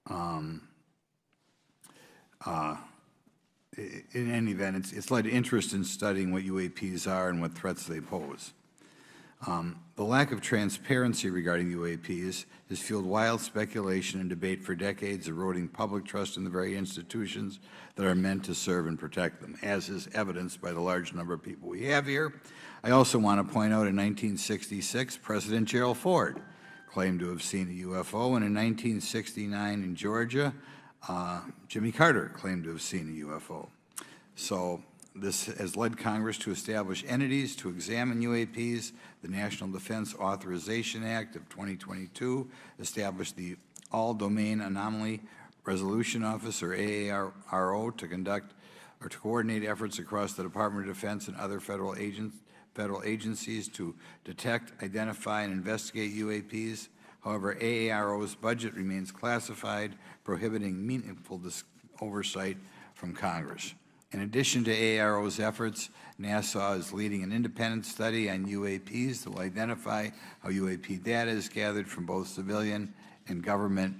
in any event, it's led to interest in studying what UAPs are and what threats they pose. The lack of transparency regarding UAPs has fueled wild speculation and debate for decades, eroding public trust in the very institutions that are meant to serve and protect them, as is evidenced by the large number of people we have here. I also want to point out in 1966, President Gerald Ford claimed to have seen a UFO, and in 1969 in Georgia, Jimmy Carter claimed to have seen a UFO. So this has led Congress to establish entities to examine UAPs. The National Defense Authorization Act of 2022 established the All-Domain Anomaly Resolution Office, or AARO, to conduct or to coordinate efforts across the Department of Defense and other federal agencies to detect, identify, and investigate UAPs. However, AARO's budget remains classified, prohibiting meaningful oversight from Congress. In addition to AARO's efforts, NASA is leading an independent study on UAPs that will identify how UAP data is gathered from both civilian and government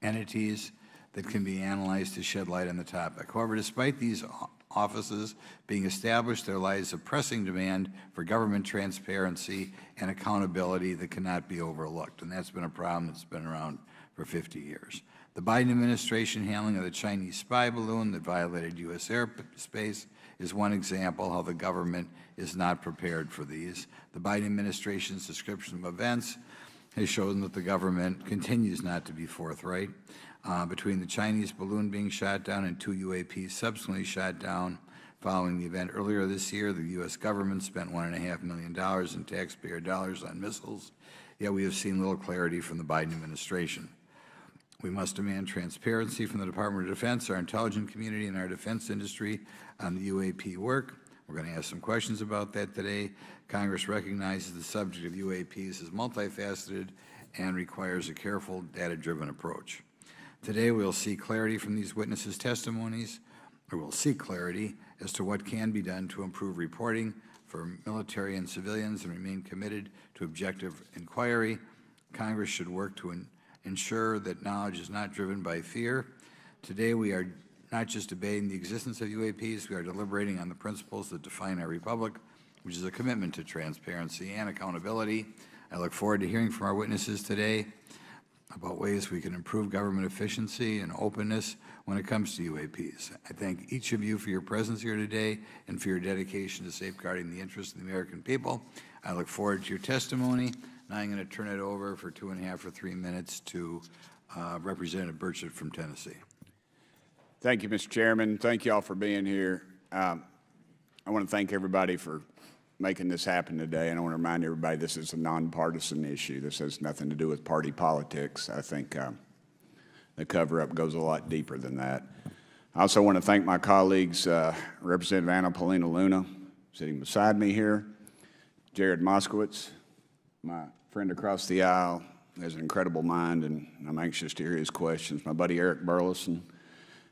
entities that can be analyzed to shed light on the topic. However, despite these offices being established, there lies a pressing demand for government transparency and accountability that cannot be overlooked, and that's been a problem that's been around for 50 years. The Biden administration handling of the Chinese spy balloon that violated U.S. airspace is one example how the government is not prepared for these. The Biden administration's description of events has shown that the government continues not to be forthright. Between the Chinese balloon being shot down and 2 UAPs subsequently shot down following the event earlier this year, the U.S. government spent $1.5 million in taxpayer dollars on missiles, yet we have seen little clarity from the Biden administration. We must demand transparency from the Department of Defense, our intelligence community, and our defense industry on the UAP work. We're going to ask some questions about that today. Congress recognizes the subject of UAPs is multifaceted and requires a careful, data-driven approach. Today, we'll see clarity from these witnesses' testimonies, or we'll seek clarity as to what can be done to improve reporting for military and civilians and remain committed to objective inquiry. Congress should work to ensure that knowledge is not driven by fear. Today, we are not just debating the existence of UAPs, we are deliberating on the principles that define our republic, which is a commitment to transparency and accountability. I look forward to hearing from our witnesses today about ways we can improve government efficiency and openness when it comes to UAPs. I thank each of you for your presence here today and for your dedication to safeguarding the interests of the American people. I look forward to your testimony. Now I'm going to turn it over for 2.5 or 3 minutes to Representative Burchett from Tennessee. Thank you, Mr. Chairman. Thank you all for being here. I want to thank everybody for making this happen today, and I want to remind everybody this is a nonpartisan issue. This has nothing to do with party politics. I think the cover-up goes a lot deeper than that. I also want to thank my colleagues, Representative Anna Paulina Luna, sitting beside me here, Jared Moskowitz, my friend across the aisle, has an incredible mind, and I'm anxious to hear his questions, my buddy Eric Burleson,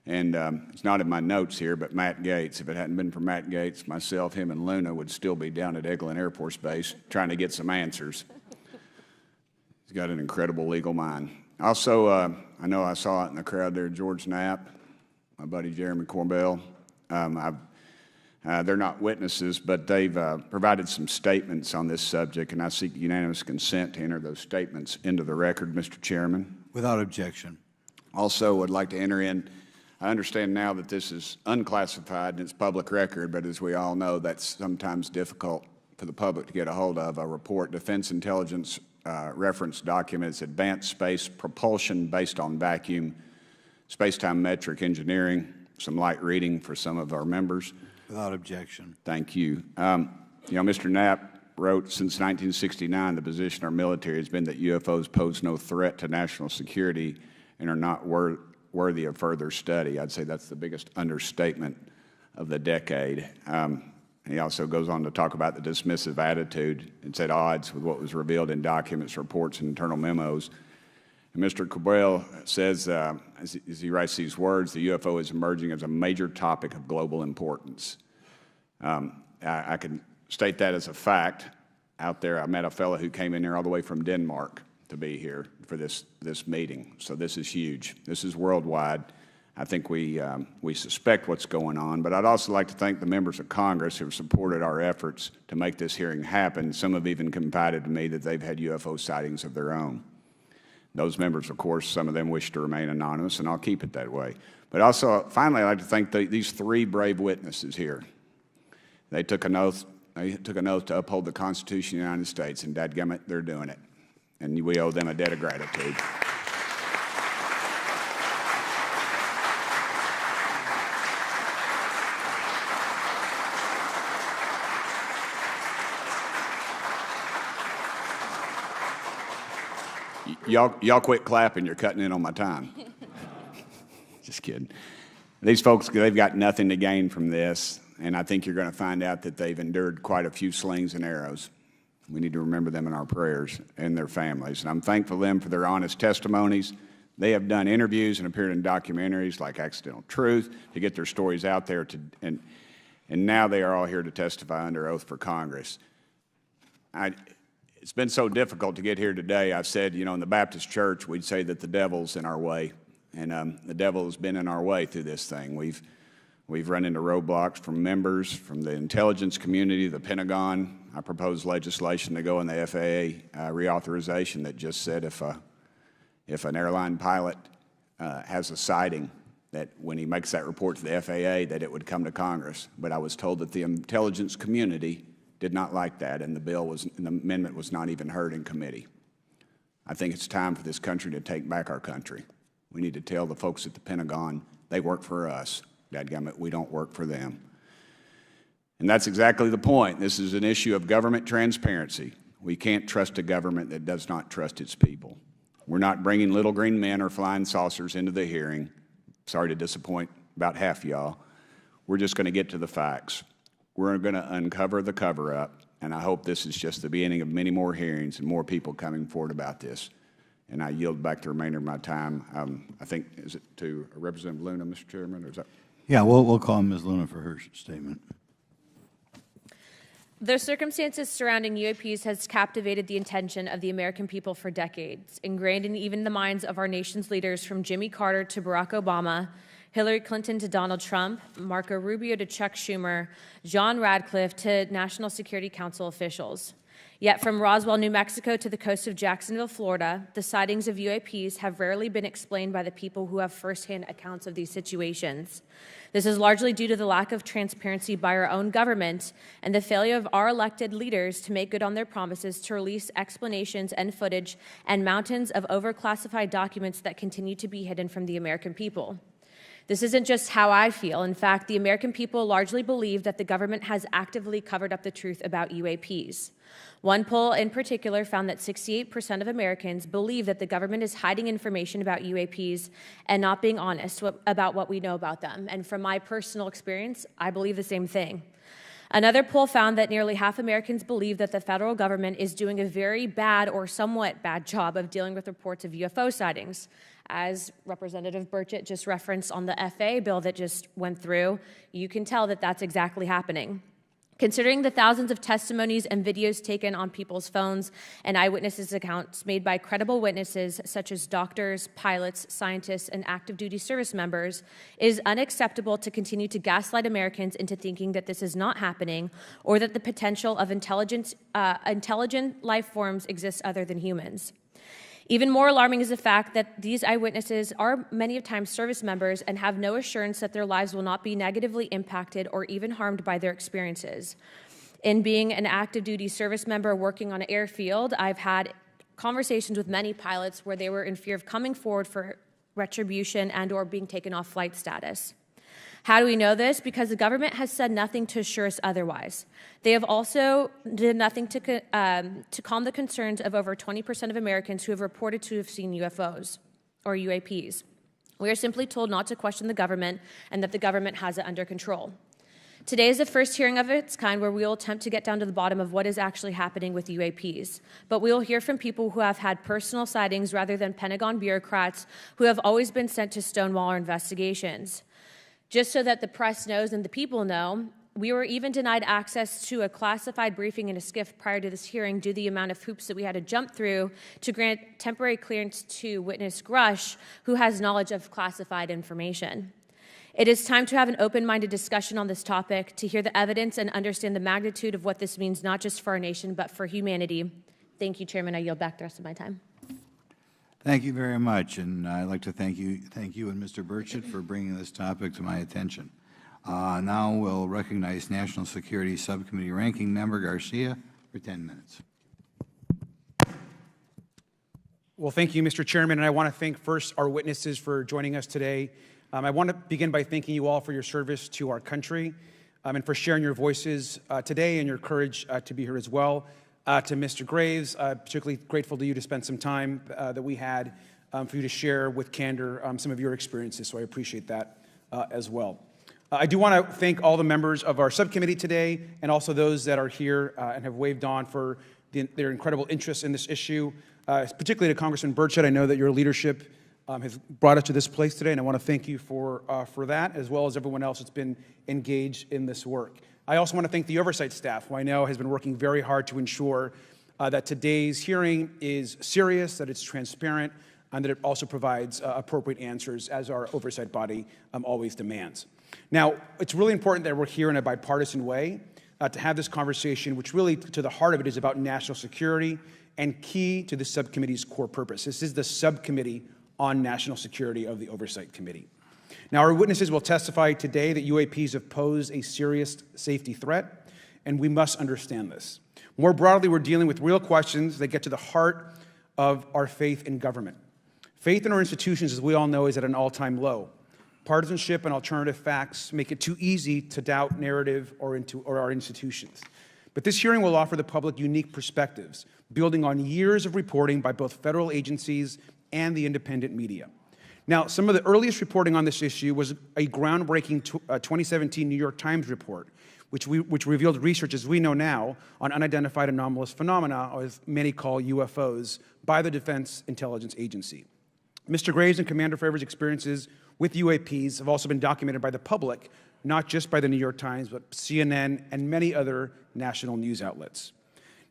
and it's not in my notes here, but Matt Gates. If it hadn't been for Matt Gates, myself, him, and Luna would still be down at Eglin Air Force Base trying to get some answers. He's got an incredible legal mind. Also, I know I saw it in the crowd there, George Knapp, my buddy Jeremy Corbell. They're not witnesses, but they've provided some statements on this subject, and I seek unanimous consent to enter those statements into the record, Mr. Chairman. Without objection. Also, would like to enter in, I understand now that this is unclassified and it's public record, but as we all know, that's sometimes difficult for the public to get a hold of. A report, Defense Intelligence reference documents, Advanced Space Propulsion Based on Vacuum, Space-Time Metric Engineering, some light reading for some of our members. Without objection. Thank you. Mr. Knapp wrote, since 1969, the position of our military has been that UFOs pose no threat to national security and are not worthy of further study. I'd say that's the biggest understatement of the decade. He also goes on to talk about the dismissive attitude. It's at odds with what was revealed in documents, reports, and internal memos. And Mr. Cabral says, as he writes these words, the UFO is emerging as a major topic of global importance. I can state that as a fact. Out there, I met a fellow who came in here all the way from Denmark. to be here for this meeting. So this is huge. This is worldwide. I think we suspect what's going on, but I'd also like to thank the members of Congress who have supported our efforts to make this hearing happen. Some have even confided to me that they've had UFO sightings of their own. Those members, of course, some of them wish to remain anonymous, and I'll keep it that way. But also, finally, I'd like to thank these three brave witnesses here. They took an oath. They took an oath to uphold the Constitution of the United States, and dadgummit, they're doing it. And we owe them a debt of gratitude. Y'all quit clapping. You're cutting in on my time. Just kidding. These folks, they've got nothing to gain from this, and I think you're going to find out that they've endured quite a few slings and arrows. We need to remember them in our prayers and their families. And I'm thankful to them for their honest testimonies. They have done interviews and appeared in documentaries like Accidental Truth to get their stories out there, and now they are all here to testify under oath for Congress. It's been so difficult to get here today. I've said, in the Baptist church, we'd say that the devil's in our way. And the devil has been in our way through this thing. We've run into roadblocks from members, from the intelligence community, the Pentagon. I proposed legislation to go in the FAA reauthorization that just said if an airline pilot has a sighting, that when he makes that report to the FAA, that it would come to Congress. But I was told that the intelligence community did not like that, and the amendment was not even heard in committee. I think it's time for this country to take back our country. We need to tell the folks at the Pentagon they work for us. Dadgummit, we don't work for them. And that's exactly the point. This is an issue of government transparency. We can't trust a government that does not trust its people. We're not bringing little green men or flying saucers into the hearing. Sorry to disappoint about half y'all. We're just going to get to the facts. We're going to uncover the cover-up, and I hope this is just the beginning of many more hearings and more people coming forward about this. And I yield back the remainder of my time. I think, is it to Representative Luna, Mr. Chairman, or is that? Yeah, we'll call Ms. Luna for her statement. The circumstances surrounding UAPs has captivated the attention of the American people for decades, ingrained in even the minds of our nation's leaders from Jimmy Carter to Barack Obama, Hillary Clinton to Donald Trump, Marco Rubio to Chuck Schumer, John Radcliffe to National Security Council officials. Yet from Roswell, New Mexico to the coast of Jacksonville, Florida, the sightings of UAPs have rarely been explained by the people who have firsthand accounts of these situations. This is largely due to the lack of transparency by our own government and the failure of our elected leaders to make good on their promises to release explanations and footage and mountains of overclassified documents that continue to be hidden from the American people. This isn't just how I feel. In fact, the American people largely believe that the government has actively covered up the truth about UAPs. One poll in particular found that 68% of Americans believe that the government is hiding information about UAPs and not being honest about what we know about them. And from my personal experience, I believe the same thing. Another poll found that nearly half Americans believe that the federal government is doing a very bad or somewhat bad job of dealing with reports of UFO sightings. As Representative Burchett just referenced on the FAA bill that just went through, you can tell that that's exactly happening. Considering the thousands of testimonies and videos taken on people's phones and eyewitnesses' accounts made by credible witnesses such as doctors, pilots, scientists, and active duty service members, it is unacceptable to continue to gaslight Americans into thinking that this is not happening or that the potential of intelligent life forms exists other than humans. Even more alarming is the fact that these eyewitnesses are many of times service members and have no assurance that their lives will not be negatively impacted or even harmed by their experiences. In being an active duty service member working on an airfield, I've had conversations with many pilots where they were in fear of coming forward for retribution and or being taken off flight status. How do we know this? Because the government has said nothing to assure us otherwise. They have also did nothing to calm the concerns of over 20% of Americans who have reported to have seen UFOs or UAPs. We are simply told not to question the government and that the government has it under control. Today is the first hearing of its kind where we will attempt to get down to the bottom of what is actually happening with UAPs. But we will hear from people who have had personal sightings rather than Pentagon bureaucrats who have always been sent to stonewall our investigations. Just so that the press knows and the people know, We were even denied access to a classified briefing in a SCIF prior to this hearing due to the amount of hoops that we had to jump through to grant temporary clearance to witness Grusch, who has knowledge of classified information. It is time to have an open-minded discussion on this topic, to hear the evidence and understand the magnitude of what this means not just for our nation, but for humanity. Thank you, Chairman. I yield back the rest of my time. Thank you very much, and I'd like to thank you and Mr. Burchett for bringing this topic to my attention. Now we'll recognize National Security Subcommittee Ranking Member Garcia for 10 minutes. Well, thank you, Mr. Chairman, and I want to thank first our witnesses for joining us today. I want to begin by thanking you all for your service to our country and for sharing your voices today and your courage to be here as well. To Mr. Graves, particularly grateful to you to spend some time that we had for you to share with candor some of your experiences, so I appreciate that as well. I do want to thank all the members of our subcommittee today and also those that are here and have waved on for their incredible interest in this issue, particularly to Congressman Burchett. I know that your leadership has brought us to this place today, and I want to thank you for that, as well as everyone else that's been engaged in this work. I also want to thank the Oversight staff, who I know has been working very hard to ensure that today's hearing is serious, that it's transparent, and that it also provides appropriate answers, as our oversight body always demands. Now, it's really important that we're here in a bipartisan way to have this conversation, which really, to the heart of it, is about national security and key to the subcommittee's core purpose. This is the subcommittee on national security of the Oversight Committee. Now, our witnesses will testify today that UAPs have posed a serious safety threat, and we must understand this. More broadly, we're dealing with real questions that get to the heart of our faith in government. Faith in our institutions, as we all know, is at an all-time low. Partisanship and alternative facts make it too easy to doubt narrative or our institutions. But this hearing will offer the public unique perspectives, building on years of reporting by both federal agencies and the independent media. Now, some of the earliest reporting on this issue was a groundbreaking 2017 New York Times report, which revealed research, as we know now, on unidentified anomalous phenomena, or as many call UFOs, by the Defense Intelligence Agency. Mr. Graves and Commander Fravor's experiences with UAPs have also been documented by the public, not just by the New York Times, but CNN and many other national news outlets.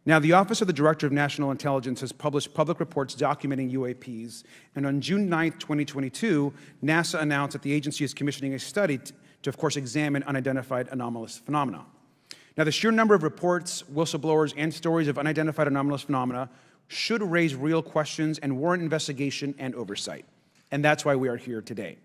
Now, the Office of the Director of National Intelligence has published public reports documenting UAPs, and on June 9th, 2022, NASA announced that the agency is commissioning a study to, of course, examine unidentified anomalous phenomena. Now, the sheer number of reports, whistleblowers, and stories of unidentified anomalous phenomena should raise real questions and warrant investigation and oversight, and that's why we are here today.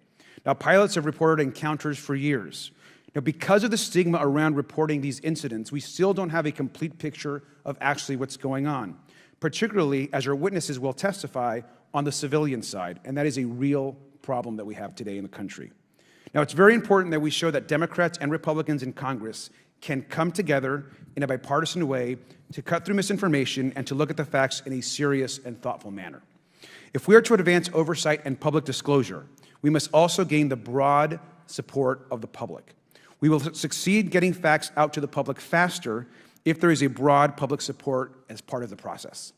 Now, pilots have reported encounters for years. Now, because of the stigma around reporting these incidents, we still don't have a complete picture of actually what's going on, particularly as our witnesses will testify on the civilian side, and that is a real problem that we have today in the country. Now, it's very important that we show that Democrats and Republicans in Congress can come together in a bipartisan way to cut through misinformation and to look at the facts in a serious and thoughtful manner. If we are to advance oversight and public disclosure, we must also gain the broad support of the public. We will succeed getting facts out to the public faster if there is a broad public support as part of the process.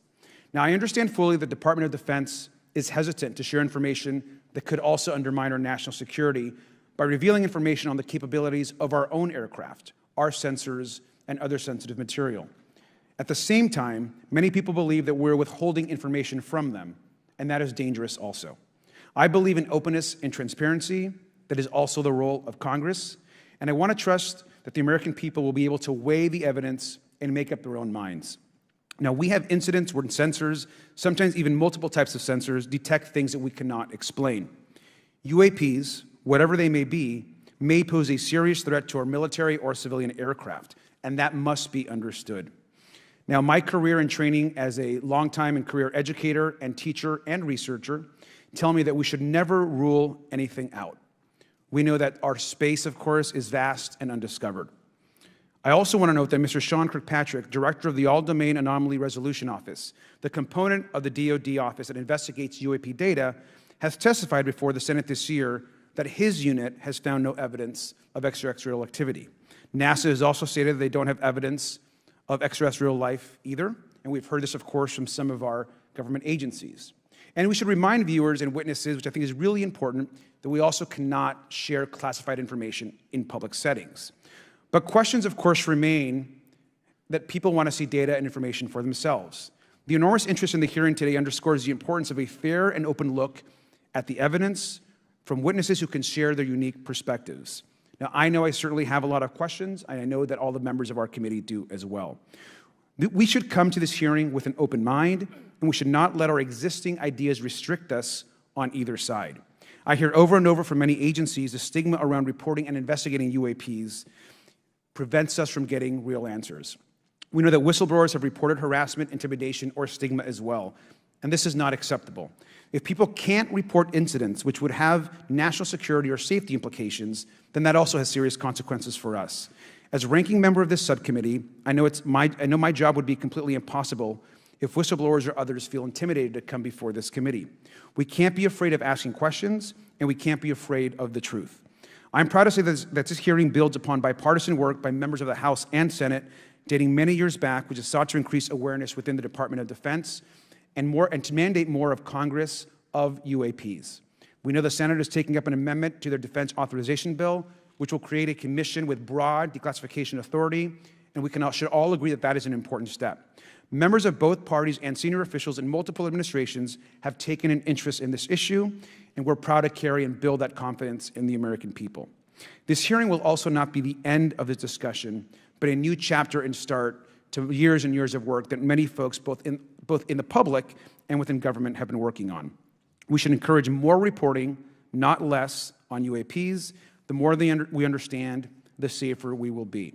Now, I understand fully the Department of Defense is hesitant to share information that could also undermine our national security by revealing information on the capabilities of our own aircraft, our sensors, and other sensitive material. At the same time, many people believe that we're withholding information from them, and that is dangerous also. I believe in openness and transparency. That is also the role of Congress. And I want to trust that the American people will be able to weigh the evidence and make up their own minds. Now, we have incidents where sensors, sometimes even multiple types of sensors, detect things that we cannot explain. UAPs, whatever they may be, may pose a serious threat to our military or civilian aircraft, and that must be understood. Now, my career and training as a longtime and career educator and teacher and researcher tell me that we should never rule anything out. We know that our space, of course, is vast and undiscovered. I also want to note that Mr. Sean Kirkpatrick, Director of the All-Domain Anomaly Resolution Office, the component of the DoD office that investigates UAP data, has testified before the Senate this year that his unit has found no evidence of extraterrestrial activity. NASA has also stated that they don't have evidence of extraterrestrial life either, and we've heard this, of course, from some of our government agencies. And we should remind viewers and witnesses, which I think is really important, that we also cannot share classified information in public settings. But questions, of course, remain that people want to see data and information for themselves. The enormous interest in the hearing today underscores the importance of a fair and open look at the evidence from witnesses who can share their unique perspectives. Now, I know I certainly have a lot of questions, and I know that all the members of our committee do as well. We should come to this hearing with an open mind, and we should not let our existing ideas restrict us on either side. I hear over and over from many agencies the stigma around reporting and investigating UAPs prevents us from getting real answers. We know that whistleblowers have reported harassment, intimidation, or stigma as well, and this is not acceptable. If people can't report incidents which would have national security or safety implications, then that also has serious consequences for us. As ranking member of this subcommittee, I know my job would be completely impossible if whistleblowers or others feel intimidated to come before this committee. We can't be afraid of asking questions, and we can't be afraid of the truth. I'm proud to say that this hearing builds upon bipartisan work by members of the House and Senate dating many years back, which is sought to increase awareness within the Department of Defense and to mandate more of Congress of UAPs. We know the Senate is taking up an amendment to their defense authorization bill, which will create a commission with broad declassification authority, and we should all agree that that is an important step. Members of both parties and senior officials in multiple administrations have taken an interest in this issue, and we're proud to carry and build that confidence in the American people. This hearing will also not be the end of this discussion, but a new chapter and start to years and years of work that many folks, both in the public and within government, have been working on. We should encourage more reporting, not less, on UAPs. The more we understand, the safer we will be.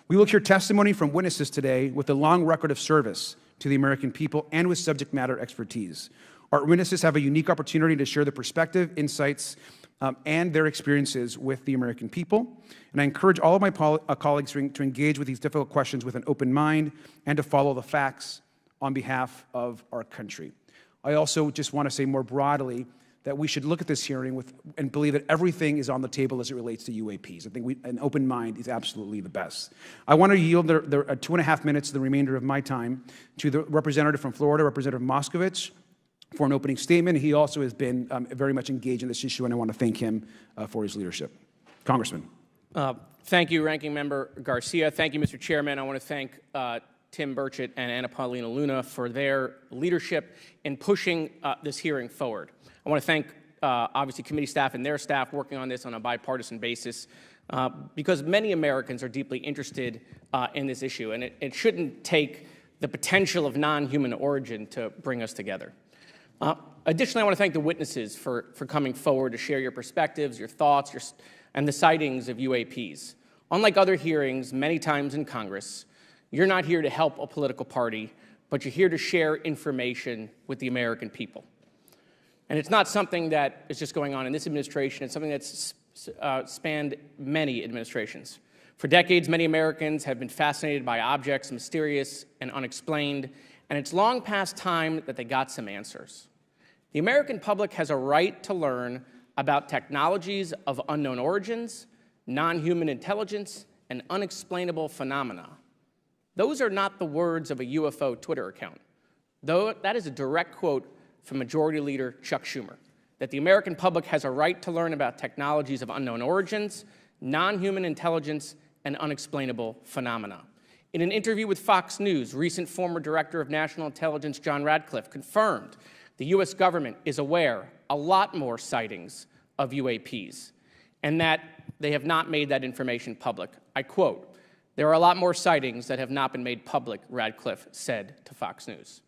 We will hear testimony from witnesses today with a long record of service to the American people and with subject matter expertise. Our witnesses have a unique opportunity to share their perspective, insights, and their experiences with the American people. And I encourage all of my colleagues to engage with these difficult questions with an open mind and to follow the facts on behalf of our country. I also just want to say more broadly that we should look at this hearing and believe that everything is on the table as it relates to UAPs. I think an open mind is absolutely the best. I want to yield the 2.5 minutes, the remainder of my time, to the representative from Florida, Representative Moskovich, for an opening statement. He also has been very much engaged in this issue, and I want to thank him for his leadership. Congressman. Thank you, Ranking Member Garcia. Thank you, Mr. Chairman. I want to thank Tim Burchett and Anna Paulina Luna for their leadership in pushing this hearing forward. I want to thank, obviously, committee staff and their staff working on this on a bipartisan basis because many Americans are deeply interested in this issue, and it shouldn't take the potential of non-human origin to bring us together. Additionally, I want to thank the witnesses for coming forward to share your perspectives, your thoughts, and the sightings of UAPs. Unlike other hearings many times in Congress, you're not here to help a political party, but you're here to share information with the American people. And it's not something that is just going on in this administration. It's something that's spanned many administrations. For decades, many Americans have been fascinated by objects mysterious and unexplained, and it's long past time that they got some answers. The American public has a right to learn about technologies of unknown origins, non-human intelligence, and unexplainable phenomena. Those are not the words of a UFO Twitter account, though that is a direct quote from Majority Leader Chuck Schumer, that the American public has a right to learn about technologies of unknown origins, non-human intelligence, and unexplainable phenomena. In an interview with Fox News, recent former Director of National Intelligence John Radcliffe confirmed the U.S. government is aware a lot more sightings of UAPs, and that they have not made that information public. I quote, "There are a lot more sightings that have not been made public," Radcliffe said to Fox News.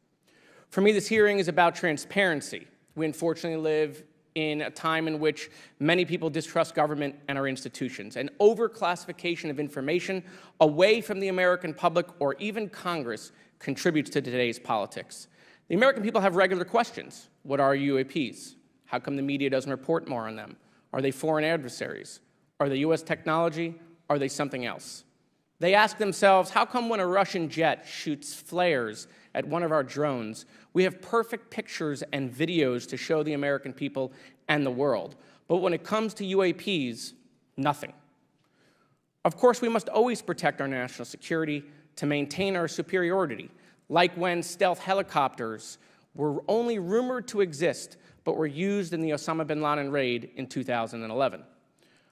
For me, this hearing is about transparency. We unfortunately live in a time in which many people distrust government and our institutions, and overclassification of information away from the American public or even Congress contributes to today's politics. The American people have regular questions. What are UAPs? How come the media doesn't report more on them? Are they foreign adversaries? Are they U.S. technology? Are they something else? They ask themselves, how come when a Russian jet shoots flares at one of our drones, we have perfect pictures and videos to show the American people and the world, but when it comes to UAPs, nothing? Of course, we must always protect our national security to maintain our superiority, like when stealth helicopters were only rumored to exist but were used in the Osama bin Laden raid in 2011.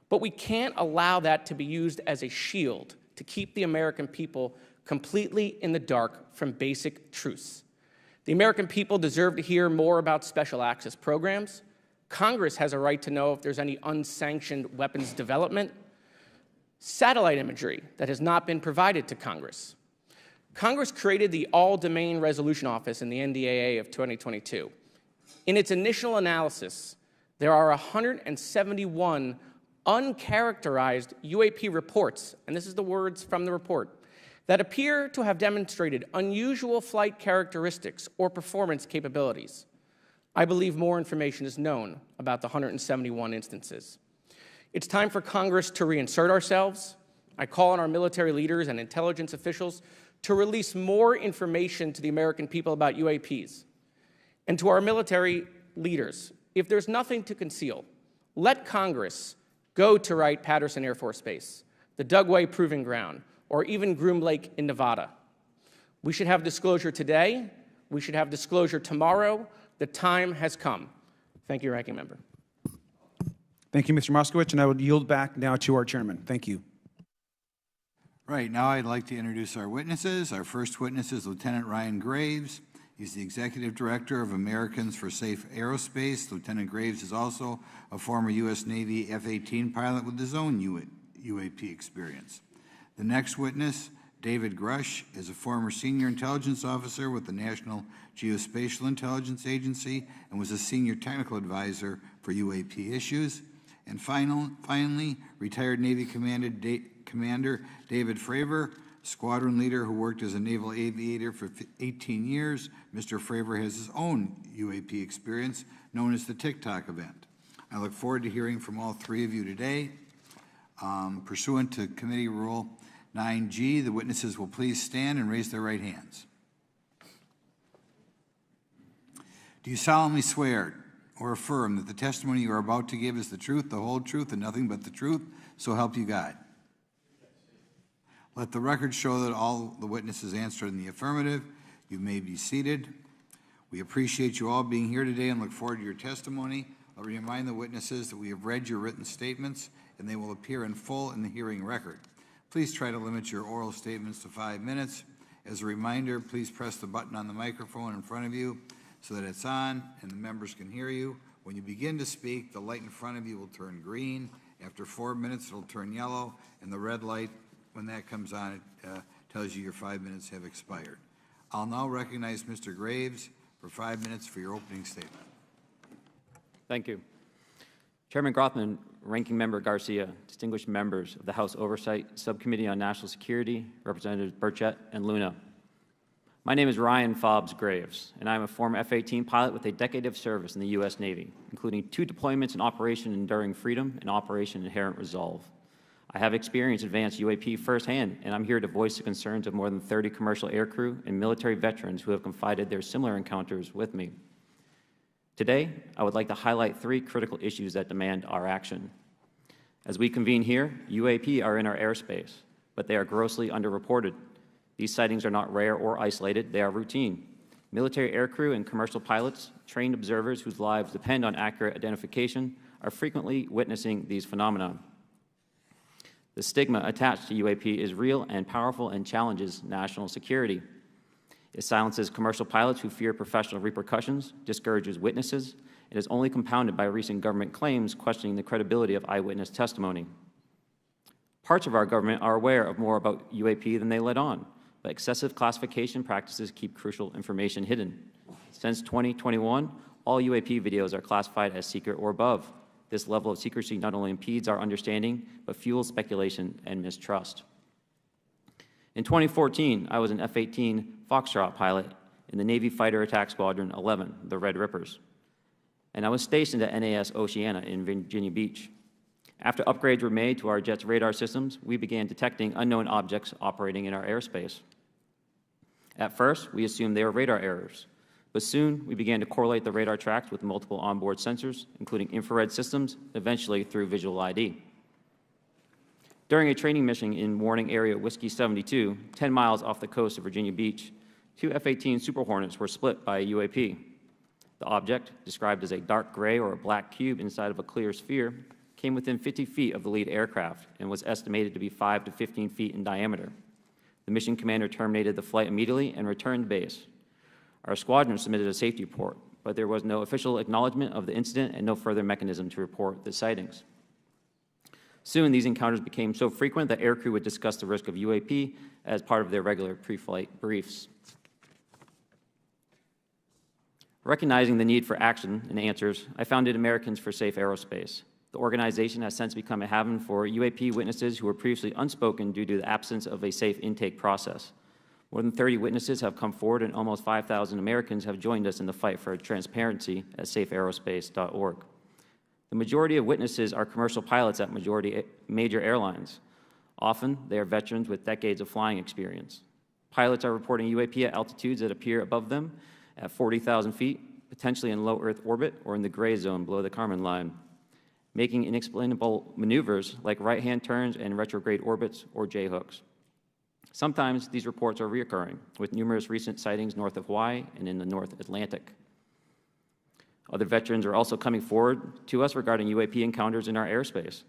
But we can't allow that to be used as a shield to keep the American people completely in the dark from basic truths. The American people deserve to hear more about special access programs. Congress has a right to know if there's any unsanctioned weapons development, satellite imagery that has not been provided to Congress. Congress created the All-Domain Resolution Office in the NDAA of 2022. In its initial analysis, there are 171 uncharacterized UAP reports, and this is the words from the report, that appear to have demonstrated unusual flight characteristics or performance capabilities. I believe more information is known about the 171 instances. It's time for Congress to reinsert ourselves. I call on our military leaders and intelligence officials to release more information to the American people about UAPs. And to our military leaders, if there's nothing to conceal, let Congress go to Wright-Patterson Air Force Base, the Dugway Proving Ground, or even Groom Lake in Nevada. We should have disclosure today. We should have disclosure tomorrow. The time has come. Thank you, Ranking Member. Thank you, Mr. Moskowitz, and I would yield back now to our chairman. Thank you. Right, now I'd like to introduce our witnesses. Our first witness is Lieutenant Ryan Graves. He's the Executive Director of Americans for Safe Aerospace. Lieutenant Graves is also a former U.S. Navy F-18 pilot with his own UAP experience. The next witness, David Grusch, is a former senior intelligence officer with the National Geospatial Intelligence Agency and was a senior technical advisor for UAP issues. And finally, retired Navy Commander David Fravor, squadron leader who worked as a naval aviator for 18 years. Mr. Fravor has his own UAP experience, known as the TikTok event. I look forward to hearing from all three of you today. Pursuant to Committee Rule 9G, the witnesses will please stand and raise their right hands. Do you solemnly swear or affirm that the testimony you are about to give is the truth, the whole truth, and nothing but the truth, so help you God? Let the record show that all the witnesses answered in the affirmative. You may be seated. We appreciate you all being here today and look forward to your testimony. I'll remind the witnesses that we have read your written statements and they will appear in full in the hearing record. Please try to limit your oral statements to 5 minutes. As a reminder, please press the button on the microphone in front of you so that it's on and the members can hear you. When you begin to speak, the light in front of you will turn green. After 4 minutes, it'll turn yellow, and the red light, when that comes on, it tells you your 5 minutes have expired. I'll now recognize Mr. Graves for 5 minutes for your opening statement. Thank you. Chairman Grothman, Ranking Member Garcia, distinguished members of the House Oversight Subcommittee on National Security, Representatives Burchett and Luna. My name is Ryan Fobbs Graves, and I am a former F-18 pilot with a decade of service in the U.S. Navy, including 2 deployments in Operation Enduring Freedom and Operation Inherent Resolve. I have experienced advanced UAP firsthand, and I'm here to voice the concerns of more than 30 commercial aircrew and military veterans who have confided their similar encounters with me. Today, I would like to highlight 3 critical issues that demand our action. As we convene here, UAP are in our airspace, but they are grossly underreported. These sightings are not rare or isolated, they are routine. Military aircrew and commercial pilots, trained observers whose lives depend on accurate identification, are frequently witnessing these phenomena. The stigma attached to UAP is real and powerful and challenges national security. It silences commercial pilots who fear professional repercussions, discourages witnesses, and is only compounded by recent government claims questioning the credibility of eyewitness testimony. Parts of our government are aware of more about UAP than they let on, but excessive classification practices keep crucial information hidden. Since 2021, all UAP videos are classified as secret or above. This level of secrecy not only impedes our understanding, but fuels speculation and mistrust. In 2014, I was an F-18 Foxtrot pilot in the Navy Fighter Attack Squadron 11, the Red Rippers, and I was stationed at NAS Oceana in Virginia Beach. After upgrades were made to our jet's radar systems, we began detecting unknown objects operating in our airspace. At first, we assumed they were radar errors, but soon we began to correlate the radar tracks with multiple onboard sensors, including infrared systems, eventually through visual ID. During a training mission in Warning Area Whiskey 72, 10 miles off the coast of Virginia Beach, 2 F-18 Super Hornets were split by a UAP. The object, described as a dark gray or a black cube inside of a clear sphere, came within 50 feet of the lead aircraft and was estimated to be 5 to 15 feet in diameter. The mission commander terminated the flight immediately and returned to base. Our squadron submitted a safety report, but there was no official acknowledgement of the incident and no further mechanism to report the sightings. Soon, these encounters became so frequent that aircrew would discuss the risk of UAP as part of their regular pre-flight briefs. Recognizing the need for action and answers, I founded Americans for Safe Aerospace. The organization has since become a haven for UAP witnesses who were previously unspoken due to the absence of a safe intake process. More than 30 witnesses have come forward, and almost 5,000 Americans have joined us in the fight for transparency at safeaerospace.org. The majority of witnesses are commercial pilots at major airlines. Often, they are veterans with decades of flying experience. Pilots are reporting UAP at altitudes that appear above them at 40,000 feet, potentially in low Earth orbit or in the gray zone below the Kármán line, making inexplainable maneuvers like right-hand turns and retrograde orbits or J-hooks. Sometimes these reports are reoccurring, with numerous recent sightings north of Hawaii and in the North Atlantic. Other veterans are also coming forward to us regarding UAP encounters in our airspace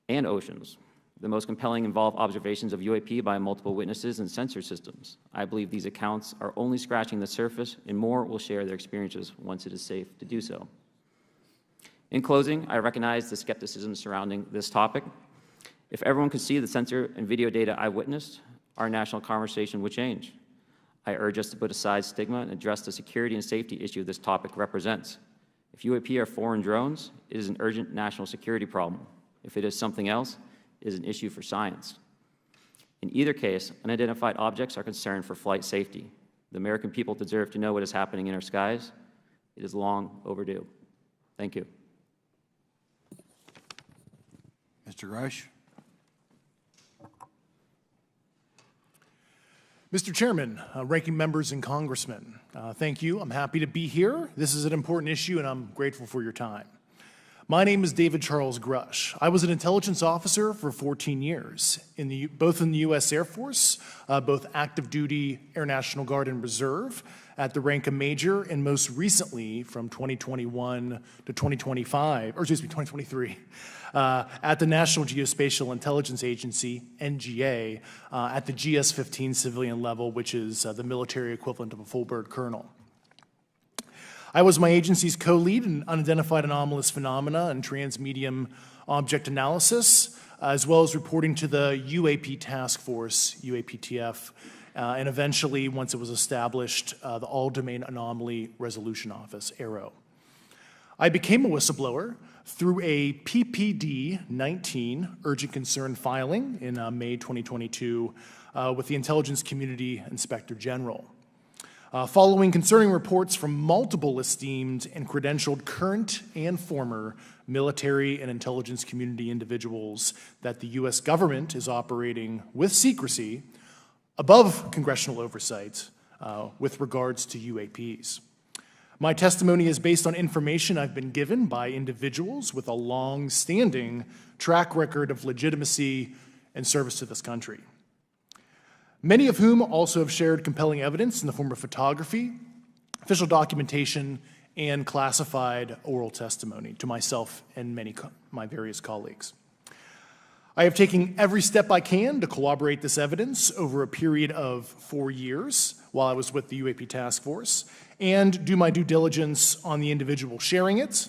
and oceans. The most compelling involve observations of UAP by multiple witnesses and sensor systems. I believe these accounts are only scratching the surface, and more will share their experiences once it is safe to do so. In closing, I recognize the skepticism surrounding this topic. If everyone could see the sensor and video data I witnessed, our national conversation would change. I urge us to put aside stigma and address the security and safety issue this topic represents. If UAP are foreign drones, it is an urgent national security problem. If it is something else, it is an issue for science. In either case, unidentified objects are concerned for flight safety. The American people deserve to know what is happening in our skies. It is long overdue. Thank you. Mr. Grusch? Mr. Chairman, ranking members and congressmen, thank you. I'm happy to be here. This is an important issue, and I'm grateful for your time. My name is David Charles Grusch. I was an intelligence officer for 14 years, both in the U.S. Air Force, both active duty, Air National Guard, and Reserve, at the rank of major, and most recently from 2021 to 2023, at the National Geospatial Intelligence Agency, NGA, at the GS-15 civilian level, which is the military equivalent of a full bird colonel. I was my agency's co-lead in unidentified anomalous phenomena and transmedium object analysis, as well as reporting to the UAP task force, UAPTF, and eventually, once it was established, the All-Domain Anomaly Resolution Office, AARO. I became a whistleblower through a PPD-19 urgent concern filing in May 2022 with the Intelligence Community Inspector General. Following concerning reports from multiple esteemed and credentialed current and former military and intelligence community individuals that the U.S. government is operating with secrecy above congressional oversight with regards to UAPs. My testimony is based on information I've been given by individuals with a long-standing track record of legitimacy and service to this country, many of whom also have shared compelling evidence in the form of photography, official documentation, and classified oral testimony to myself and my various colleagues. I have taken every step I can to corroborate this evidence over a period of 4 years while I was with the UAP Task Force and do my due diligence on the individual sharing it.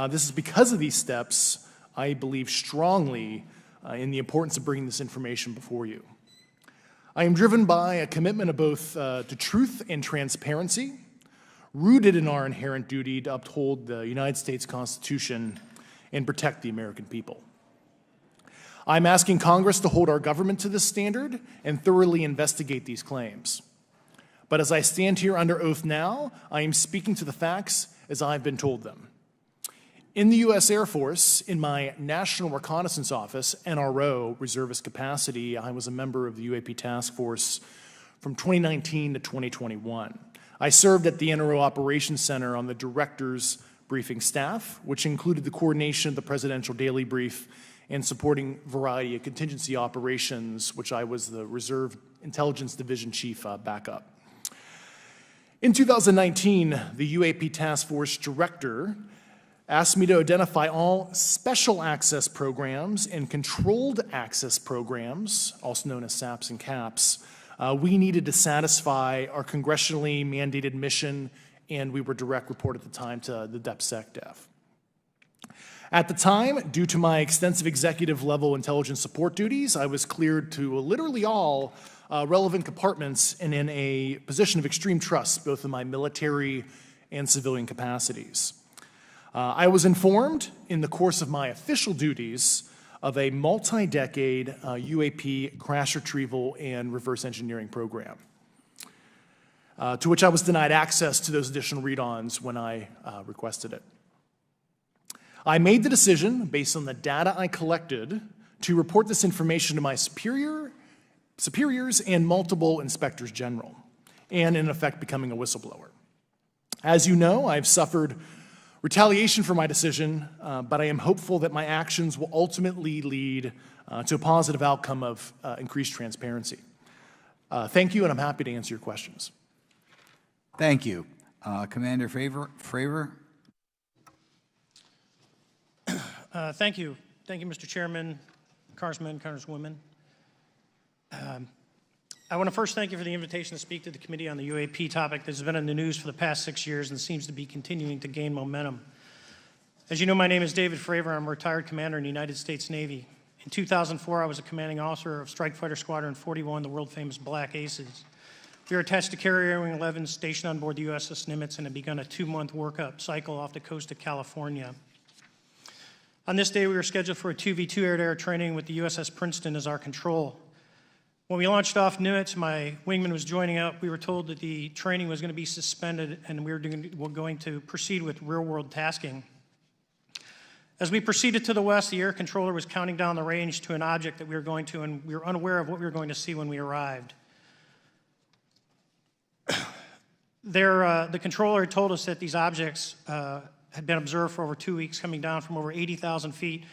This is because of these steps, I believe strongly in the importance of bringing this information before you. I am driven by a commitment of both to truth and transparency, rooted in our inherent duty to uphold the United States Constitution and protect the American people. I'm asking Congress to hold our government to this standard and thoroughly investigate these claims. But as I stand here under oath now, I am speaking to the facts as I've been told them. In the U.S. Air Force, in my National Reconnaissance Office, NRO, reservist capacity, I was a member of the UAP Task Force from 2019 to 2021. I served at the NRO Operations Center on the Director's Briefing staff, which included the coordination of the Presidential Daily Brief and supporting variety of contingency operations, which I was the Reserve Intelligence Division Chief backup. In 2019, the UAP Task Force Director asked me to identify all special access programs and controlled access programs, also known as SAPs and CAPs, we needed to satisfy our congressionally mandated mission, and we were direct report at the time to the DepSecDef. At the time, due to my extensive executive level intelligence support duties, I was cleared to literally all relevant compartments and in a position of extreme trust, both in my military and civilian capacities. I was informed in the course of my official duties of a multi-decade UAP crash retrieval and reverse engineering program, to which I was denied access to those additional read-ons when I requested it. I made the decision, based on the data I collected, to report this information to my superiors and multiple inspectors general, and in effect becoming a whistleblower. As you know, I've suffered retaliation for my decision, but I am hopeful that my actions will ultimately lead to a positive outcome of increased transparency. Thank you, and I'm happy to answer your questions. Thank you. Commander Fravor? Thank you. Thank you, Mr. Chairman, Congressmen, Congresswomen. I want to first thank you for the invitation to speak to the committee on the UAP topic that has been in the news for the past 6 years and seems to be continuing to gain momentum. As you know, my name is David Fravor. I'm a retired commander in the United States Navy. In 2004, I was a commanding officer of Strike Fighter Squadron 41, the world-famous Black Aces. We were attached to Carrier Wing 11, stationed on board the USS Nimitz, and had begun a 2-month workup cycle off the coast of California. On this day, we were scheduled for a 2v2 air-to-air training with the USS Princeton as our control. When we launched off Nimitz, my wingman was joining up. We were told that the training was going to be suspended and we were going to proceed with real-world tasking. As we proceeded to the west, the air controller was counting down the range to an object that we were going to, and we were unaware of what we were going to see when we arrived. The controller had told us that these objects had been observed for over 2 weeks, coming down from over 80,000 feet,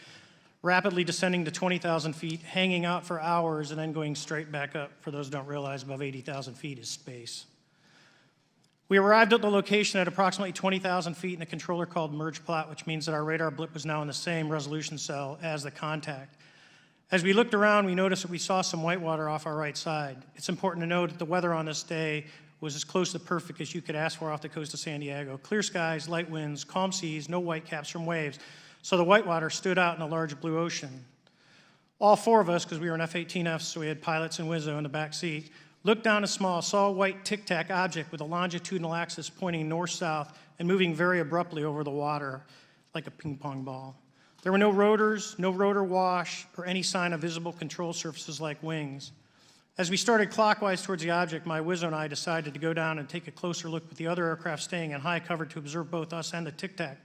rapidly descending to 20,000 feet, hanging out for hours, and then going straight back up. For those who don't realize, above 80,000 feet is space. We arrived at the location at approximately 20,000 feet, and the controller called merge plot, which means that our radar blip was now in the same resolution cell as the contact. As we looked around, we noticed that we saw some whitewater off our right side. It's important to note that the weather on this day was as close to perfect as you could ask for off the coast of San Diego. Clear skies, light winds, calm seas, no whitecaps from waves. So the whitewater stood out in a large blue ocean. All 4 of us, because we were in F-18Fs, so we had pilots and Wizzo in the back seat, looked down a small, saw a white tic-tac object with a longitudinal axis pointing north-south and moving very abruptly over the water like a ping-pong ball. There were no rotors, no rotor wash, or any sign of visible control surfaces like wings. As we started clockwise towards the object, my Wizzo and I decided to go down and take a closer look with the other aircraft staying in high cover to observe both us and the tic-tac.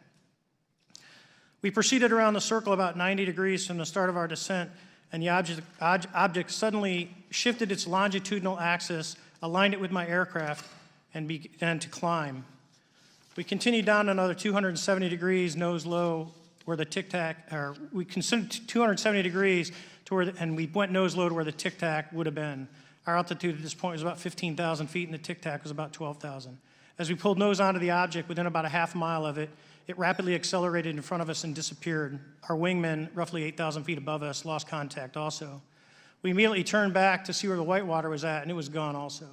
We proceeded around the circle about 90 degrees from the start of our descent, and the object suddenly shifted its longitudinal axis, aligned it with my aircraft, and began to climb. We continued down another 270 degrees, nose low, where the tic-tac, or we considered 270 degrees to where, and we went nose low to where the tic-tac would have been. Our altitude at this point was about 15,000 feet, and the tic-tac was about 12,000. As we pulled nose onto the object, within about a half mile of it, it rapidly accelerated in front of us and disappeared. Our wingmen, roughly 8,000 feet above us, lost contact also. We immediately turned back to see where the whitewater was at, and it was gone also.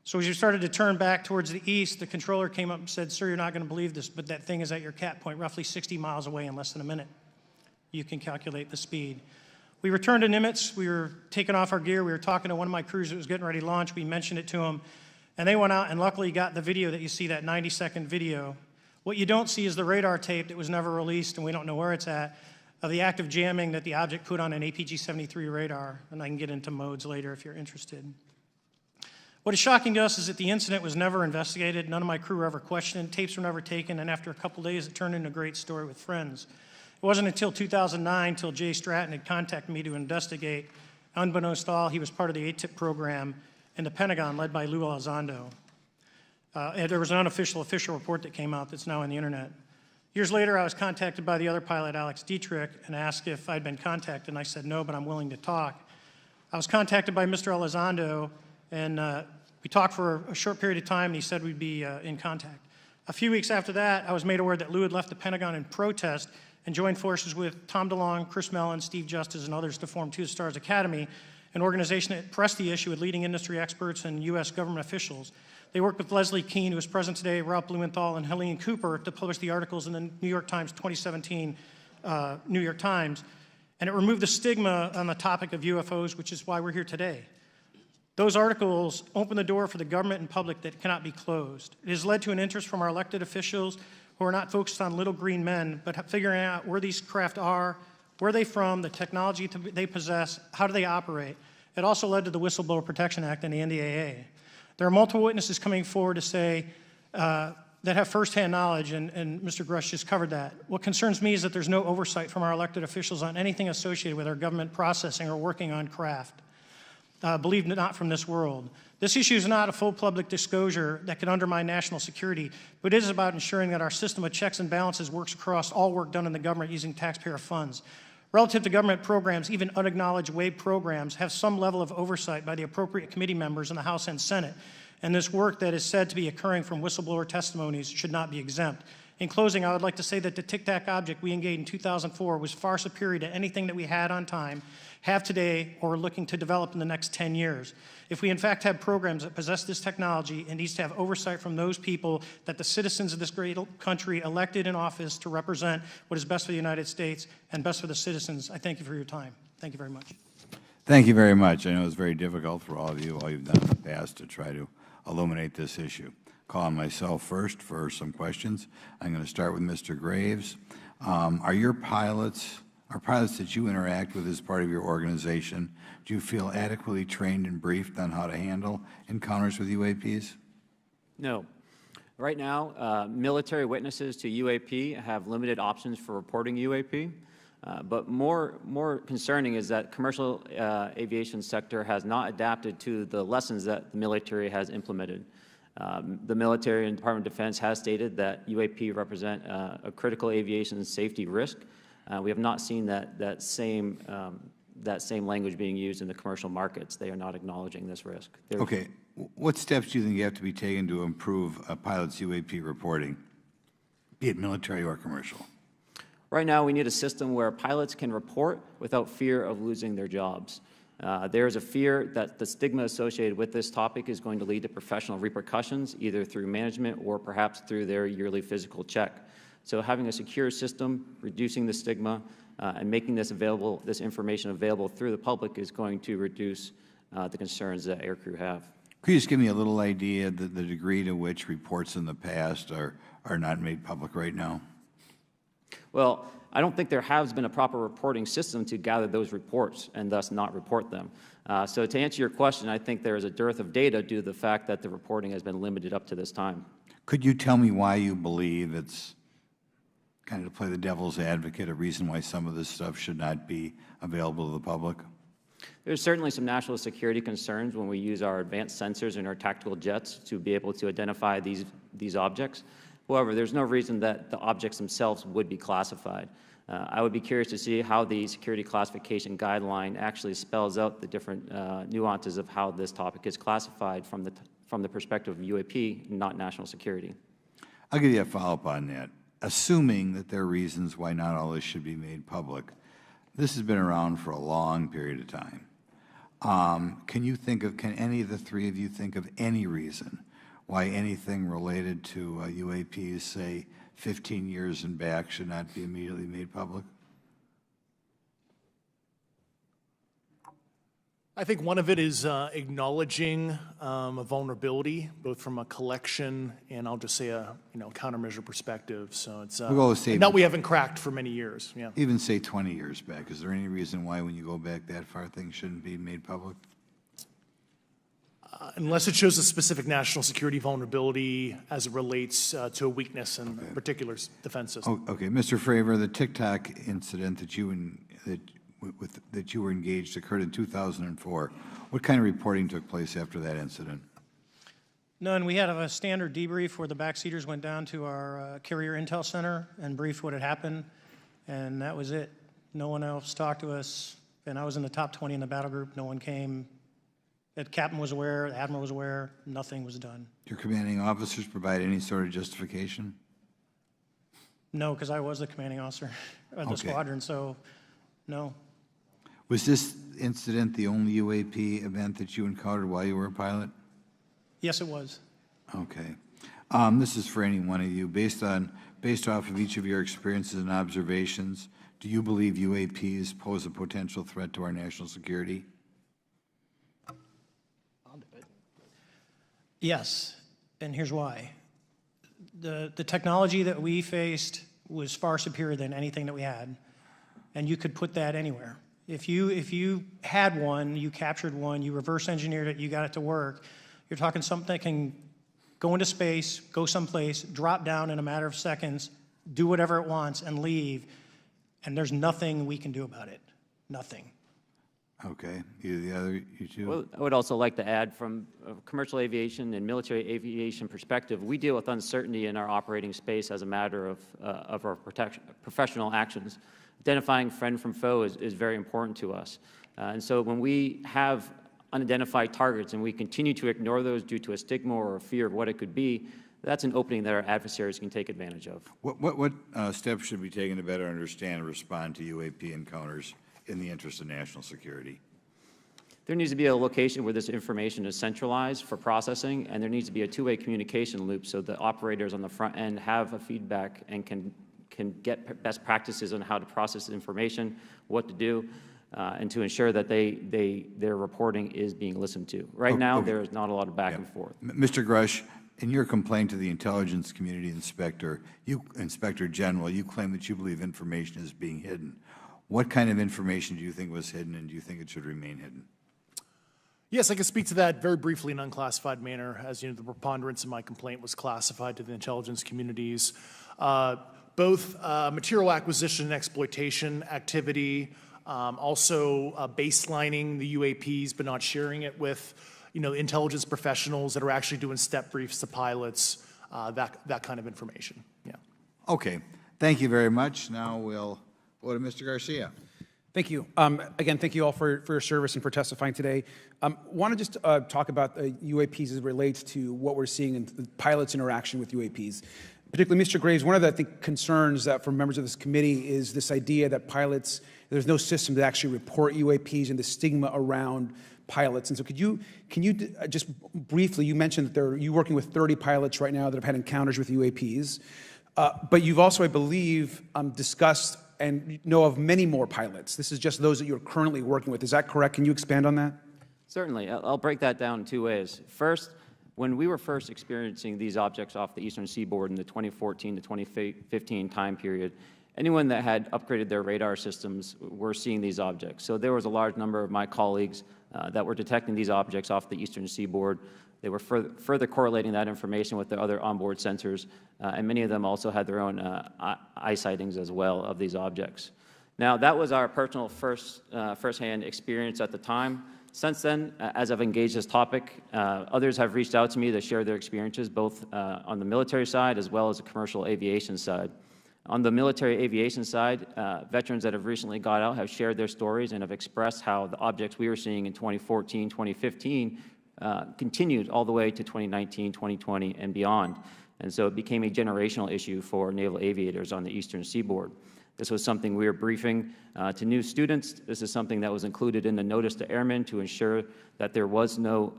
So as we started to turn back towards the east, the controller came up and said, "Sir, you're not going to believe this, but that thing is at your cat point, roughly 60 miles away in less than a minute. You can calculate the speed." We returned to Nimitz. We were taking off our gear. We were talking to one of my crews that was getting ready to launch. We mentioned it to them, and they went out and luckily got the video that you see, that 90-second video. What you don't see is the radar tape that was never released, and we don't know where it's at, of the active jamming that the object put on an APG-73 radar, and I can get into modes later if you're interested. What is shocking to us is that the incident was never investigated. None of my crew were ever questioned. Tapes were never taken, and after a couple days, it turned into a great story with friends. It wasn't until 2009 until Jay Stratton had contacted me to investigate. Unbeknownst to all, he was part of the ATIP program in the Pentagon led by Lou Elizondo. And there was an unofficial official report that came out that's now on the internet. Years later, I was contacted by the other pilot, Alex Dietrich, and asked if I'd been contacted, and I said no, but I'm willing to talk. I was contacted by Mr. Elizondo, and we talked for a short period of time, and he said we'd be in contact. A few weeks after that, I was made aware that Lou had left the Pentagon in protest and joined forces with Tom DeLonge, Chris Mellon, Steve Justice, and others to form Two Stars Academy, an organization that pressed the issue with leading industry experts and U.S. government officials. They worked with Leslie Keene, who is present today, Ralph Blumenthal, and Helene Cooper to publish the articles in the New York Times 2017 New York Times, and it removed the stigma on the topic of UFOs, which is why we're here today. Those articles open the door for the government and public that cannot be closed. It has led to an interest from our elected officials who are not focused on little green men, but figuring out where these craft are, where they're from, the technology they possess, how do they operate. It also led to the Whistleblower Protection Act and the NDAA. There are multiple witnesses coming forward to say that have firsthand knowledge, and Mr. Grusch just covered that. What concerns me is that there's no oversight from our elected officials on anything associated with our government processing or working on craft. Believe it not from this world. This issue is not a full public disclosure that could undermine national security, but it is about ensuring that our system of checks and balances works across all work done in the government using taxpayer funds. Relative to government programs, even unacknowledged WAVE programs have some level of oversight by the appropriate committee members in the House and Senate, and this work that is said to be occurring from whistleblower testimonies should not be exempt. In closing, I would like to say that the Tic Tac object we engaged in 2004 was far superior to anything that we had on time, have today, or are looking to develop in the next 10 years. If we in fact have programs that possess this technology, it needs to have oversight from those people that the citizens of this great country elected in office to represent what is best for the United States and best for the citizens. I thank you for your time. Thank you very much. Thank you very much. I know it's very difficult for all of you, all you've done in the past to try to illuminate this issue. Call on myself first for some questions. I'm going to start with Mr. Graves. Are pilots that you interact with as part of your organization, do you feel adequately trained and briefed on how to handle encounters with UAPs? No. Right now, military witnesses to UAP have limited options for reporting UAP. But more concerning is that commercial aviation sector has not adapted to the lessons that the military has implemented. The military and Department of Defense has stated that UAP represent a critical aviation safety risk. We have not seen that same language being used in the commercial markets. They are not acknowledging this risk. Okay. What steps do you think you have to be taken to improve a pilot's UAP reporting, be it military or commercial? Right now, we need a system where pilots can report without fear of losing their jobs. There is a fear that the stigma associated with this topic is going to lead to professional repercussions, either through management or perhaps through their yearly physical check. So having a secure system, reducing the stigma, and making this information available through the public is going to reduce the concerns that aircrew have. Could you just give me a little idea of the degree to which reports in the past are not made public right now? Well, I don't think there has been a proper reporting system to gather those reports and thus not report them. So to answer your question, I think there is a dearth of data due to the fact that the reporting has been limited up to this time. Could you tell me why you believe it's, kind of to play the devil's advocate, a reason why some of this stuff should not be available to the public? There's certainly some national security concerns when we use our advanced sensors in our tactical jets to be able to identify these objects. However, there's no reason that the objects themselves would be classified. I would be curious to see how the security classification guideline actually spells out the different nuances of how this topic is classified from the perspective of UAP, not national security. I'll give you a follow-up on that. Assuming that there are reasons why not all this should be made public, this has been around for a long period of time. Can any of the three of you think of any reason why anything related to UAPs, say 15 years and back, should not be immediately made public? I think one of it is acknowledging a vulnerability, both from a collection and I'll just say a countermeasure perspective. So it's that we haven't cracked for many years. Yeah. Even say 20 years back. Is there any reason why, when you go back that far, things shouldn't be made public? Unless it shows a specific national security vulnerability as it relates to a weakness in a particular defense system. Oh, okay, Mr. Fravor, the TikTok incident that you were engaged occurred in 2004. What kind of reporting took place after that incident? None. We had a standard debrief where the backseaters went down to our carrier intel center and briefed what had happened, and that was it. No one else talked to us, and I was in the top 20 in the battle group. No one came. The captain was aware, the admiral was aware, nothing was done. Your commanding officers provide any sort of justification? No, because I was the commanding officer of the Okay. squadron, so no. Was this incident the only UAP event that you encountered while you were a pilot? Yes, it was. Okay. This is for any one of you. Based off of each of your experiences and observations, do you believe UAPs pose a potential threat to our national security? Yes, and here's why. The technology that we faced was far superior than anything that we had, and you could put that anywhere. If you had one, you captured one, you reverse engineered it, you got it to work, you're talking something that can go into space, go someplace, drop down in a matter of seconds, do whatever it wants, and leave, and there's nothing we can do about it. Nothing. Okay. Either the other, you two? Well, I would also like to add, from a commercial aviation and military aviation perspective, we deal with uncertainty in our operating space as a matter of our professional actions. Identifying friend from foe is very important to us. And so when we have unidentified targets and we continue to ignore those due to a stigma or a fear of what it could be, that's an opening that our adversaries can take advantage of. What steps should be taken to better understand and respond to UAP encounters in the interest of national security? There needs to be a location where this information is centralized for processing, and there needs to be a two-way communication loop so the operators on the front end have a feedback and can get best practices on how to process information, what to do, and to ensure that their reporting is being listened to. Right now, there is not a lot of back and forth. Mr. Grusch, in your complaint to the Intelligence Community Inspector General, you claim that you believe information is being hidden. What kind of information do you think was hidden, and do you think it should remain hidden? Yes, I can speak to that very briefly in an unclassified manner. As you know, the preponderance of my complaint was classified to the intelligence communities. Both material acquisition and exploitation activity, also baselining the UAPs but not sharing it with intelligence professionals that are actually doing step briefs to pilots, that kind of information. Yeah. Okay. Thank you very much. Now we'll go to Mr. Garcia. Thank you. Again, thank you all for your service and for testifying today. Want to just talk about UAPs as it relates to what we're seeing in the pilots' interaction with UAPs. Particularly, Mr. Graves, one of the, I think, concerns that from members of this committee is this idea that pilots, there's no system to actually report UAPs and the stigma around pilots. And so can you just briefly, you mentioned that you're working with 30 pilots right now that have had encounters with UAPs, but you've also, I believe, discussed and know of many more pilots. This is just those that you're currently working with. Is that correct? Can you expand on that? Certainly. I'll break that down in two ways. First, when we were first experiencing these objects off the eastern seaboard in the 2014 to 2015 time period, anyone that had upgraded their radar systems were seeing these objects. So there was a large number of my colleagues that were detecting these objects off the eastern seaboard. They were further correlating that information with the other onboard sensors, and many of them also had their own eye sightings as well of these objects. Now, that was our personal first-hand experience at the time. Since then, as I've engaged this topic, others have reached out to me to share their experiences, both on the military side as well as the commercial aviation side. On the military aviation side, veterans that have recently got out have shared their stories and have expressed how the objects we were seeing in 2014, 2015 continued all the way to 2019, 2020, and beyond. And so it became a generational issue for naval aviators on the eastern seaboard. This was something we were briefing to new students. This is something that was included in the notice to airmen to ensure that there was no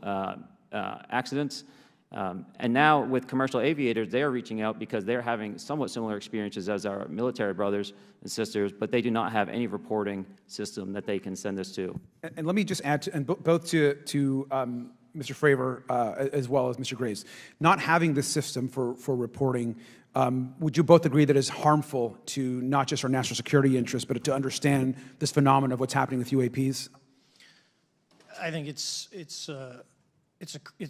accidents. And now with commercial aviators, they are reaching out because they're having somewhat similar experiences as our military brothers and sisters, but they do not have any reporting system that they can send us to. And let me just add, both to Mr. Fravor as well as Mr. Graves, not having this system for reporting, would you both agree that it's harmful to not just our national security interests, but to understand this phenomenon of what's happening with UAPs? I think it's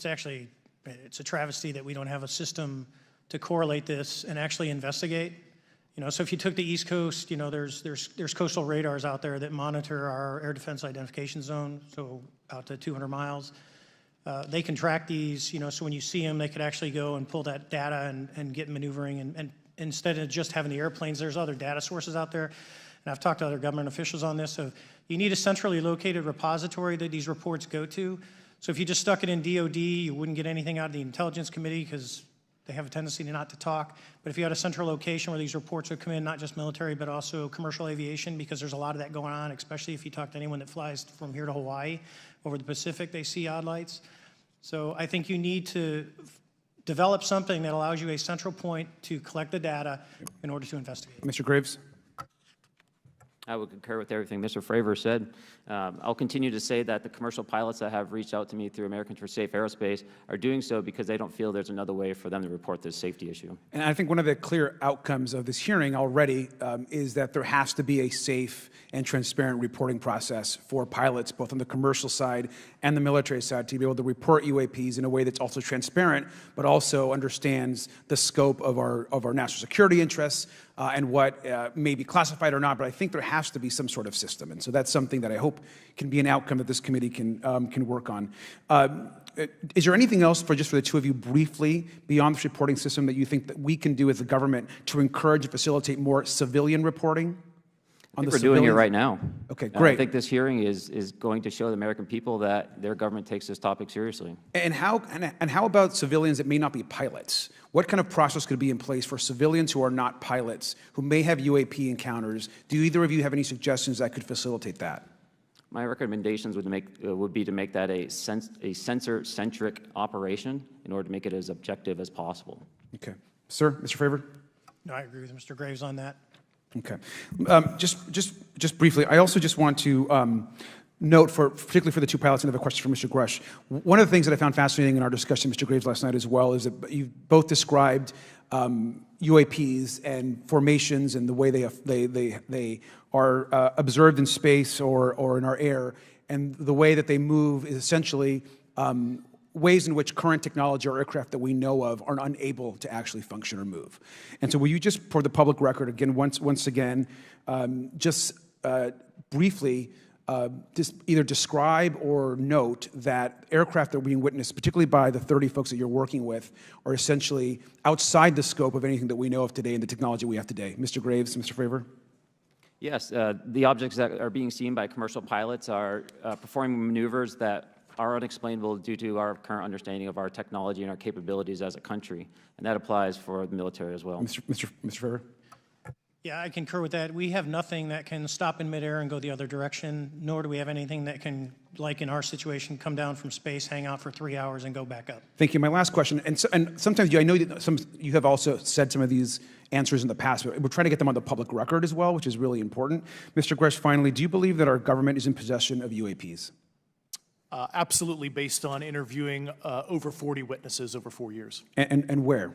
actually a travesty that we don't have a system to correlate this and actually investigate. So if you took the East Coast, there's coastal radars out there that monitor our air defense identification zone, so out to 200 miles. They can track these, so when you see them, they could actually go and pull that data and get maneuvering. And instead of just having the airplanes, there's other data sources out there. And I've talked to other government officials on this. So you need a centrally located repository that these reports go to So if you just stuck it in DOD, you wouldn't get anything out of the Intelligence Committee because they have a tendency to not to talk. But if you had a central location where these reports would come in, not just military, but also commercial aviation, because there's a lot of that going on, especially if you talk to anyone that flies from here to Hawaii, over the Pacific, they see odd lights. So I think you need to develop something that allows you a central point to collect the data in order to investigate. Mr. Graves? I would concur with everything Mr. Fravor said. I'll continue to say that the commercial pilots that have reached out to me through Americans for Safe Aerospace are doing so because they don't feel there's another way for them to report this safety issue. And I think one of the clear outcomes of this hearing already is that there has to be a safe and transparent reporting process for pilots, both on the commercial side and the military side, to be able to report UAPs in a way that's also transparent, but also understands the scope of our national security interests and what may be classified or not. But I think there has to be some sort of system, and so that's something that I hope can be an outcome that this committee can work on. Is there anything else for the two of you briefly beyond this reporting system that you think that we can do as a government to encourage and facilitate more civilian reporting? I think we're doing it right now. Okay, great. I think this hearing is going to show the American people that their government takes this topic seriously. And how about civilians that may not be pilots? What kind of process could be in place for civilians who are not pilots, who may have UAP encounters? Do either of you have any suggestions that could facilitate that? My recommendations would be to make that a sensor-centric operation in order to make it as objective as possible. Okay. Sir, Mr. Fravor? No, I agree with Mr. Graves on that. Okay. Just briefly, I also just want to note, particularly for the two pilots, and I have a question for Mr. Grusch. One of the things that I found fascinating in our discussion, Mr. Graves, last night as well, is that you both described UAPs and formations and the way they are observed in space or in our air, and the way that they move is essentially ways in which current technology or aircraft that we know of are unable to actually function or move. And so will you just, for the public record, again, once again, briefly just either describe or note that aircraft that are being witnessed, particularly by the 30 folks that you're working with, are essentially outside the scope of anything that we know of today and the technology we have today. Mr. Graves, Mr. Fravor? Yes, the objects that are being seen by commercial pilots are performing maneuvers that are unexplainable due to our current understanding of our technology and our capabilities as a country, and that applies for the military as well. Mr. Fravor? Yeah, I concur with that. We have nothing that can stop in midair and go the other direction, nor do we have anything that can, like in our situation, come down from space, hang out for 3 hours, and go back up. Thank you. My last question, and sometimes I know that you have also said some of these answers in the past, but we're trying to get them on the public record as well, which is really important. Mr. Grusch, finally, do you believe that our government is in possession of UAPs? Absolutely, based on interviewing over 40 witnesses over 4 years. And where?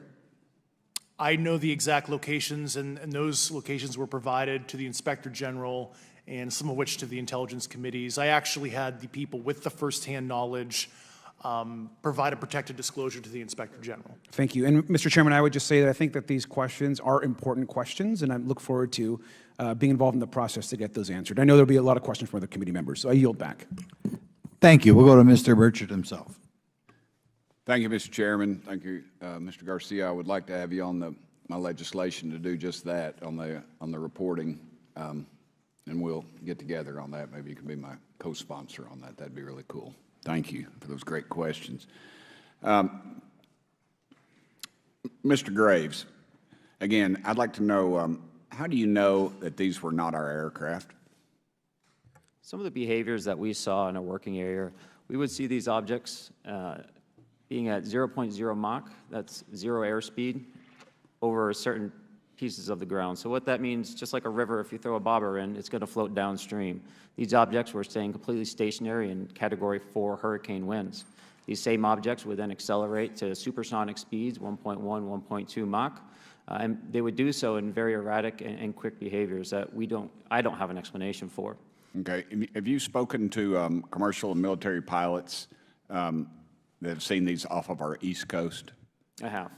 I know the exact locations, and those locations were provided to the Inspector General and some of which to the intelligence committees. I actually had the people with the firsthand knowledge provide a protected disclosure to the Inspector General. Thank you. And Mr. Chairman, I would just say that I think that these questions are important questions, and I look forward to being involved in the process to get those answered. I know there'll be a lot of questions from other committee members, so I yield back. Thank you. We'll go to Mr. Burchett himself. Thank you, Mr. Chairman. Thank you, Mr. Garcia. I would like to have you on my legislation to do just that on the reporting, and we'll get together on that. Maybe you can be my co-sponsor on that. That'd be really cool. Thank you for those great questions. Mr. Graves, again, I'd like to know, how do you know that these were not our aircraft? Some of the behaviors that we saw in a working area, we would see these objects being at 0.0 Mach, that's 0 airspeed, over certain pieces of the ground. So what that means, just like a river, if you throw a bobber in, it's going to float downstream. These objects were staying completely stationary in Category 4 hurricane winds. These same objects would then accelerate to supersonic speeds, 1.1, 1.2 Mach, and they would do so in very erratic and quick behaviors that I don't have an explanation for. Okay. Have you spoken to commercial and military pilots that have seen these off of our East Coast? I have.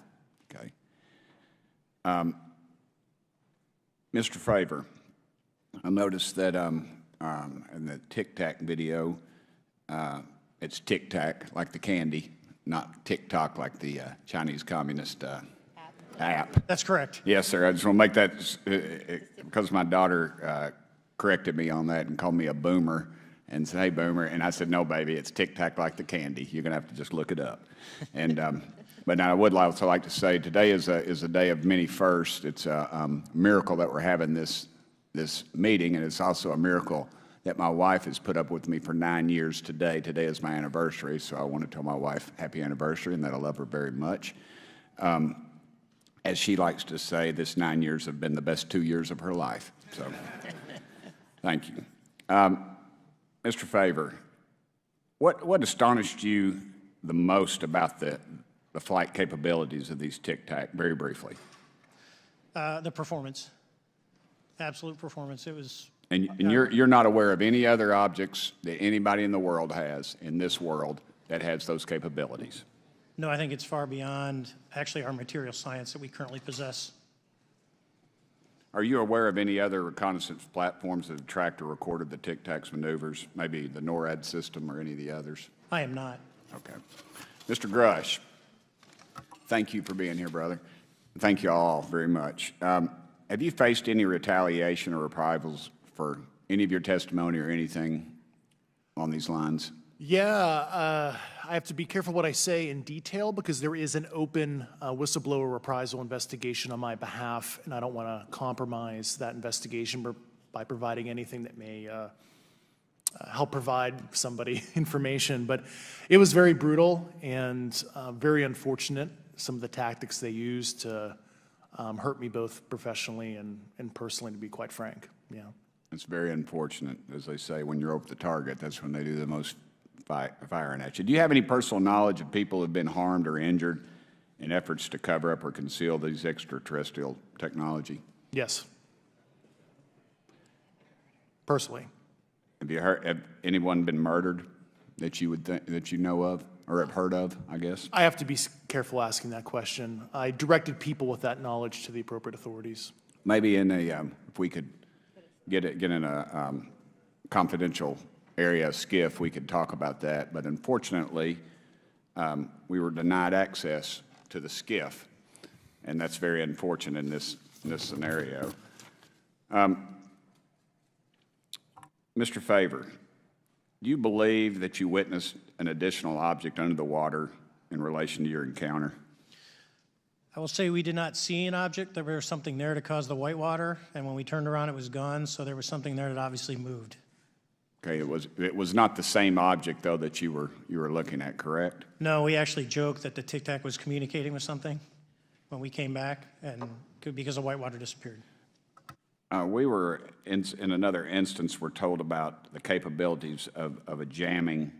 Okay. Mr. Fravor, I noticed that in the Tic Tac video, it's Tic Tac like the candy, not TikTok like the Chinese Communist app. That's correct. Yes, sir. I just want to make that because my daughter corrected me on that and called me a boomer, and said, "Hey, Boomer," and I said, "No, baby, it's Tic Tac like the candy. You're going to have to just look it up." And but now I would also like to say today is a day of many firsts. It's a miracle that we're having this meeting, and it's also a miracle that my wife has put up with me for 9 years today. Today is my anniversary, so I want to tell my wife happy anniversary and that I love her very much. As she likes to say, this 9 years have been the best 2 years of her life. So, thank you. Mr. Fravor, what astonished you the most about the flight capabilities of these Tic Tac, very briefly? The performance, absolute performance. It was. And you're not aware of any other objects that anybody in the world has, in this world, that has those capabilities? No, I think it's far beyond actually our material science that we currently possess. Are you aware of any other reconnaissance platforms that have tracked or recorded the Tic Tac's maneuvers, maybe the NORAD system or any of the others? I am not. Okay. Mr. Grusch, thank you for being here, brother. Thank you all very much. Have you faced any retaliation or reprisals for any of your testimony or anything on these lines? Yeah, I have to be careful what I say in detail because there is an open whistleblower reprisal investigation on my behalf, and I don't want to compromise that investigation by providing anything that may help provide somebody information. But it was very brutal and very unfortunate, some of the tactics they used to hurt me both professionally and personally, to be quite frank. Yeah. It's very unfortunate. As they say, when you're over the target, that's when they do the most firing at you. Do you have any personal knowledge of people who have been harmed or injured in efforts to cover up or conceal these extraterrestrial technology? Yes. Personally. Have anyone been murdered that you would that you know of or have heard of, I guess? I have to be careful asking that question. I directed people with that knowledge to the appropriate authorities. Maybe in a, if we could get in a confidential area, SCIF, we could talk about that. But unfortunately, we were denied access to the SCIF, and that's very unfortunate in this scenario. Mr. Fravor, do you believe that you witnessed an additional object under the water in relation to your encounter? I will say we did not see an object. There was something there to cause the whitewater, and when we turned around, it was gone. So there was something there that obviously moved. Okay, it was not the same object though that you were looking at, correct? No, we actually joked that the Tic Tac was communicating with something when we came back, and because the whitewater disappeared. We were in another instance. We're told about the capabilities of a jamming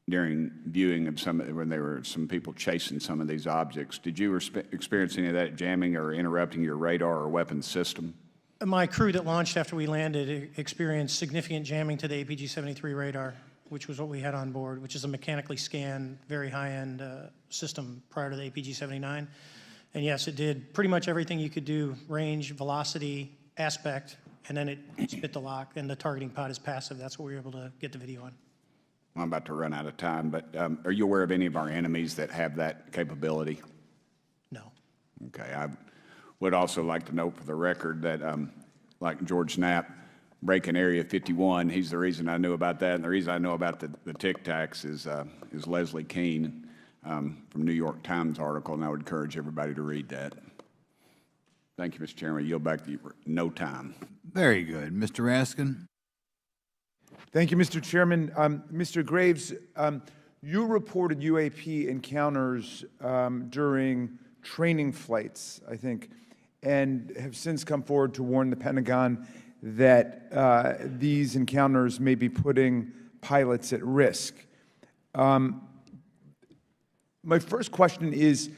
during viewing of when there were some people chasing some of these objects. Did you experience any of that jamming or interrupting your radar or weapons system? My crew that launched after we landed experienced significant jamming to the APG-73 radar, which was what we had on board, which is a mechanically scanned, very high-end system prior to the APG-79. And yes, it did pretty much everything you could do, range, velocity, aspect, and then it spit the lock, and the targeting pod is passive. That's what we were able to get the video on. I'm about to run out of time, but are you aware of any of our enemies that have that capability? No. Okay. I would also like to note for the record that, like George Knapp, breaking Area 51, he's the reason I knew about that, and the reason I know about the Tic Tacs is Leslie Keene from New York Times article, and I would encourage everybody to read that. Thank you, Mr. Chairman. I yield back to you for no time. Very good. Mr. Raskin? Thank you, Mr. Chairman. Mr. Graves, you reported UAP encounters during training flights, I think, and have since come forward to warn the Pentagon that these encounters may be putting pilots at risk. My first question is,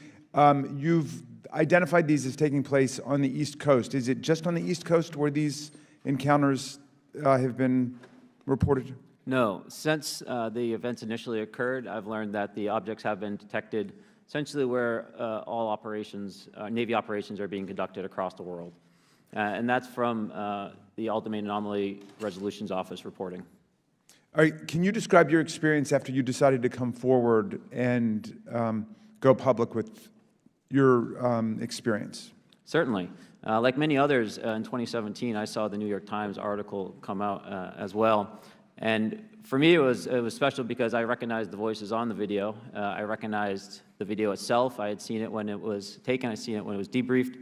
you've identified these as taking place on the East Coast. Is it just on the East Coast where these encounters have been reported? No. Since the events initially occurred, I've learned that the objects have been detected essentially where all operations, Navy operations are being conducted across the world. And that's from the Ultimate Anomaly Resolutions Office reporting. All right. Can you describe your experience after you decided to come forward and go public with your experience? Certainly. Like many others, in 2017, I saw the New York Times article come out as well. And for me, it was special because I recognized the voices on the video. I recognized the video itself. I had seen it when it was taken. I'd seen it when it was debriefed.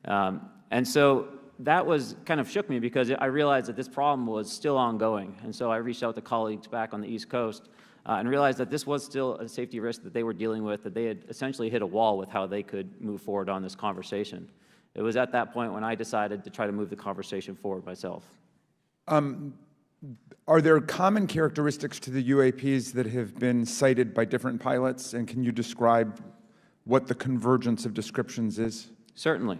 And so that was kind of shook me because I realized that this problem was still ongoing. And so I reached out to colleagues back on the East Coast and realized that this was still a safety risk that they were dealing with, that they had essentially hit a wall with how they could move forward on this conversation. It was at that point when I decided to try to move the conversation forward myself. Are there common characteristics to the UAPs that have been cited by different pilots, and can you describe what the convergence of descriptions is? Certainly.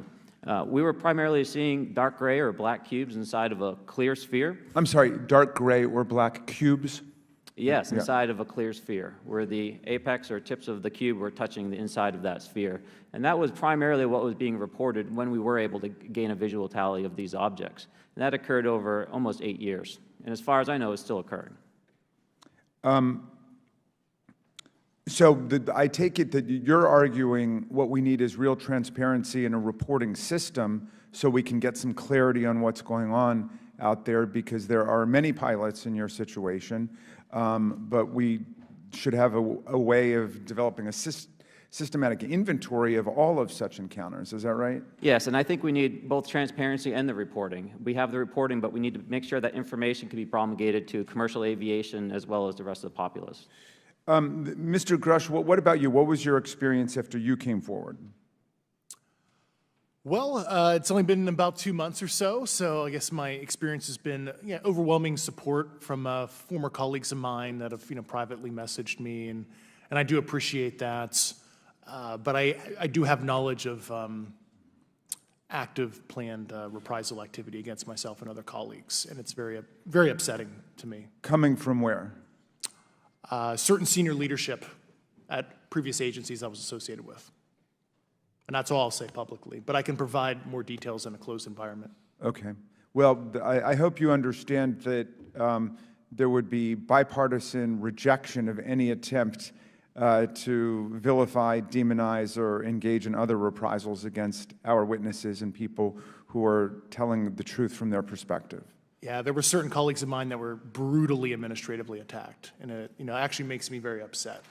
We were primarily seeing dark gray or black cubes inside of a clear sphere. I'm sorry, dark gray or black cubes? Yes, inside of a clear sphere, where the apex or tips of the cube were touching the inside of that sphere. And that was primarily what was being reported when we were able to gain a visual tally of these objects. And that occurred over almost 8 years. And as far as I know, it's still occurring. I take it that you're arguing what we need is real transparency in a reporting system so we can get some clarity on what's going on out there, because there are many pilots in your situation, but we should have a way of developing a systematic inventory of all of such encounters. Is that right? Yes, and I think we need both transparency and the reporting. We have the reporting, but we need to make sure that information can be promulgated to commercial aviation as well as the rest of the populace. Mr. Grusch, what about you? What was your experience after you came forward? Well, it's only been about 2 months or so I guess my experience has been overwhelming support from former colleagues of mine that have privately messaged me, and I do appreciate that. But I do have knowledge of active planned reprisal activity against myself and other colleagues, and it's very, very upsetting to me. Coming from where? Certain senior leadership at previous agencies I was associated with. And that's all I'll say publicly, but I can provide more details in a closed environment. Okay. Well, I hope you understand that there would be bipartisan rejection of any attempt to vilify, demonize, or engage in other reprisals against our witnesses and people who are telling the truth from their perspective. Yeah, there were certain colleagues of mine that were brutally administratively attacked, and it actually makes me very upset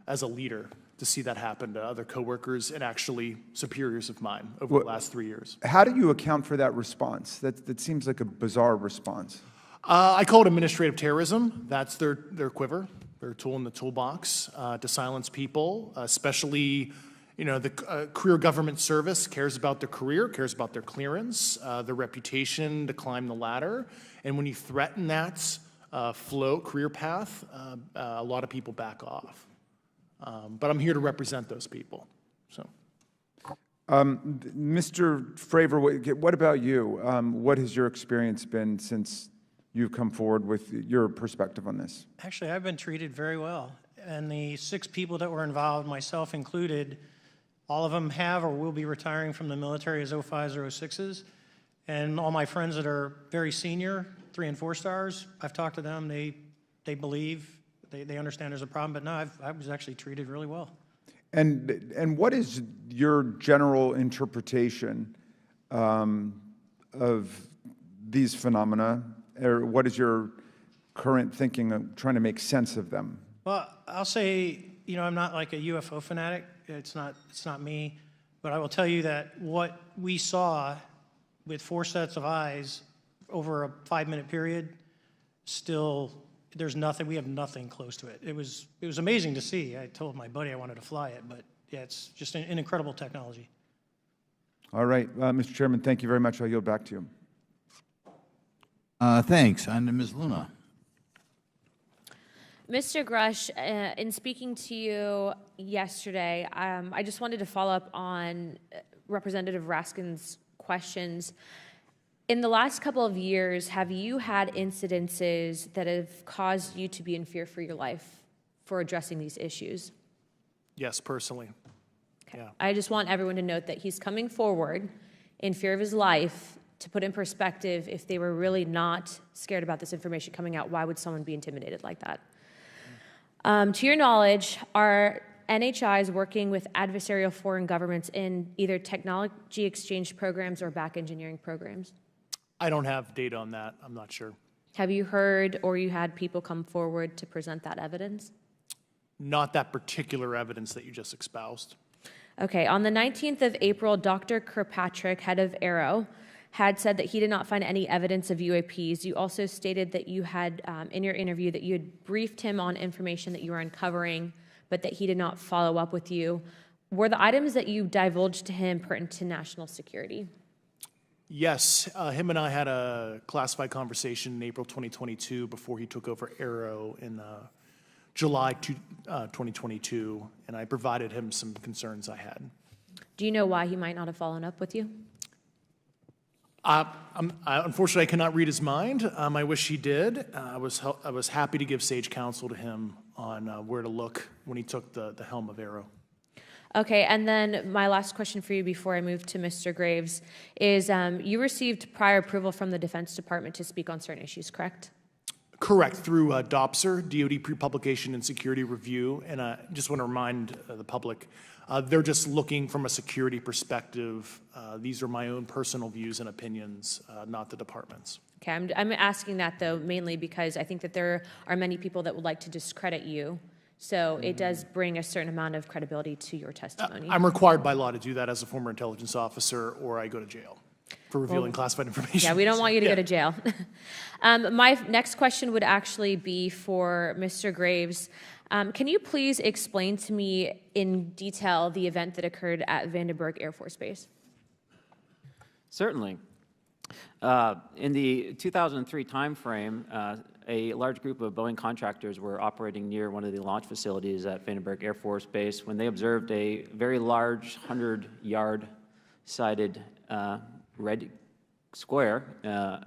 as a leader to see that happen to other coworkers and actually superiors of mine over the last 3 years. How do you account for that response? That seems like a bizarre response. I call it administrative terrorism. That's their quiver, their tool in the toolbox to silence people, especially the career government service cares about their career, cares about their clearance, their reputation to climb the ladder. And when you threaten that career path, a lot of people back off. But I'm here to represent those people. So, Mr. Fravor, what about you? What has your experience been since you've come forward with your perspective on this? Actually, I've been treated very well. And the 6 people that were involved, myself included, all of them have or will be retiring from the military as 05s or 06s. And all my friends that are very senior, 3 and 4 stars, I've talked to them. They believe, they understand there's a problem. But no, I was actually treated really well. And what is your general interpretation of these phenomena, or what is your current thinking of trying to make sense of them? Well, I'll say, I'm not like a UFO fanatic. It's not me. But I will tell you that what we saw with 4 sets of eyes over a 5-minute period, still, there's nothing, we have nothing close to it. It was amazing to see. I told my buddy I wanted to fly it, but yeah, it's just an incredible technology. All right, Mr. Chairman, thank you very much. I'll yield back to you. Thanks. On to Ms. Luna. Mr. Grusch, in speaking to you yesterday, I just wanted to follow up on Representative Raskin's questions. In the last couple of years, have you had incidences that have caused you to be in fear for your life for addressing these issues? Yes, personally. Okay. Yeah. I just want everyone to note that he's coming forward in fear of his life. To put in perspective, if they were really not scared about this information coming out, why would someone be intimidated like that? To your knowledge, are NHIs working with adversarial foreign governments in either technology exchange programs or back engineering programs? I don't have data on that. I'm not sure. Have you heard or you had people come forward to present that evidence? Not that particular evidence that you just espoused. Okay, on the 19th of April, Dr. Kirkpatrick, head of Aero, had said that he did not find any evidence of UAPs. You also stated that you had, in your interview, that you had briefed him on information that you were uncovering, but that he did not follow up with you. Were the items that you divulged to him pertinent to national security? Yes, him and I had a classified conversation in April 2022 before he took over Aero in July 2022, and I provided him some concerns I had. Do you know why he might not have followed up with you? Unfortunately, I cannot read his mind. I wish he did. I was happy to give sage counsel to him on where to look when he took the helm of Aero. Okay, and then my last question for you before I move to Mr. Graves is you received prior approval from the Defense Department to speak on certain issues, correct? Correct, through DOPSR, DoD Pre-Publication and Security Review, and I just want to remind the public, they're just looking from a security perspective. These are my own personal views and opinions, not the department's. Okay, I'm asking that, though, mainly because I think that there are many people that would like to discredit you. So it does bring a certain amount of credibility to your testimony. I'm required by law to do that as a former intelligence officer, or I go to jail for revealing classified information. Yeah, we don't want you to go to jail. My next question would actually be for Mr. Graves. Can you please explain to me in detail the event that occurred at Vandenberg Air Force Base? Certainly. In the 2003 timeframe, a large group of Boeing contractors were operating near one of the launch facilities at Vandenberg Air Force Base when they observed a very large 100-yard sided red square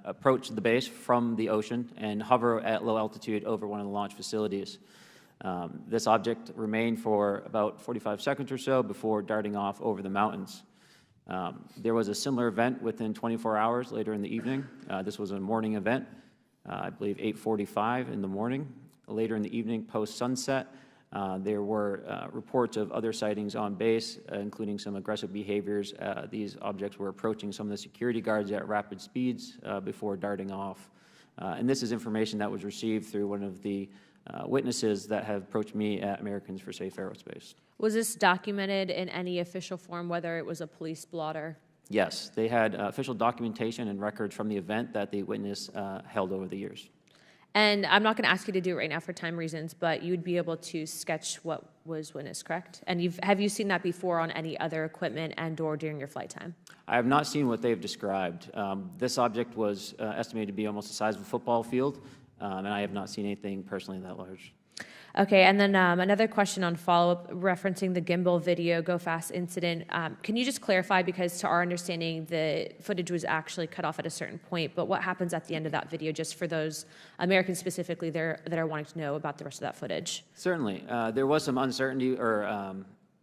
approach the base from the ocean and hover at low altitude over one of the launch facilities. This object remained for about 45 seconds or so before darting off over the mountains. There was a similar event within 24 hours later in the evening. This was a morning event, I believe 8:45 in the morning. Later in the evening, post-sunset, there were reports of other sightings on base, including some aggressive behaviors. These objects were approaching some of the security guards at rapid speeds before darting off. And this is information that was received through one of the witnesses that have approached me at Americans for Safe Aerospace. Was this documented in any official form, whether it was a police blotter? Yes, they had official documentation and records from the event that the witness held over the years. And I'm not going to ask you to do it right now for time reasons, but you'd be able to sketch what was witnessed, correct? And have you seen that before on any other equipment and/or during your flight time? I have not seen what they've described. This object was estimated to be almost the size of a football field, and I have not seen anything personally that large. Okay, and then another question on follow-up referencing the gimbal video Go Fast incident. Can you just clarify, because to our understanding, the footage was actually cut off at a certain point, but what happens at the end of that video, just for those Americans specifically there that are wanting to know about the rest of that footage? Certainly. There was some uncertainty or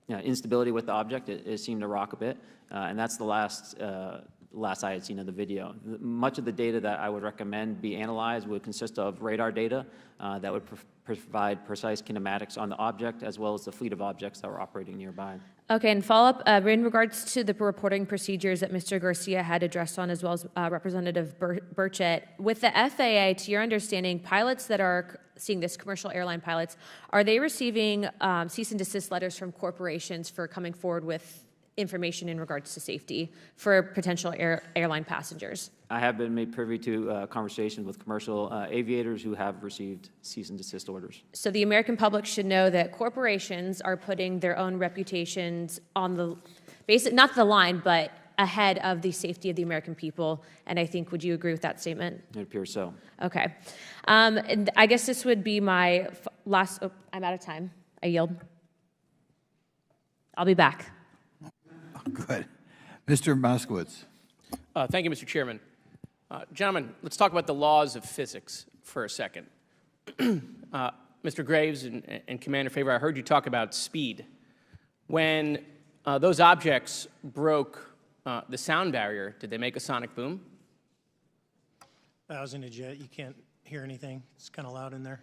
instability with the object. It seemed to rock a bit, and that's the last I had seen of the video. Much of the data that I would recommend be analyzed would consist of radar data that would provide precise kinematics on the object, as well as the fleet of objects that were operating nearby. Okay, and follow-up, in regards to the reporting procedures that Mr. Garcia had addressed on, as well as Representative Burchett, with the FAA, to your understanding, pilots that are seeing this, commercial airline pilots, are they receiving cease and desist letters from corporations for coming forward with information in regards to safety for potential airline passengers? I have been made privy to conversations with commercial aviators who have received cease and desist orders. So the American public should know that corporations are putting their own reputations on the not the line, but ahead of the safety of the American people. And I think, would you agree with that statement? It appears so. Okay. And I guess this would be my last, I'm out of time. I yield. I'll be back. Good. Mr. Moskowitz. Thank you, Mr. Chairman. Gentlemen, let's talk about the laws of physics for a second. Mr. Graves and Commander Fravor, I heard you talk about speed. When those objects broke the sound barrier, did they make a sonic boom? I was in a jet. You can't hear anything. It's kind of loud in there.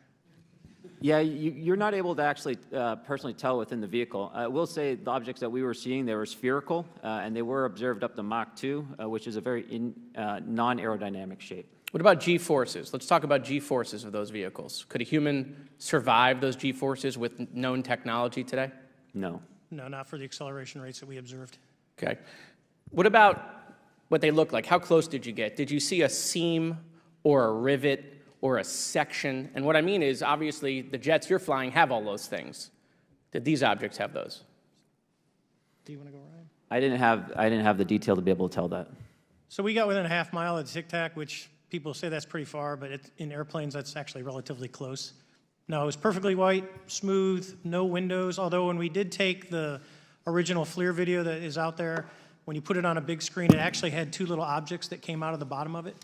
Yeah, you're not able to actually personally tell within the vehicle. I will say the objects that we were seeing, they were spherical, and they were observed up to Mach 2, which is a very non-aerodynamic shape. What about G-forces? Let's talk about G-forces of those vehicles. Could a human survive those G-forces with known technology today? No. No, not for the acceleration rates that we observed. Okay. What about what they look like? How close did you get? Did you see a seam or a rivet or a section? And what I mean is, obviously, the jets you're flying have all those things. Did these objects have those? Do you want to go, Ryan? I didn't have the detail to be able to tell that. So we got within a half mile of Tic Tac, which people say that's pretty far, but in airplanes, that's actually relatively close. No, it was perfectly white, smooth, no windows, although when we did take the original FLIR video that is out there, when you put it on a big screen, it actually had two little objects that came out of the bottom of it.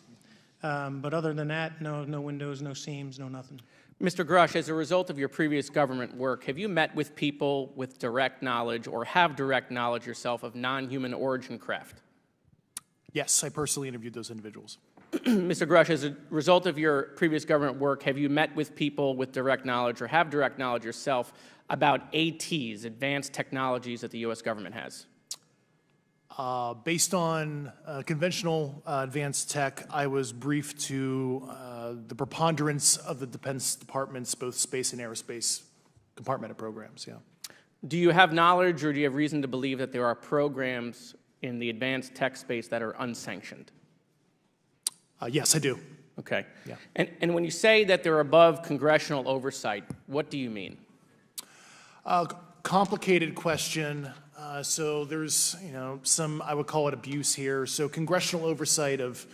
But other than that, no windows, no seams, no nothing. Mr. Grusch, as a result of your previous government work, have you met with people with direct knowledge or have direct knowledge yourself of non-human origin craft? Yes, I personally interviewed those individuals. Mr. Grusch, as a result of your previous government work, have you met with people with direct knowledge or have direct knowledge yourself about ATs, advanced technologies that the U.S. government has? Based on conventional advanced tech, I was briefed to the preponderance of the Defense Department's both space and aerospace compartmented programs, yeah. Do you have knowledge or do you have reason to believe that there are programs in the advanced tech space that are unsanctioned? Yes, I do. Okay. Yeah. And when you say that they're above congressional oversight, what do you mean? Complicated question. So there's, some, I would call it abuse here. So congressional oversight of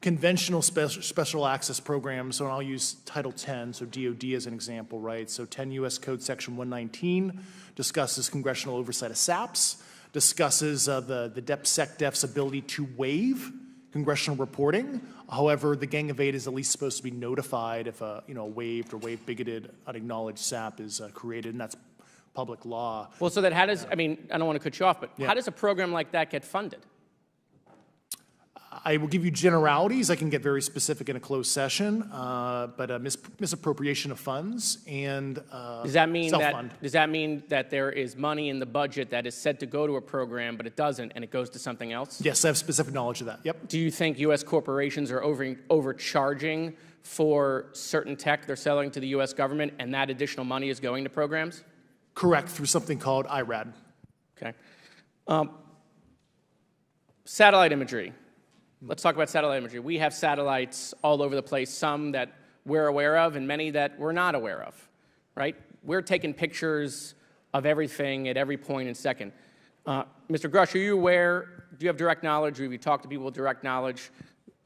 conventional special access programs, so I'll use Title 10, so DOD as an example, right? So 10 U.S. Code Section 119 discusses congressional oversight of SAPs, discusses the DepSecDef's ability to waive congressional reporting. However, the Gang of Eight is at least supposed to be notified if a waived or waive bigoted unacknowledged SAP is created, and that's public law. Well, so that how does, I mean, I don't want to cut you off, but Yeah. how does a program like that get funded? I will give you generalities. I can get very specific in a closed session, but misappropriation of funds and Does that mean self-fund. that there is money in the budget that is said to go to a program, but it doesn't, and it goes to something else? Yes, I have specific knowledge of that. Yep. Do you think U.S. corporations are overcharging for certain tech they're selling to the U.S. government, and that additional money is going to programs? Correct, through something called IRAD. Okay. Satellite imagery. Let's talk about satellite imagery. We have satellites all over the place, some that we're aware of and many that we're not aware of, right? We're taking pictures of everything at every point and second. Mr. Grusch, are you aware, do you have direct knowledge, or have you talked to people with direct knowledge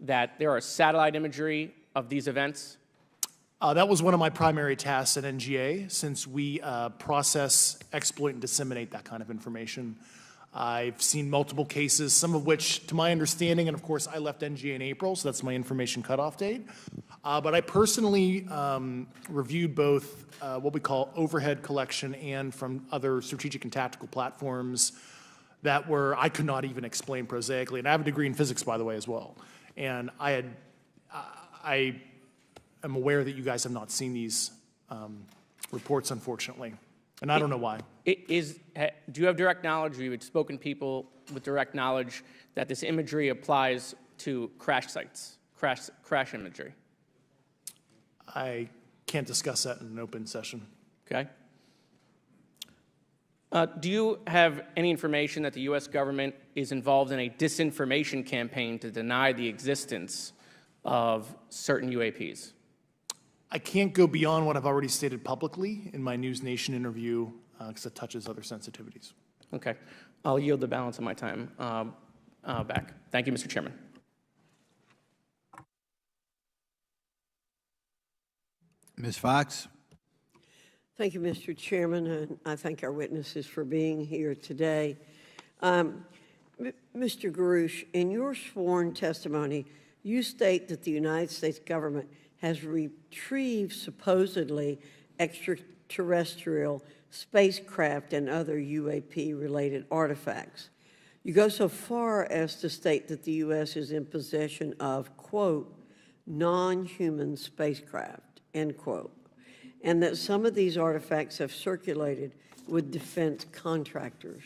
that there are satellite imagery of these events? That was one of my primary tasks at NGA, since we process, exploit, and disseminate that kind of information. I've seen multiple cases, some of which, to my understanding, and of course I left NGA in April, so that's my information cutoff date. But I personally reviewed both what we call overhead collection and from other strategic and tactical platforms that I could not even explain prosaically. And I have a degree in physics, by the way, as well. And I am aware that you guys have not seen these reports, unfortunately. And I don't know why. Do you have direct knowledge, or you had spoken to people with direct knowledge that this imagery applies to crash sites, crash imagery? I can't discuss that in an open session. Okay. Do you have any information that the U.S. government is involved in a disinformation campaign to deny the existence of certain UAPs? I can't go beyond what I've already stated publicly in my News Nation interview because it touches other sensitivities. Okay. I'll yield the balance of my time back. Thank you, Mr. Chairman. Ms. Fox? Thank you, Mr. Chairman, and I thank our witnesses for being here today. Mr. Grusch, in your sworn testimony, you state that the United States government has retrieved supposedly extraterrestrial spacecraft and other UAP-related artifacts. You go so far as to state that the U.S. is in possession of, quote, non-human spacecraft, end quote, and that some of these artifacts have circulated with defense contractors.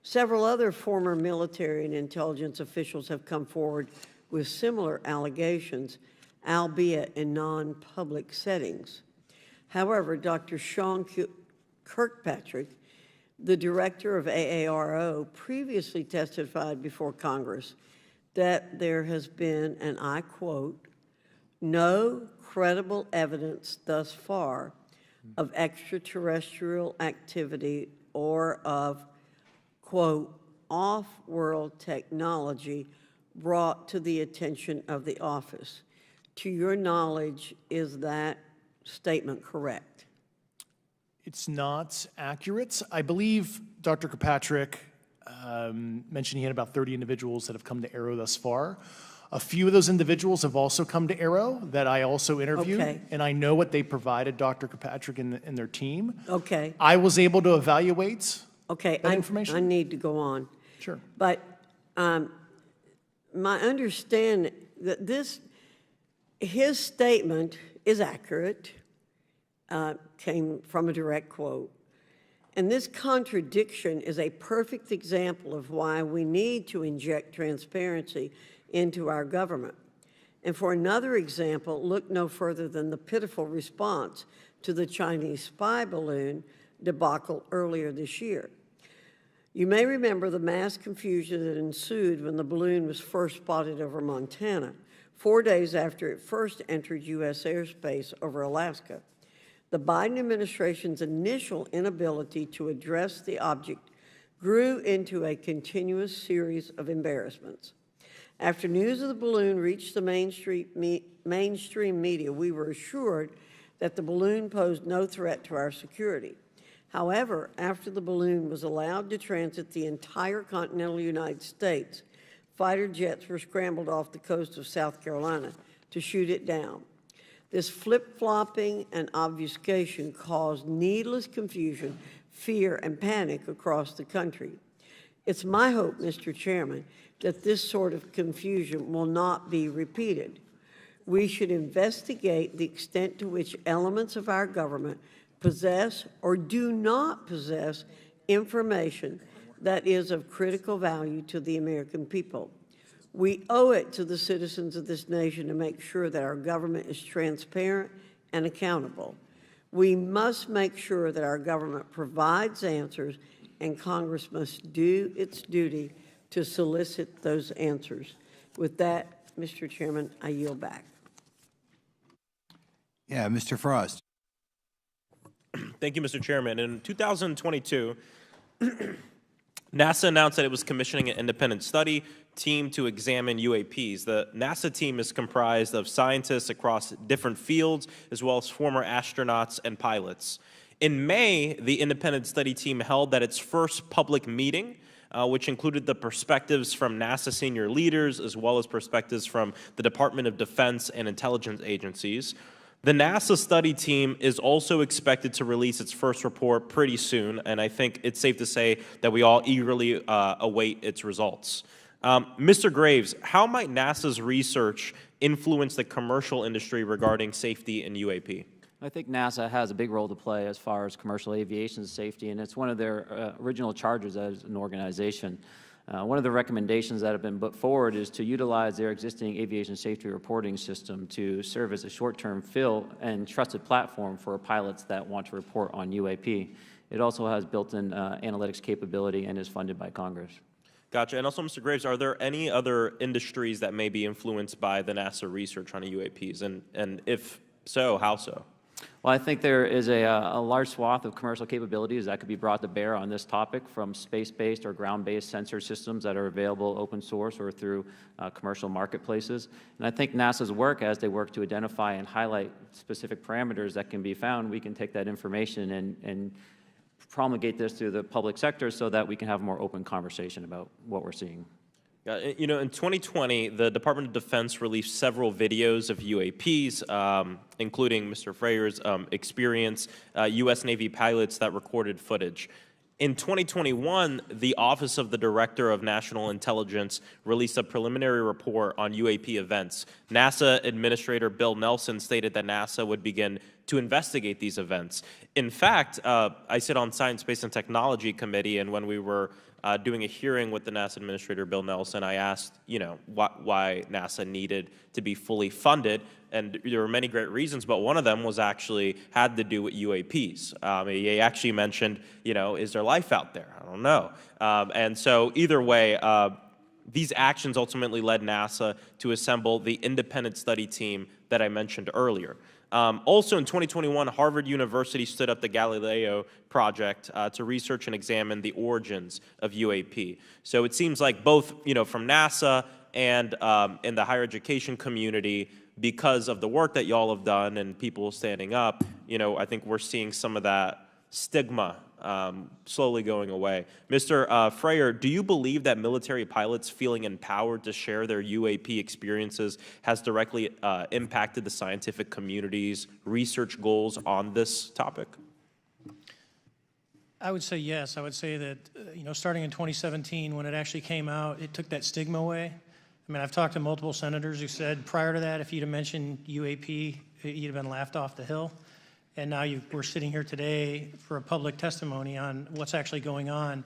Several other former military and intelligence officials have come forward with similar allegations, albeit in non-public settings. However, Dr. Sean Kirkpatrick, the director of AARO, previously testified before Congress that there has been, and I quote, no credible evidence thus far of extraterrestrial activity or of, quote, off-world technology brought to the attention of the office. To your knowledge, is that statement correct? It's not accurate. I believe Dr. Kirkpatrick mentioned he had about 30 individuals that have come to Aero thus far. A few of those individuals have also come to Aero that I also interviewed, Okay. and I know what they provided Dr. Kirkpatrick and their team. Okay. I was able to evaluate Okay, that information. I need to go on. Sure. But my understanding that his statement is accurate, came from a direct quote. And this contradiction is a perfect example of why we need to inject transparency into our government. And for another example, look no further than the pitiful response to the Chinese spy balloon debacle earlier this year. You may remember the mass confusion that ensued when the balloon was first spotted over Montana, 4 days after it first entered U.S. airspace over Alaska. The Biden administration's initial inability to address the object grew into a continuous series of embarrassments. After news of the balloon reached the mainstream media, we were assured that the balloon posed no threat to our security. However, after the balloon was allowed to transit the entire continental United States, fighter jets were scrambled off the coast of South Carolina to shoot it down. This flip-flopping and obfuscation caused needless confusion, fear, and panic across the country. It's my hope, Mr. Chairman, that this sort of confusion will not be repeated. We should investigate the extent to which elements of our government possess or do not possess information that is of critical value to the American people. We owe it to the citizens of this nation to make sure that our government is transparent and accountable. We must make sure that our government provides answers, and Congress must do its duty to solicit those answers. With that, Mr. Chairman, I yield back. Yeah, Mr. Frost. Thank you, Mr. Chairman. In 2022, NASA announced that it was commissioning an independent study team to examine UAPs. The NASA team is comprised of scientists across different fields, as well as former astronauts and pilots. In May, the independent study team held its first public meeting, which included the perspectives from NASA senior leaders, as well as perspectives from the Department of Defense and intelligence agencies. The NASA study team is also expected to release its first report pretty soon, and I think it's safe to say that we all eagerly await its results. Mr. Graves, how might NASA's research influence the commercial industry regarding safety in UAP? I think NASA has a big role to play as far as commercial aviation safety, and it's one of their original charges as an organization. One of the recommendations that have been put forward is to utilize their existing aviation safety reporting system to serve as a short-term fill and trusted platform for pilots that want to report on UAP. It also has built-in analytics capability and is funded by Congress. Gotcha. And also, Mr. Graves, are there any other industries that may be influenced by the NASA research on UAPs? And if so, how so? Well, I think there is a large swath of commercial capabilities that could be brought to bear on this topic, from space-based or ground-based sensor systems that are available open source or through commercial marketplaces. And I think NASA's work, as they work to identify and highlight specific parameters that can be found, we can take that information and promulgate this through the public sector so that we can have a more open conversation about what we're seeing. You know, in 2020, the Department of Defense released several videos of UAPs, including Mr. Fravor's experience, U.S. Navy pilots that recorded footage. In 2021, the Office of the Director of National Intelligence released a preliminary report on UAP events. NASA Administrator Bill Nelson stated that NASA would begin to investigate these events. In fact, I sit on Science, Space, and Technology Committee, and when we were doing a hearing with the NASA Administrator, Bill Nelson, I asked, why NASA needed to be fully funded. And there were many great reasons, but one of them was actually had to do with UAPs. He actually mentioned, is there life out there? I don't know. And so either way, these actions ultimately led NASA to assemble the independent study team that I mentioned earlier. Also in 2021, Harvard University stood up the Galileo project to research and examine the origins of UAP. So it seems like both, from NASA and in the higher education community, because of the work that y'all have done and people standing up, I think we're seeing some of that stigma slowly going away. Mr. Fravor, do you believe that military pilots feeling empowered to share their UAP experiences has directly impacted the scientific community's research goals on this topic? I would say yes. I would say that, starting in 2017, when it actually came out, it took that stigma away. I mean, I've talked to multiple senators who said prior to that, if you'd have mentioned UAP, you'd have been laughed off the hill. And now we're sitting here today for a public testimony on what's actually going on.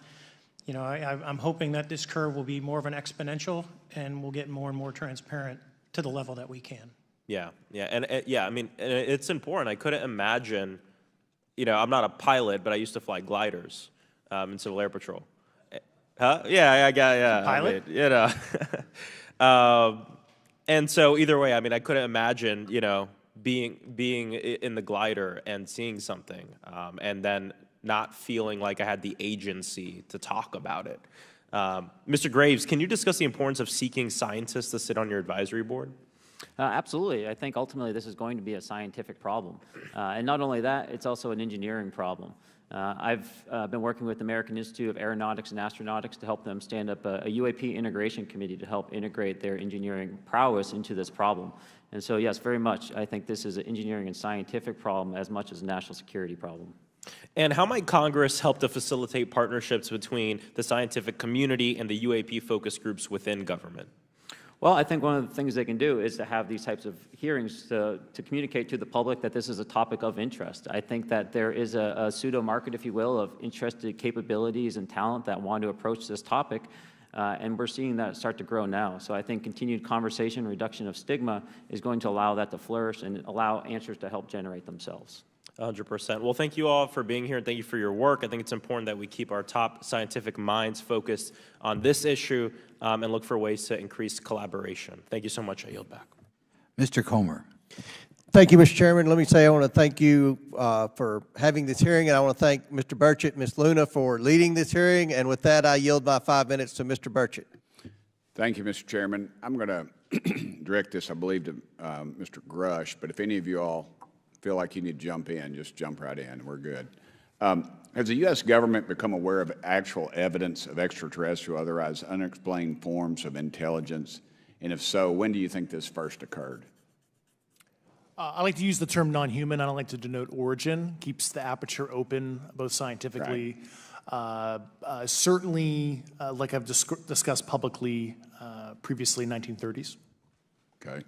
I'm hoping that this curve will be more of an exponential, and we'll get more and more transparent to the level that we can. Yeah, and I mean, it's important. I couldn't imagine, I'm not a pilot, but I used to fly gliders in Civil Air Patrol. Huh? Yeah. Pilot? I mean, and so either way, I mean, I couldn't imagine, being in the glider and seeing something, and then not feeling like I had the agency to talk about it. Mr. Graves, can you discuss the importance of seeking scientists to sit on your advisory board? Absolutely. I think ultimately this is going to be a scientific problem. And not only that, it's also an engineering problem. I've been working with the American Institute of Aeronautics and Astronautics to help them stand up a UAP integration committee to help integrate their engineering prowess into this problem. And so, yes, very much, I think this is an engineering and scientific problem as much as a national security problem. And how might Congress help to facilitate partnerships between the scientific community and the UAP focus groups within government? Well, I think one of the things they can do is to have these types of hearings to communicate to the public that this is a topic of interest. I think that there is a pseudo-market, if you will, of interested capabilities and talent that want to approach this topic, and we're seeing that start to grow now. So I think continued conversation, reduction of stigma is going to allow that to flourish and allow answers to help generate themselves. 100%. Well, thank you all for being here, and thank you for your work. I think it's important that we keep our top scientific minds focused on this issue and look for ways to increase collaboration. Thank you so much. I yield back. Mr. Comer. Thank you, Mr. Chairman. Let me say I want to thank you for having this hearing, and I want to thank Mr. Burchett and Ms. Luna for leading this hearing. And with that, I yield my 5 minutes to Mr. Burchett. Thank you, Mr. Chairman. I'm going to direct this, I believe, to Mr. Grusch, but if any of you all feel like you need to jump in, just jump right in. We're good. Has the U.S. government become aware of actual evidence of extraterrestrial, otherwise unexplained forms of intelligence? And if so, when do you think this first occurred? I like to use the term non-human. I don't like to denote origin. Keeps the aperture open, both scientifically. Right. Certainly, like I've discussed publicly previously, 1930s. Okay.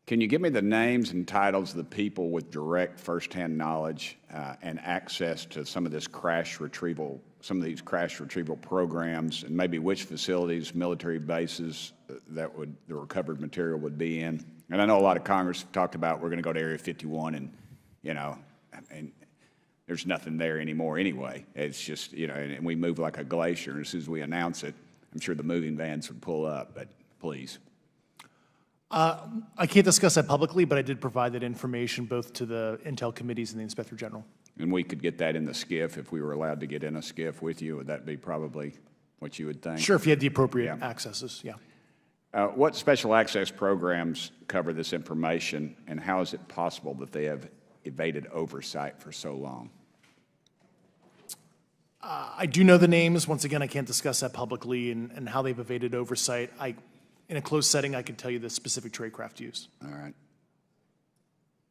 Can you give me the names and titles of the people with direct firsthand knowledge and access to some of this crash retrieval, some of these crash retrieval programs, and maybe which facilities, military bases that the recovered material would be in? And I know a lot of Congress talked about we're going to go to Area 51, and and there's nothing there anymore anyway. It's just and we move like a glacier. And as soon as we announce it, I'm sure the moving vans would pull up. But please. I can't discuss that publicly, but I did provide that information both to the Intel committees and the Inspector General. And we could get that in the SCIF if we were allowed to get in a SCIF with you. Would that be probably what you would think? Sure, if you had the appropriate accesses, yeah. What special access programs cover this information, and how is it possible that they have evaded oversight for so long? I do know the names. Once again, I can't discuss that publicly and how they've evaded oversight. In a closed setting, I can tell you the specific tradecraft used. All right.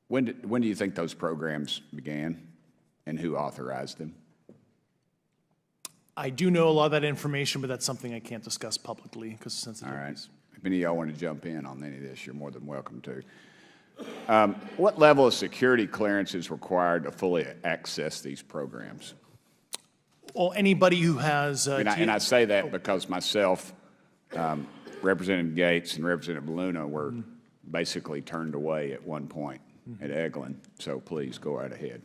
When do you think those programs began, and who authorized them? I do know a lot of that information, but that's something I can't discuss publicly because of sensitivities. All right. If any of y'all want to jump in on any of this, you're more than welcome to. What level of security clearance is required to fully access these programs? Well, anybody who has... And I say that because myself, Representative Gates and Representative Luna were basically turned away at one point at Eglin. So please go right ahead.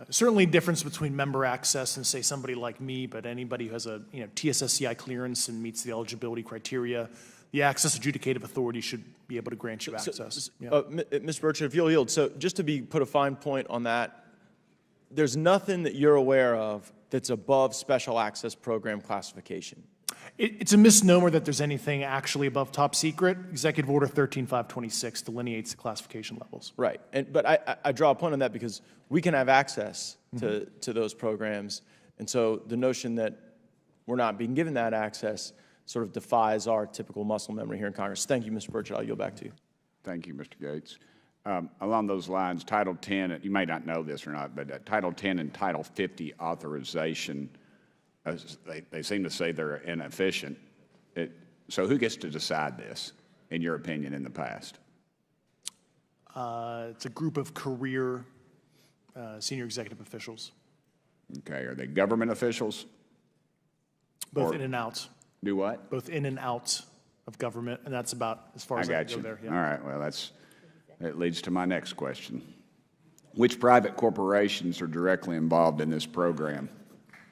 Certainly difference between member access and, say, somebody like me, but anybody who has a TSSCI clearance and meets the eligibility criteria, the access adjudicative authority should be able to grant you access. Mr. Burchett, if you'll yield, so just to put a fine point on that, there's nothing that you're aware of that's above special access program classification. It's a misnomer that there's anything actually above top secret. Executive Order 13526 delineates the classification levels. Right, but I draw a point on that because we can have access to those programs, and so the notion that we're not being given that access sort of defies our typical muscle memory here in Congress. Thank you, Mr. Burchett. I'll yield back to you. Thank you, Mr. Gates. Along those lines, Title 10, you may not know this or not, but Title 10 and Title 50 authorization, they seem to say they're inefficient. So who gets to decide this, in your opinion, in the past? It's a group of career senior executive officials. Okay, are they government officials? Both in and out. Do what? Both in and out of government, and that's about as far as I can go there. Yeah. All right, well, that leads to my next question. Which private corporations are directly involved in this program?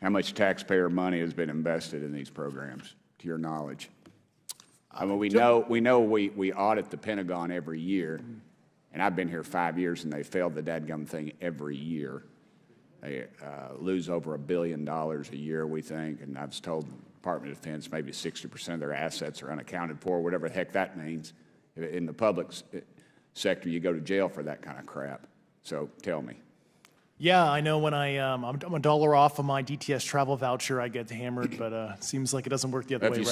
How much taxpayer money has been invested in these programs, to your knowledge? I mean, we know we audit the Pentagon every year, and I've been here 5 years, and they failed the dadgum thing every year. They lose over $1 billion a year, we think, and I've told the Department of Defense maybe 60% of their assets are unaccounted for, whatever the heck that means. In the public sector, you go to jail for that kind of crap. So tell me. Yeah, I know when I'm $1 off of my DTS travel voucher, I get hammered, but it seems like it doesn't work the other way, If you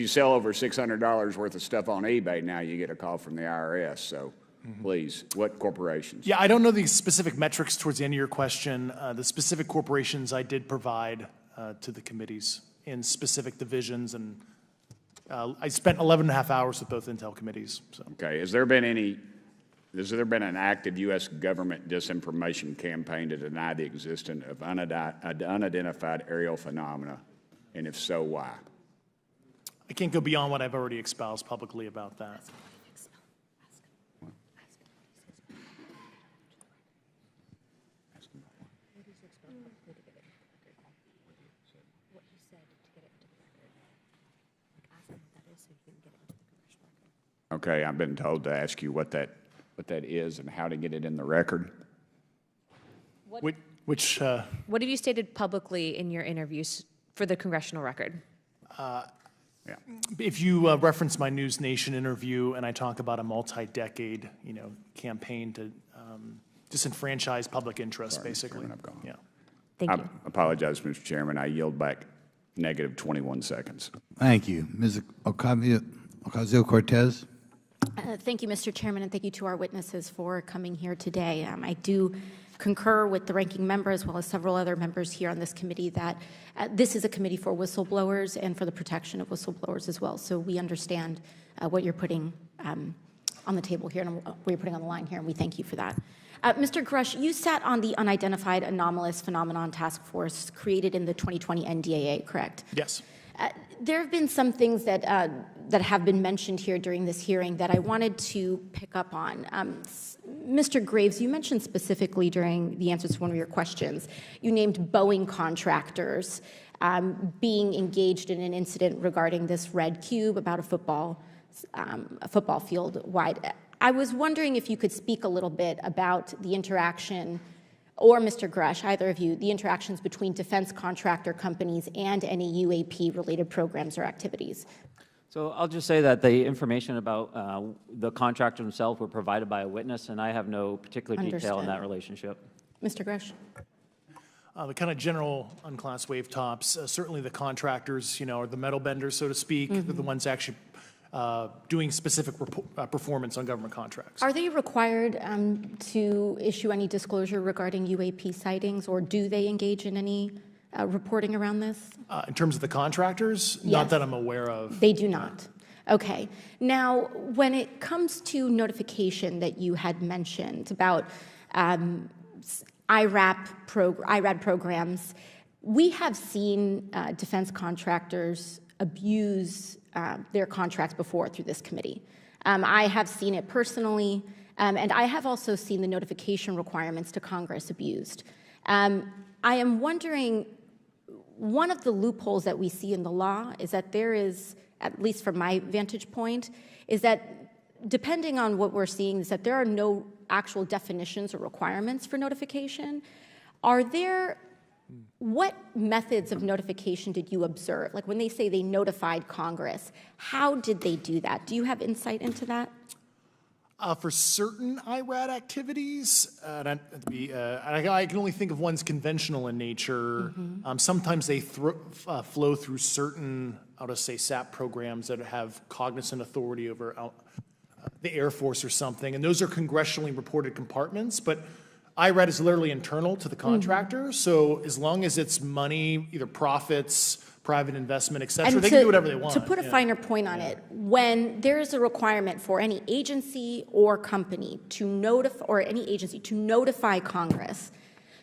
sell over $600 worth of stuff on eBay, now you get a call from the IRS. So please, what corporations? Yeah, I don't know the specific metrics towards the end of your question. The specific corporations I did provide to the committees in specific divisions, and I spent 11 and a half hours with both Intel committees. So. Okay, has there been an active U.S. government disinformation campaign to deny the existence of unidentified aerial phenomena? And if so, why? I can't go beyond what I've already espoused publicly about that. Okay, I've been told to ask you what that is and how to get it in the record. What have you stated publicly in your interviews for the congressional record? If you reference my News Nation interview and I talk about a multi-decade, campaign to disenfranchise public interest, basically. Chairman, I've gone. Yeah. Thank you. I apologize, Mr. Chairman. I yield back negative 21 seconds. Thank you. Ms. Ocasio-Cortez. Thank you, Mr. Chairman, and thank you to our witnesses for coming here today. I do concur with the ranking member as well as several other members here on this committee that this is a committee for whistleblowers and for the protection of whistleblowers as well. So we understand what you're putting on the table here and what you're putting on the line here, and we thank you for that. Mr. Grusch, you sat on the Unidentified Anomalous Phenomenon Task Force created in the 2020 NDAA, correct? Yes. There have been some things that have been mentioned here during this hearing that I wanted to pick up on. Mr. Graves, you mentioned specifically during the answers to one of your questions, you named Boeing contractors being engaged in an incident regarding this red cube about a football field wide. I was wondering if you could speak a little bit about the interaction, or Mr. Grusch, either of you, the interactions between defense contractor companies and any UAP-related programs or activities. So I'll just say that the information about the contractor themselves were provided by a witness, and I have no particular detail in that relationship. Mr. Grusch? The kind of general unclassed wave tops, certainly the contractors, are the metal benders, so to speak. They're the ones actually doing specific performance on government contracts. Are they required to issue any disclosure regarding UAP sightings, or do they engage in any reporting around this? In terms of the contractors? Yes. Not that I'm aware of. They do not. Okay. Now, when it comes to notification that you had mentioned about IRAD programs, we have seen defense contractors abuse their contracts before through this committee. I have seen it personally, and I have also seen the notification requirements to Congress abused. I am wondering, one of the loopholes that we see in the law is that there is, at least from my vantage point, is that depending on what we're seeing, is that there are no actual definitions or requirements for notification. What methods of notification did you observe? Like when they say they notified Congress, how did they do that? Do you have insight into that? For certain IRAD activities, I can only think of ones conventional in nature. Sometimes they flow through certain, I'll just say, SAP programs that have cognizant authority over the Air Force or something, and those are congressionally reported compartments, but IRAD is literally internal to the contractor, so as long as it's money, either profits, private investment, et cetera, they can do whatever they want. To put a finer point on it, when there is a requirement for any agency or company to notify, or any agency to notify Congress,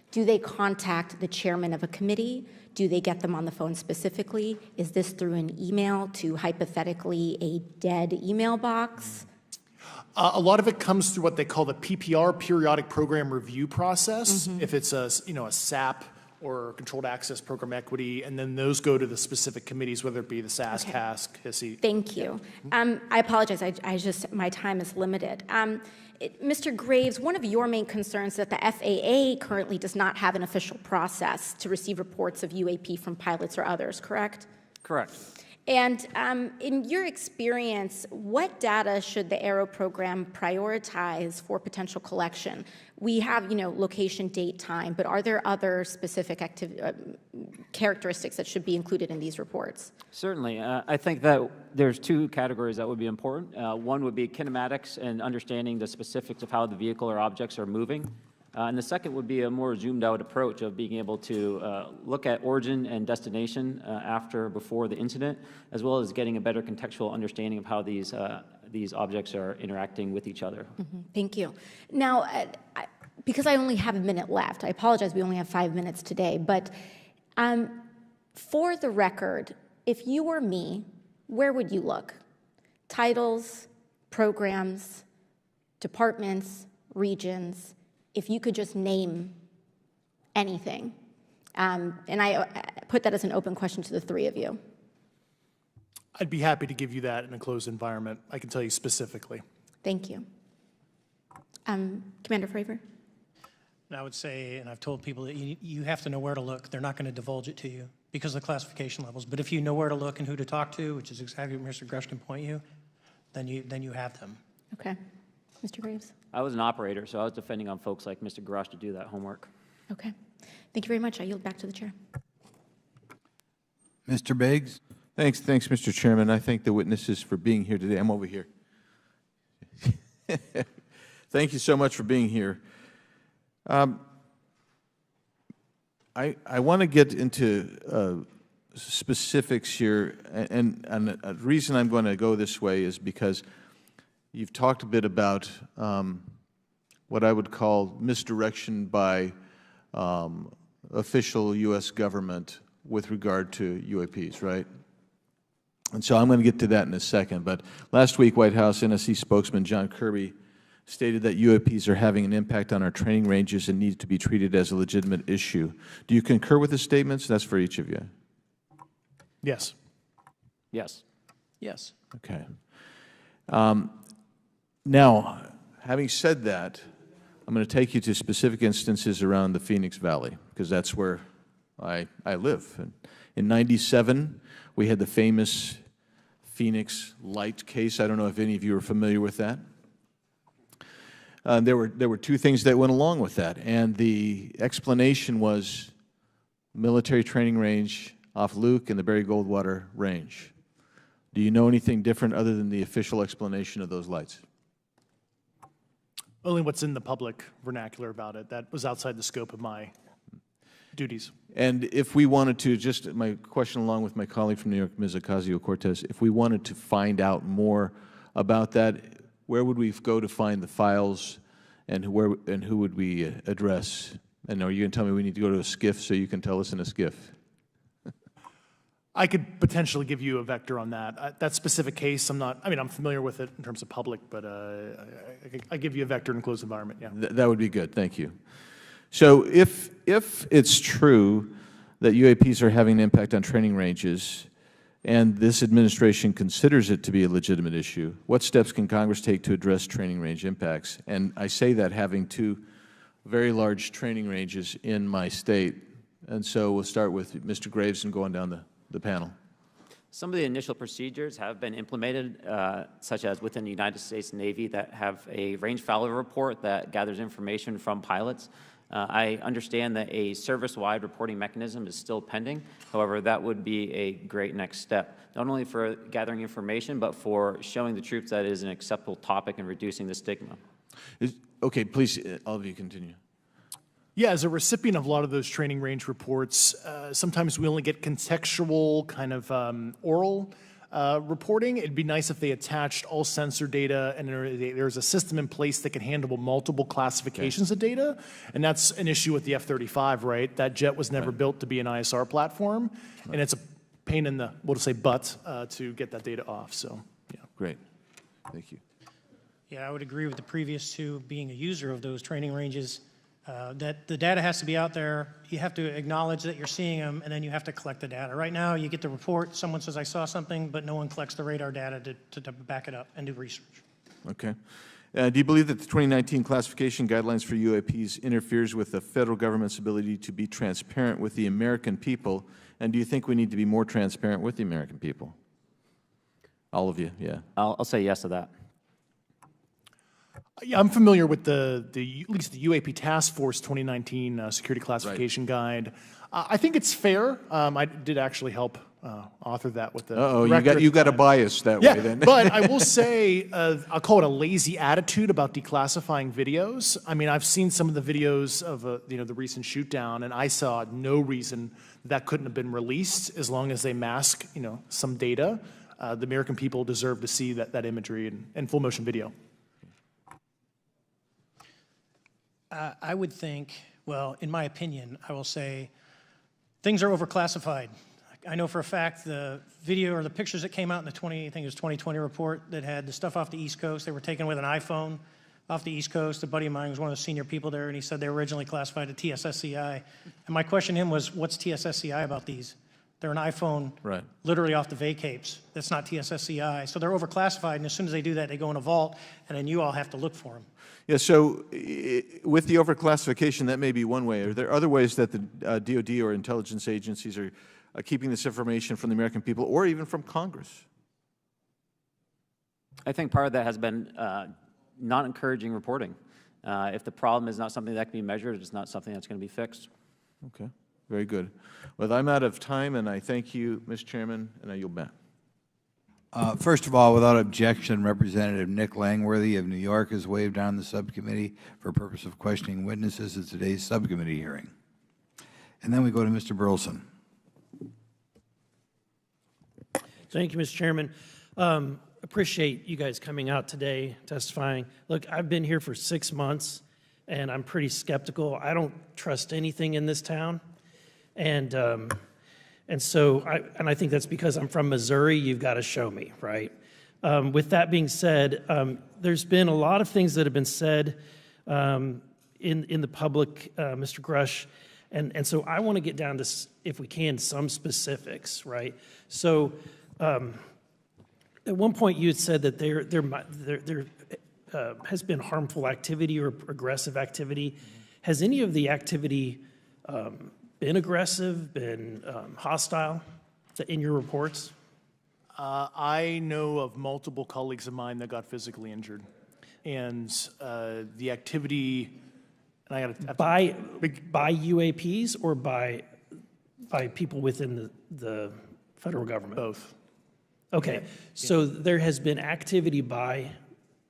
do they contact the chairman of a committee? Do they get them on the phone specifically? Is this through an email to hypothetically a dead email box? A lot of it comes through what they call the PPR, Periodic Program Review Process, if it's a SAP or Controlled Access Program Equity, and then those go to the specific committees, whether it be the SAS, CASC, HISI. Thank you. I apologize, my time is limited. Mr. Graves, one of your main concerns is that the FAA currently does not have an official process to receive reports of UAP from pilots or others, correct? Correct. And in your experience, what data should the Aero program prioritize for potential collection? We have, location, date, time, but are there other specific characteristics that should be included in these reports? Certainly. I think that there's two categories that would be important. One would be kinematics and understanding the specifics of how the vehicle or objects are moving. And the second would be a more zoomed out approach of being able to look at origin and destination before the incident, as well as getting a better contextual understanding of how these objects are interacting with each other. Thank you. Now, because I only have a minute left, I apologize, we only have 5 minutes today, but for the record, if you were me, where would you look? Titles, programs, departments, regions, if you could just name anything. And I put that as an open question to the three of you. I'd be happy to give you that in a closed environment. I can tell you specifically. Thank you. Commander Fravor? And I would say, and I've told people that you have to know where to look. They're not going to divulge it to you because of the classification levels. But if you know where to look and who to talk to, which is exactly what Mr. Grusch can point you, then you have them. Okay. Mr. Graves? I was an operator, so I was depending on folks like Mr. Grusch to do that homework. Okay. Thank you very much. I yield back to the chair. Mr. Biggs? Thanks, Mr. Chairman. I thank the witnesses for being here today. I'm over here. Thank you so much for being here. I want to get into specifics here, and the reason I'm going to go this way is because you've talked a bit about what I would call misdirection by official U.S. government with regard to UAPs, right? And so I'm going to get to that in a second. But last week, White House NSC spokesman John Kirby stated that UAPs are having an impact on our training ranges and need to be treated as a legitimate issue. Do you concur with his statements? That's for each of you. Yes. Yes. Yes. Okay. Now, having said that, I'm going to take you to specific instances around the Phoenix Valley, because that's where I live. And in '97, we had the famous Phoenix Light case. I don't know if any of you are familiar with that. There were two things that went along with that, and the explanation was military training range off Luke and the Barry Goldwater range. Do you know anything different other than the official explanation of those lights? Only what's in the public vernacular about it. That was outside the scope of my duties. And if we wanted to, just my question along with my colleague from New York, Ms. Ocasio-Cortez, if we wanted to find out more about that, where would we go to find the files, and who would we address And are you going to tell me we need to go to a SCIF so you can tell us in a SCIF? I could potentially give you a vector on that. That specific case, I'm familiar with it in terms of public, but I give you a vector in a closed environment, yeah. That would be good, thank you. So if it's true that UAPs are having an impact on training ranges, and this administration considers it to be a legitimate issue, what steps can Congress take to address training range impacts? And I say that having two very large training ranges in my state. And so we'll start with Mr. Graves and going down the panel. Some of the initial procedures have been implemented, such as within the United States Navy, that have a range failure report that gathers information from pilots. I understand that a service-wide reporting mechanism is still pending. However, that would be a great next step, not only for gathering information, but for showing the troops that it is an acceptable topic and reducing the stigma. Okay, please, all of you continue. Yeah, as a recipient of a lot of those training range reports, sometimes we only get contextual kind of oral reporting. It'd be nice if they attached all sensor data and there's a system in place that can handle multiple classifications of data. And that's an issue with the F-35, right? That jet was never built to be an ISR platform. And it's a pain in the, we'll just say butt, to get that data off, so, yeah. Great, thank you. Yeah, I would agree with the previous two. Being a user of those training ranges, that the data has to be out there. You have to acknowledge that you're seeing them, and then you have to collect the data. Right now, you get the report, someone says, I saw something, but no one collects the radar data to back it up and do research. Okay. Do you believe that the 2019 classification guidelines for UAPs interferes with the federal government's ability to be transparent with the American people? And do you think we need to be more transparent with the American people? All of you, yeah. I'll say yes to that. Yeah, I'm familiar with at least the UAP Task Force 2019 Security Classification Guide. I think it's fair. I did actually help author that with the director. You got a bias that way then. But I will say, I'll call it a lazy attitude about declassifying videos. I mean, I've seen some of the videos of the recent shoot down, and I saw no reason that couldn't have been released as long as they mask some data. The American people deserve to see that imagery and full motion video. I would think, well, in my opinion, I will say things are overclassified. I know for a fact the video or the pictures that came out in the 2020 report that had the stuff off the East Coast, they were taken with an iPhone off the East Coast. A buddy of mine was one of the senior people there, and he said they were originally classified to TSSCI. And my question to him was, what's TSSCI about these? They're an iPhone literally off the vacapes. That's not TSSCI. So they're overclassified, and as soon as they do that, they go in a vault, and then you all have to look for them. Yeah, so with the overclassification, that may be one way. Are there other ways that the DOD or intelligence agencies are keeping this information from the American people or even from Congress? I think part of that has been not encouraging reporting. If the problem is not something that can be measured, it's not something that's going to be fixed. Okay, very good. Well, I'm out of time, and I thank you, Mr. Chairman, and I yield back. First of all, without objection, Representative Nick Langworthy of New York has waived on the subcommittee for purpose of questioning witnesses at today's subcommittee hearing. And then we go to Mr. Burleson. Thank you, Mr. Chairman. Appreciate you guys coming out today, testifying. Look, I've been here for 6 months, and I'm pretty skeptical. I don't trust anything in this town. And I think that's because I'm from Missouri. You've got to show me, right? With that being said, there's been a lot of things that have been said in the public, Mr. Grusch, and so I want to get down to, if we can, some specifics, right? So at one point you had said that there has been harmful activity or aggressive activity. Has any of the activity been aggressive, been hostile in your reports? I know of multiple colleagues of mine that got physically injured. And the activity, and I got by UAPs or by people within the federal government? Both. Okay, yeah. So there has been activity by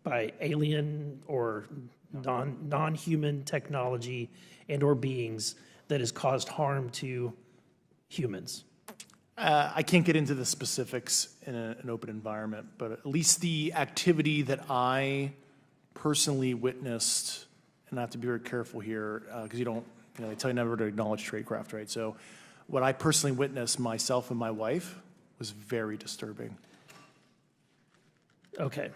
alien or non-human technology and or beings that has caused harm to humans? I can't get into the specifics in an open environment, but at least the activity that I personally witnessed, and I have to be very careful here because you don't they tell you never to acknowledge tradecraft, right? So what I personally witnessed myself and my wife was very disturbing. Okay.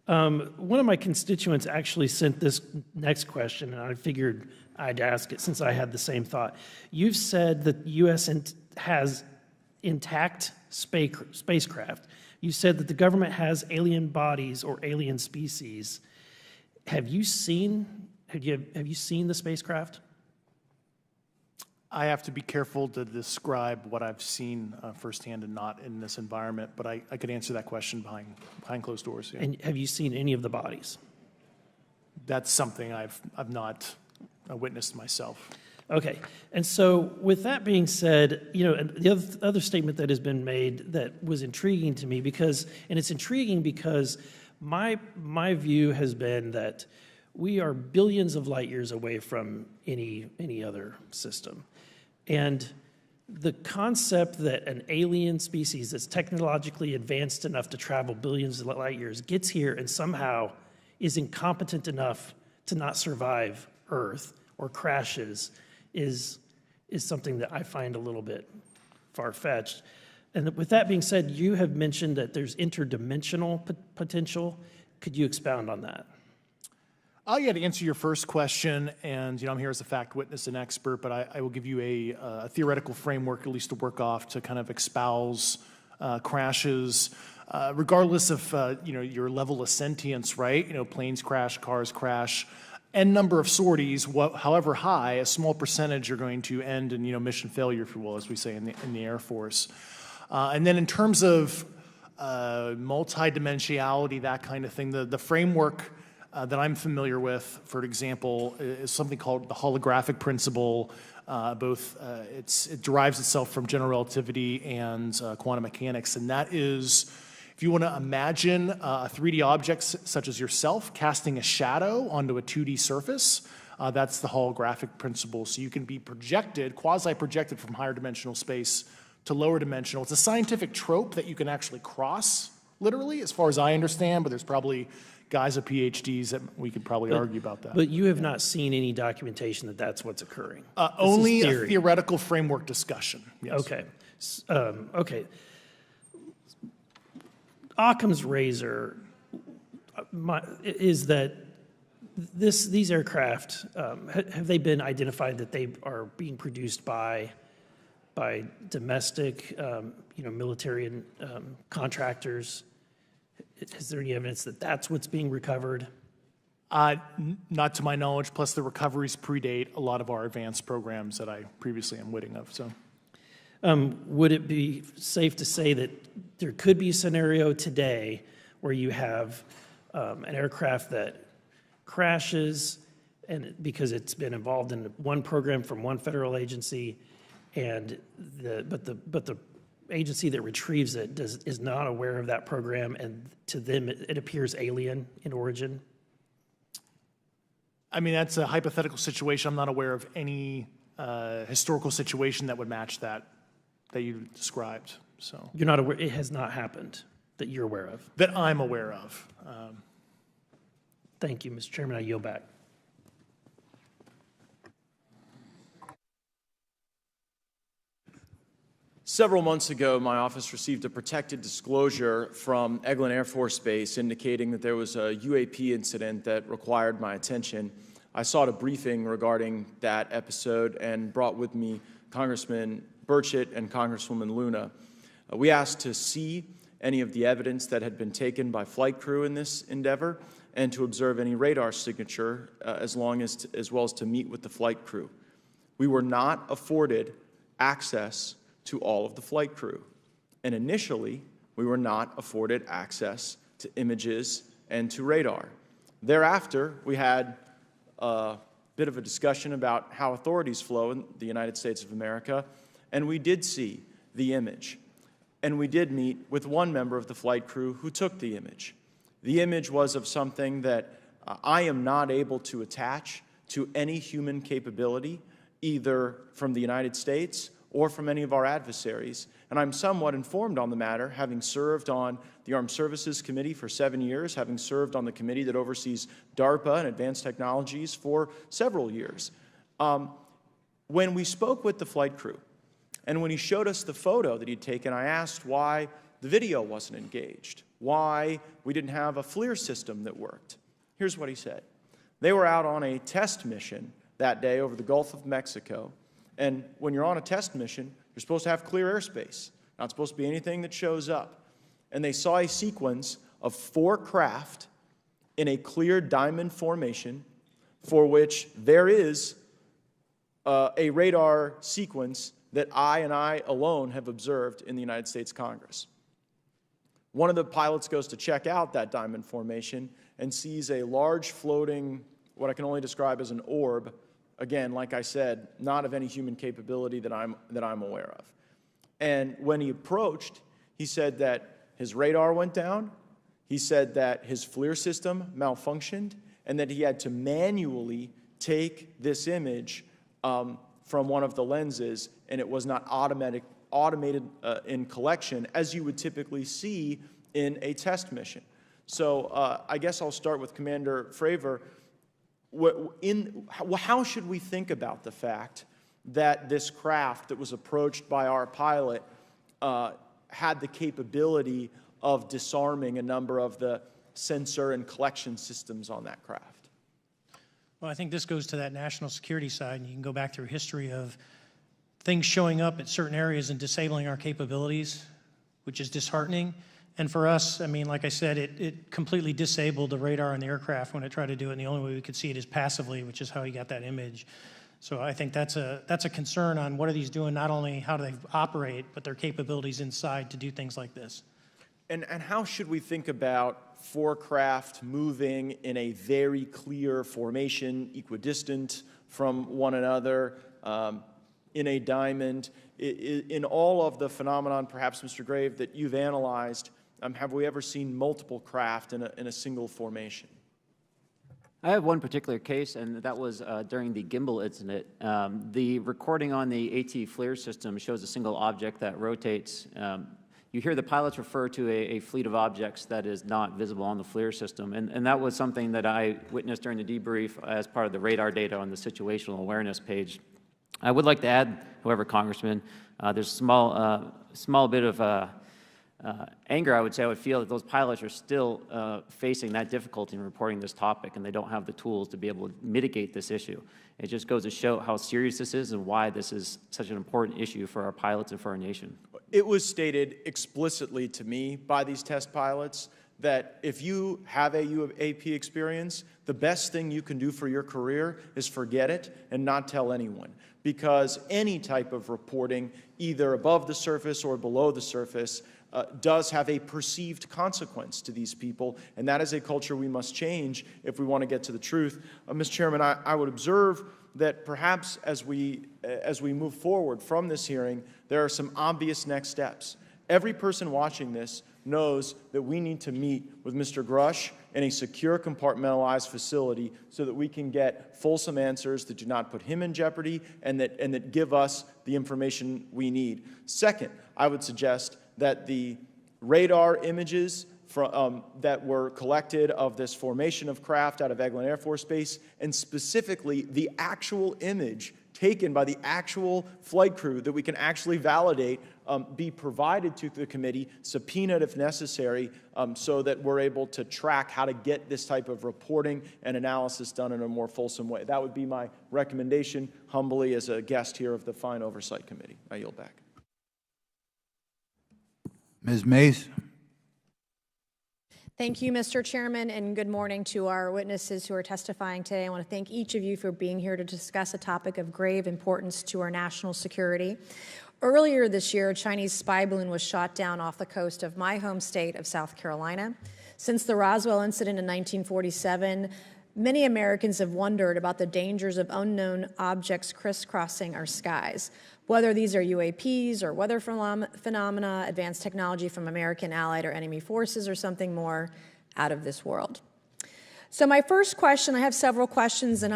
One of my constituents actually sent this next question, and I figured I'd ask it since I had the same thought. You've said that the U.S. has intact spacecraft. You said that the government has alien bodies or alien species. Have you seen the spacecraft? I have to be careful to describe what I've seen firsthand and not in this environment, but I could answer that question behind closed doors. Yeah. And have you seen any of the bodies? That's something I've not witnessed myself. Okay, and so with that being said, the other statement that has been made that was intriguing to me it's intriguing because my view has been that we are billions of light years away from any other system. And the concept that an alien species that's technologically advanced enough to travel billions of light years gets here and somehow is incompetent enough to not survive Earth or crashes is something that I find a little bit far-fetched. And with that being said, you have mentioned that there's interdimensional potential. Could you expound on that? Yeah, to answer your first question, and I'm here as a fact witness and expert, but I will give you a theoretical framework, at least to work off, to kind of espouse crashes, regardless of your level of sentience, right? Planes crash, cars crash, n number of sorties, however high, a small percentage are going to end in mission failure, if you will, as we say in the Air Force. And then in terms of multidimensionality, that kind of thing, the framework that I'm familiar with, for example, is something called the holographic principle. It derives itself from general relativity and quantum mechanics, and that is, if you want to imagine a 3D object such as yourself casting a shadow onto a 2D surface, that's the holographic principle. So you can be projected, quasi-projected from higher dimensional space to lower dimensional. It's a scientific trope that you can actually cross, literally, as far as I understand, but there's probably guys with PhDs that we could probably argue about that. But you have not seen any documentation that that's what's occurring? Only a theoretical framework discussion, yes. Okay. Okay. Occam's razor is that these aircraft, have they been identified that they are being produced by domestic, military and contractors? Is there any evidence that that's what's being recovered? Not to my knowledge, plus the recoveries predate a lot of our advanced programs that I previously am witting of. So, would it be safe to say that there could be a scenario today where you have an aircraft that crashes because it's been involved in one program from one federal agency, but the agency that retrieves it is not aware of that program, and to them it appears alien in origin? I mean, that's a hypothetical situation. I'm not aware of any historical situation that would match that you described. So you're not aware? It has not happened that you're aware of? That I'm aware of. Thank you, Mr. Chairman. I yield back. Several months ago, my office received a protected disclosure from Eglin Air Force Base indicating that there was a UAP incident that required my attention. I sought a briefing regarding that episode and brought with me Congressman Burchett and Congresswoman Luna. We asked to see any of the evidence that had been taken by flight crew in this endeavor and to observe any radar signature as well as to meet with the flight crew. We were not afforded access to all of the flight crew. And initially, we were not afforded access to images and to radar. Thereafter, we had a bit of a discussion about how authorities flow in the United States of America, and we did see the image. And we did meet with one member of the flight crew who took the image. The image was of something that I am not able to attach to any human capability, either from the United States or from any of our adversaries. And I'm somewhat informed on the matter, having served on the Armed Services Committee for 7 years, having served on the committee that oversees DARPA and advanced technologies for several years. when we spoke with the flight crew, and when he showed us the photo that he'd taken, I asked why the video wasn't engaged, why we didn't have a FLIR system that worked. Here's what he said. They were out on a test mission that day over the Gulf of Mexico, and when you're on a test mission, you're supposed to have clear airspace. Not supposed to be anything that shows up. And they saw a sequence of 4 craft in a clear diamond formation for which there is a radar sequence that I alone have observed in the United States Congress. One of the pilots goes to check out that diamond formation and sees a large floating, what I can only describe as an orb, again, like I said, not of any human capability that I'm aware of. And when he approached, he said that his radar went down, he said that his FLIR system malfunctioned, and that he had to manually take this image from one of the lenses, and it was not automated in collection, as you would typically see in a test mission. So I guess I'll start with Commander Fravor. How should we think about the fact that this craft that was approached by our pilot had the capability of disarming a number of the sensor and collection systems on that craft? Well, I think this goes to that national security side, and you can go back through history of things showing up at certain areas and disabling our capabilities, which is disheartening. And for us, I mean, like I said, it completely disabled the radar on the aircraft when it tried to do it, and the only way we could see it is passively, which is how he got that image. So I think that's a concern on what are these doing, not only how do they operate, but their capabilities inside to do things like this. And how should we think about 4 craft moving in a very clear formation, equidistant from one another, in a diamond? In all of the phenomenon, perhaps, Mr. Grave, that you've analyzed, have we ever seen multiple craft in a single formation? I have one particular case, and that was during the gimbal incident. The recording on the AT FLIR system shows a single object that rotates. You hear the pilots refer to a fleet of objects that is not visible on the FLIR system, and that was something that I witnessed during the debrief as part of the radar data on the situational awareness page. I would like to add, however, Congressman, there's a small bit of anger, I would say, I would feel that those pilots are still facing that difficulty in reporting this topic, and they don't have the tools to be able to mitigate this issue. It just goes to show how serious this is and why this is such an important issue for our pilots and for our nation. It was stated explicitly to me by these test pilots that if you have a UAP experience, the best thing you can do for your career is forget it and not tell anyone. Because any type of reporting, either above the surface or below the surface, does have a perceived consequence to these people, and that is a culture we must change if we want to get to the truth. Mr. Chairman, I would observe that perhaps as we move forward from this hearing, there are some obvious next steps. Every person watching this knows that we need to meet with Mr. Grusch in a secure, compartmentalized facility so that we can get fulsome answers that do not put him in jeopardy and that give us the information we need. Second, I would suggest that the radar images that were collected of this formation of craft out of Eglin Air Force Base, and specifically the actual image taken by the actual flight crew that we can actually validate, be provided to the committee, subpoenaed if necessary, so that we're able to track how to get this type of reporting and analysis done in a more fulsome way. That would be my recommendation, humbly, as a guest here of the fine Oversight Committee. I yield back. Ms. Mays. Thank you, Mr. Chairman, and good morning to our witnesses who are testifying today. I want to thank each of you for being here to discuss a topic of grave importance to our national security. Earlier this year, a Chinese spy balloon was shot down off the coast of my home state of South Carolina. Since the Roswell incident in 1947, many Americans have wondered about the dangers of unknown objects crisscrossing our skies. Whether these are UAPs or weather phenomena, advanced technology from American, allied, or enemy forces, or something more out of this world. So my first question, I have several questions, and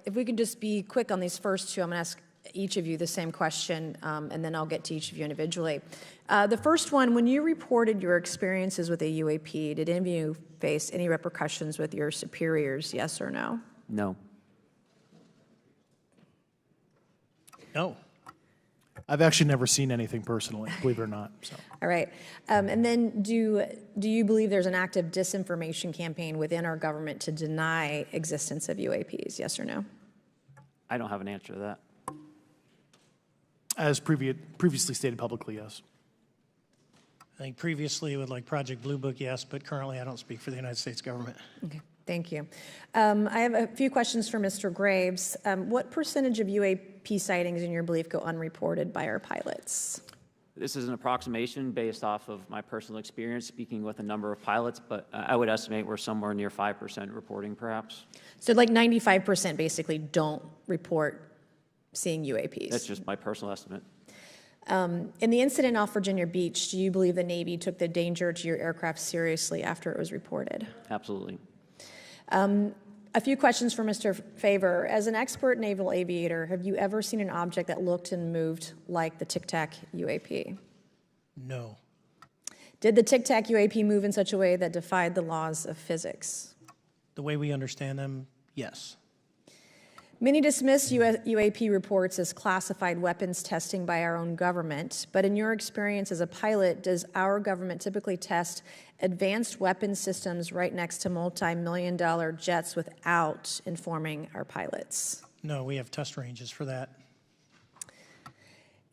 if we can just be quick on these first two, I'm going to ask each of you the same question, and then I'll get to each of you individually. The first one, when you reported your experiences with a UAP, did any of you face any repercussions with your superiors, yes or no? No. No. I've actually never seen anything personally, believe it or not. So. All right. And then do you believe there's an active disinformation campaign within our government to deny existence of UAPs, yes or no? I don't have an answer to that. As previously stated publicly, yes. I think previously with like Project Blue Book, yes, but currently I don't speak for the United States government. Okay, thank you. I have a few questions for Mr. Graves. What percentage of UAP sightings, in your belief, go unreported by our pilots? This is an approximation based off of my personal experience speaking with a number of pilots, but I would estimate we're somewhere near 5% reporting, perhaps. So like 95% basically don't report seeing UAPs? That's just my personal estimate. In the incident off Virginia Beach, do you believe the Navy took the danger to your aircraft seriously after it was reported? Absolutely. A few questions for Mr. Fravor. As an expert naval aviator, have you ever seen an object that looked and moved like the Tic Tac UAP? No. Did the Tic Tac UAP move in such a way that defied the laws of physics? The way we understand them, yes. Many dismiss UAP reports as classified weapons testing by our own government, but in your experience as a pilot, does our government typically test advanced weapon systems right next to multi-million-dollar jets without informing our pilots? No, we have test ranges for that.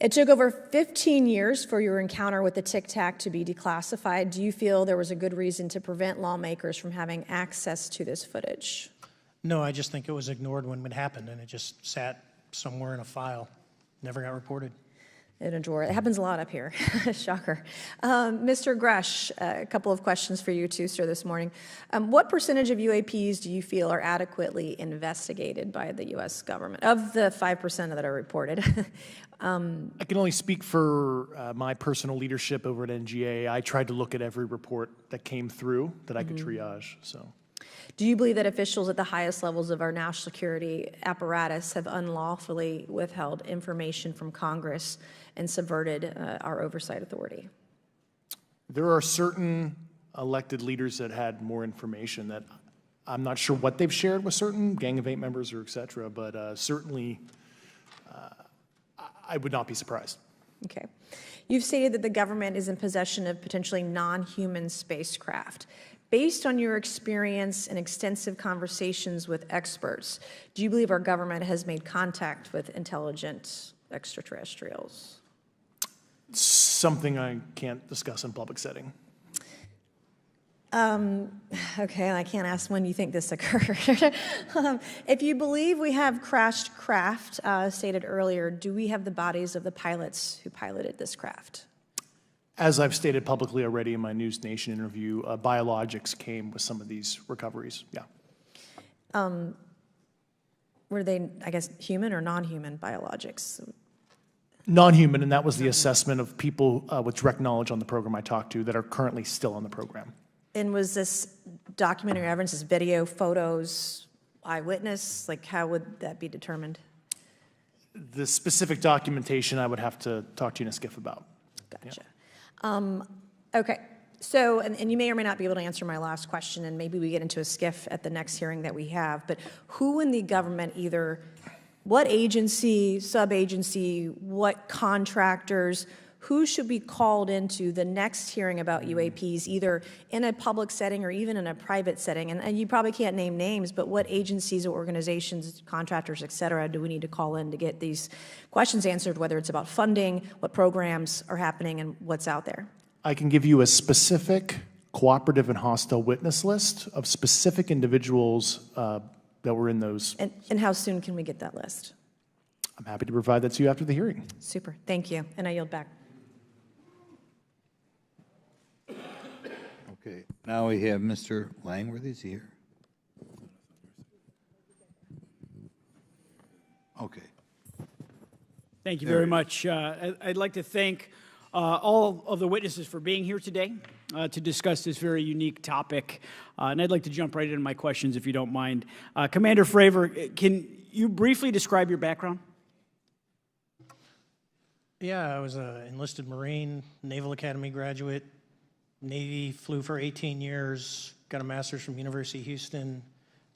It took over 15 years for your encounter with the Tic Tac to be declassified. Do you feel there was a good reason to prevent lawmakers from having access to this footage? No, I just think it was ignored when it happened, and it just sat somewhere in a file. Never got reported. In a drawer. It happens a lot up here. Shocker. Mr. Grusch, a couple of questions for you too, sir, this morning. What percentage of UAPs do you feel are adequately investigated by the U.S. government, of the 5% that are reported? I can only speak for my personal leadership over at NGA. I tried to look at every report that came through that I could triage. So. Do you believe that officials at the highest levels of our national security apparatus have unlawfully withheld information from Congress and subverted our oversight authority? There are certain elected leaders that had more information that I'm not sure what they've shared with certain Gang of Eight members or et cetera, but certainly I would not be surprised. Okay. You've stated that the government is in possession of potentially non-human spacecraft. Based on your experience and extensive conversations with experts, do you believe our government has made contact with intelligent extraterrestrials? Something I can't discuss in public setting. Okay, I can't ask when you think this occurred. If you believe we have crashed craft, stated earlier, do we have the bodies of the pilots who piloted this craft? As I've stated publicly already in my News Nation interview, biologics came with some of these recoveries, yeah. Were they, I guess, human or non-human biologics? Non-human, and that was the assessment of people with direct knowledge on the program I talked to that are currently still on the program. And was this documentary evidence, this video, photos, eyewitness? Like, how would that be determined? The specific documentation I would have to talk to you in a skiff about. Gotcha. Yeah. Okay. So, and you may or may not be able to answer my last question, and maybe we get into a skiff at the next hearing that we have, but who in the government, either what agency, sub-agency, what contractors, who should be called into the next hearing about UAPs, either in a public setting or even in a private setting? And you probably can't name names, but what agencies or organizations, contractors, et cetera, do we need to call in to get these questions answered, whether it's about funding, what programs are happening, and what's out there? I can give you a specific cooperative and hostile witness list of specific individuals that were in those. And how soon can we get that list? I'm happy to provide that to you after the hearing. Super. Thank you. And I yield back. Okay, now we have Mr. Langworthy. Is he here? Okay. Thank you very much. I'd like to thank all of the witnesses for being here today to discuss this very unique topic. And I'd like to jump right into my questions, if you don't mind. Commander Fravor, can you briefly describe your background? Yeah, I was an enlisted Marine, Naval Academy graduate, Navy, flew for 18 years, got a master's from University of Houston,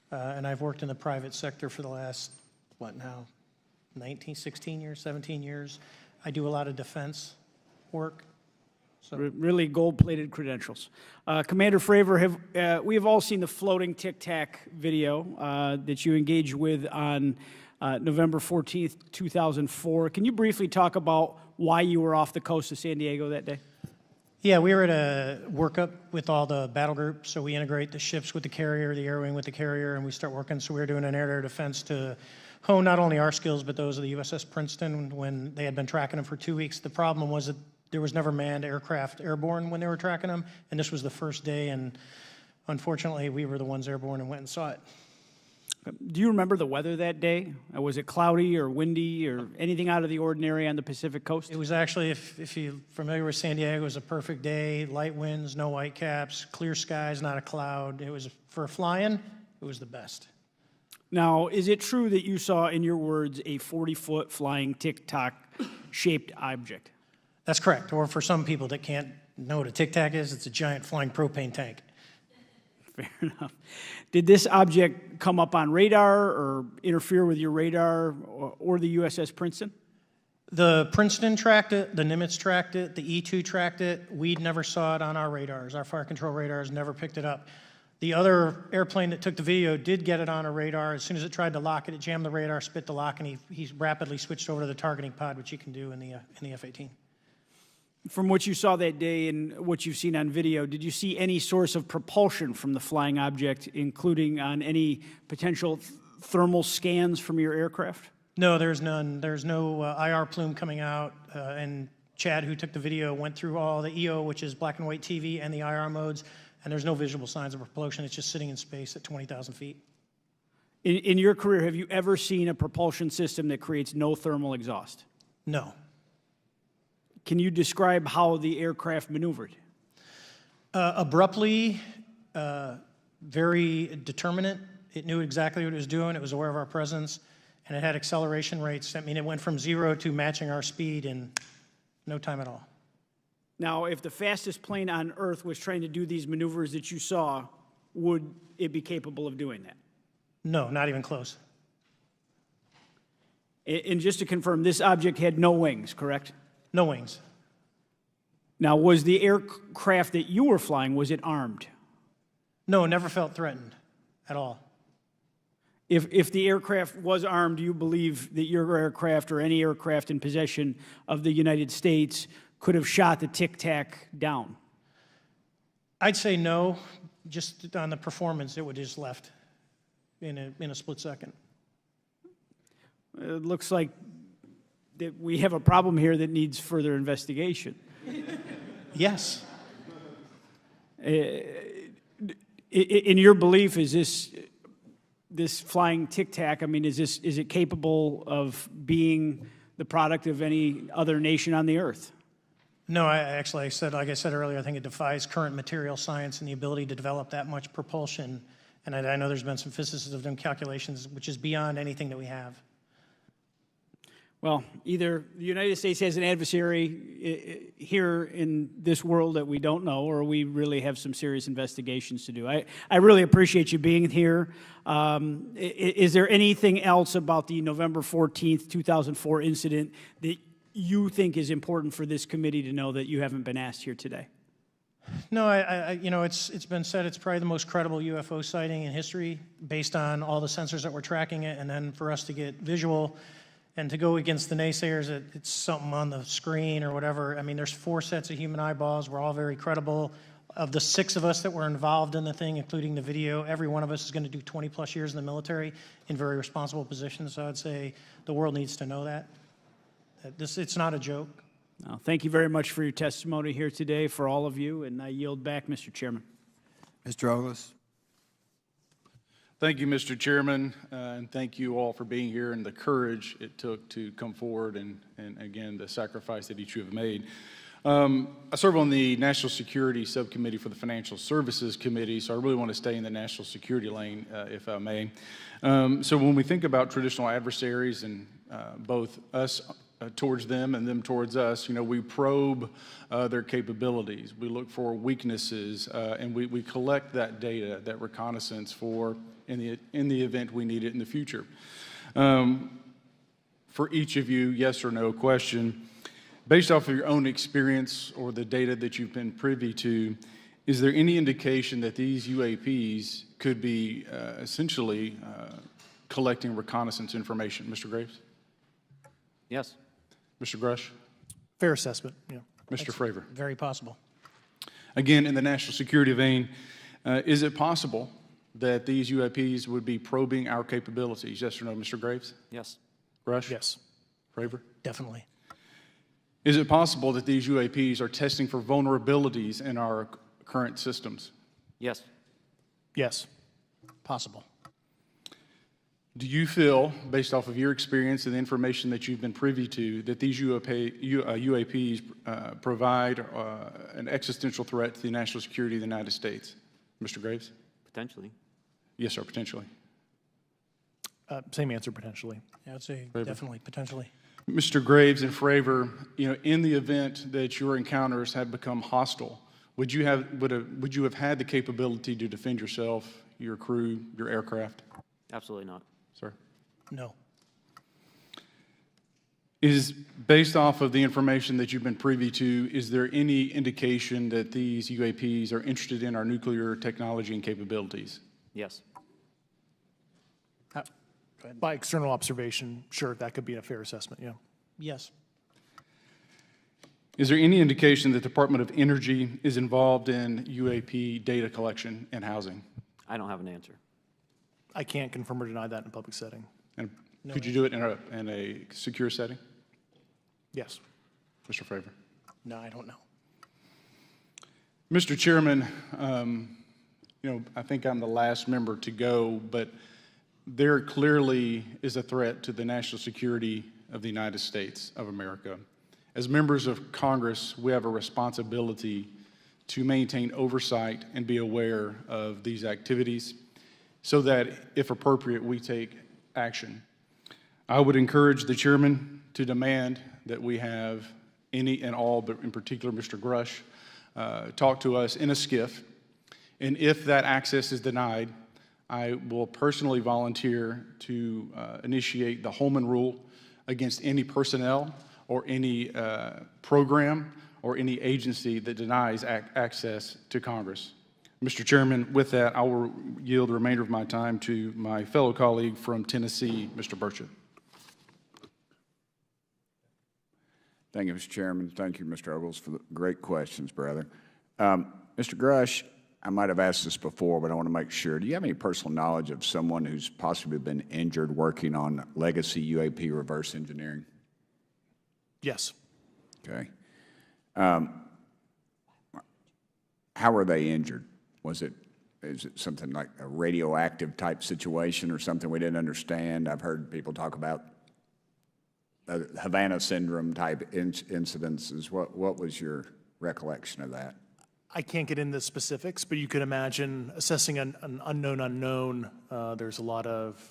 and I've worked in the private sector for the last, what now, 16 years, 17 years. I do a lot of defense work. So Really gold-plated credentials. Commander Fravor, we have all seen the floating Tic Tac video that you engaged with on November 14th, 2004. Can you briefly talk about why you were off the coast of San Diego that day? yeah, we were at a workup with all the battle groups. So we integrate the ships with the carrier, the air wing with the carrier, and we start working. So we were doing an air-to-air defense to hone not only our skills, but those of the USS Princeton when they had been tracking them for 2 weeks. The problem was that there was never manned aircraft airborne when they were tracking them, and this was the first day, and unfortunately, we were the ones airborne and went and saw it. Do you remember the weather that day? Was it cloudy or windy or anything out of the ordinary on the Pacific coast? It was actually, if you're familiar with San Diego, it was a perfect day, light winds, no whitecaps, clear skies, not a cloud. It was, for flying, it was the best. Now, is it true that you saw, in your words, a 40-foot flying Tic Tac shaped object? That's correct. Or for some people that can't know what a Tic Tac is, it's a giant flying propane tank. Fair enough. Did this object come up on radar or interfere with your radar or the USS Princeton? The Princeton tracked it, the Nimitz tracked it, the E-2 tracked it. We never saw it on our radars. Our fire control radars never picked it up. The other airplane that took the video did get it on a radar. As soon as it tried to lock it, it jammed the radar, spit the lock, and he rapidly switched over to the targeting pod, which you can do in the F-18. From what you saw that day and what you've seen on video, did you see any source of propulsion from the flying object, including on any potential thermal scans from your aircraft? No, there's none. There's no IR plume coming out. And Chad, who took the video, went through all the EO, which is black and white TV, and the IR modes, and there's no visible signs of propulsion. It's just sitting in space at 20,000 feet. In your career, have you ever seen a propulsion system that creates no thermal exhaust? No. Can you describe how the aircraft maneuvered? Abruptly, very determinate. It knew exactly what it was doing. It was aware of our presence, and it had acceleration rates. I mean, it went from 0 to matching our speed in no time at all. Now, if the fastest plane on Earth was trying to do these maneuvers that you saw, would it be capable of doing that? No, not even close. And just to confirm, this object had no wings, correct? No wings. Now, was the aircraft that you were flying, was it armed? No, never felt threatened at all. If the aircraft was armed, do you believe that your aircraft or any aircraft in possession of the United States could have shot the Tic Tac down? I'd say no. Just on the performance, it would have just left in a split second. It looks like that we have a problem here that needs further investigation. Yes. In your belief, is this flying Tic Tac, I mean, is it capable of being the product of any other nation on the Earth? No, like I said earlier, I think it defies current material science and the ability to develop that much propulsion. And I know there's been some physicists that have done calculations, which is beyond anything that we have. Well, either the United States has an adversary here in this world that we don't know, or we really have some serious investigations to do. I really appreciate you being here. Is there anything else about the November 14th, 2004 incident that you think is important for this committee to know that you haven't been asked here today? No, it's been said it's probably the most credible UFO sighting in history based on all the sensors that were tracking it, and then for us to get visual and to go against the naysayers that it's something on the screen or whatever. I mean, there's 4 sets of human eyeballs. We're all very credible. Of the 6 of us that were involved in the thing, including the video, every one of us is going to do 20-plus years in the military in very responsible positions. So I'd say the world needs to know that. It's not a joke. Well, thank you very much for your testimony here today for all of you, and I yield back, Mr. Chairman. Mr. Douglas. Thank you, Mr. Chairman, and thank you all for being here and the courage it took to come forward and again, the sacrifice that each of you have made. I serve on the National Security Subcommittee for the Financial Services Committee, so I really want to stay in the national security lane, if I may. So when we think about traditional adversaries and both us towards them and them towards us, we probe their capabilities. We look for weaknesses, and we collect that data, that reconnaissance in the event we need it in the future. for each of you, yes or no question. Based off of your own experience or the data that you've been privy to, is there any indication that these UAPs could be essentially collecting reconnaissance information? Mr. Graves? Yes. Mr. Grusch? Fair assessment, yeah. Mr. Fravor? Very possible. Again, in the national security vein, is it possible that these UAPs would be probing our capabilities? Yes or no, Mr. Graves? Yes. Grusch? Yes. Fravor? Definitely. Is it possible that these UAPs are testing for vulnerabilities in our current systems? Yes. Yes. Possible. Do you feel, based off of your experience and the information that you've been privy to, that these UAPs provide an existential threat to the national security of the United States? Mr. Graves? Potentially. Yes, sir, potentially. Same answer, potentially. Yeah, I'd say Fravor? definitely, potentially. Mr. Graves and Fravor, in the event that your encounters had become hostile, would you have had the capability to defend yourself, your crew, your aircraft? Absolutely not. Sir? No. Is based off of the information that you've been privy to, is there any indication that these UAPs are interested in our nuclear technology and capabilities? Yes. By external observation, sure, that could be a fair assessment, yeah. Yes. Is there any indication that the Department of Energy is involved in UAP data collection and housing? I don't have an answer. I can't confirm or deny that in a public setting. And could you do it in a secure setting? Yes. Mr. Fravor? No, I don't know. Mr. Chairman, I think I'm the last member to go, but there clearly is a threat to the national security of the United States of America. As members of Congress, we have a responsibility to maintain oversight and be aware of these activities so that, if appropriate, we take action. I would encourage the chairman to demand that we have any and all, but in particular Mr. Grusch, talk to us in a skiff. And if that access is denied, I will personally volunteer to initiate the Holman Rule against any personnel or any program or any agency that denies access to Congress. Mr. Chairman, with that, I will yield the remainder of my time to my fellow colleague from Tennessee, Mr. Burchett. Thank you, Mr. Chairman. Thank you, Mr. Ogles, for the great questions, brother. Mr. Grusch, I might have asked this before, but I want to make sure. Do you have any personal knowledge of someone who's possibly been injured working on legacy UAP reverse engineering? Yes. Okay. How were they injured? Is it something like a radioactive type situation or something we didn't understand? I've heard people talk about Havana syndrome type incidences. What was your recollection of that? I can't get into specifics, but you could imagine assessing an unknown unknown. There's a lot of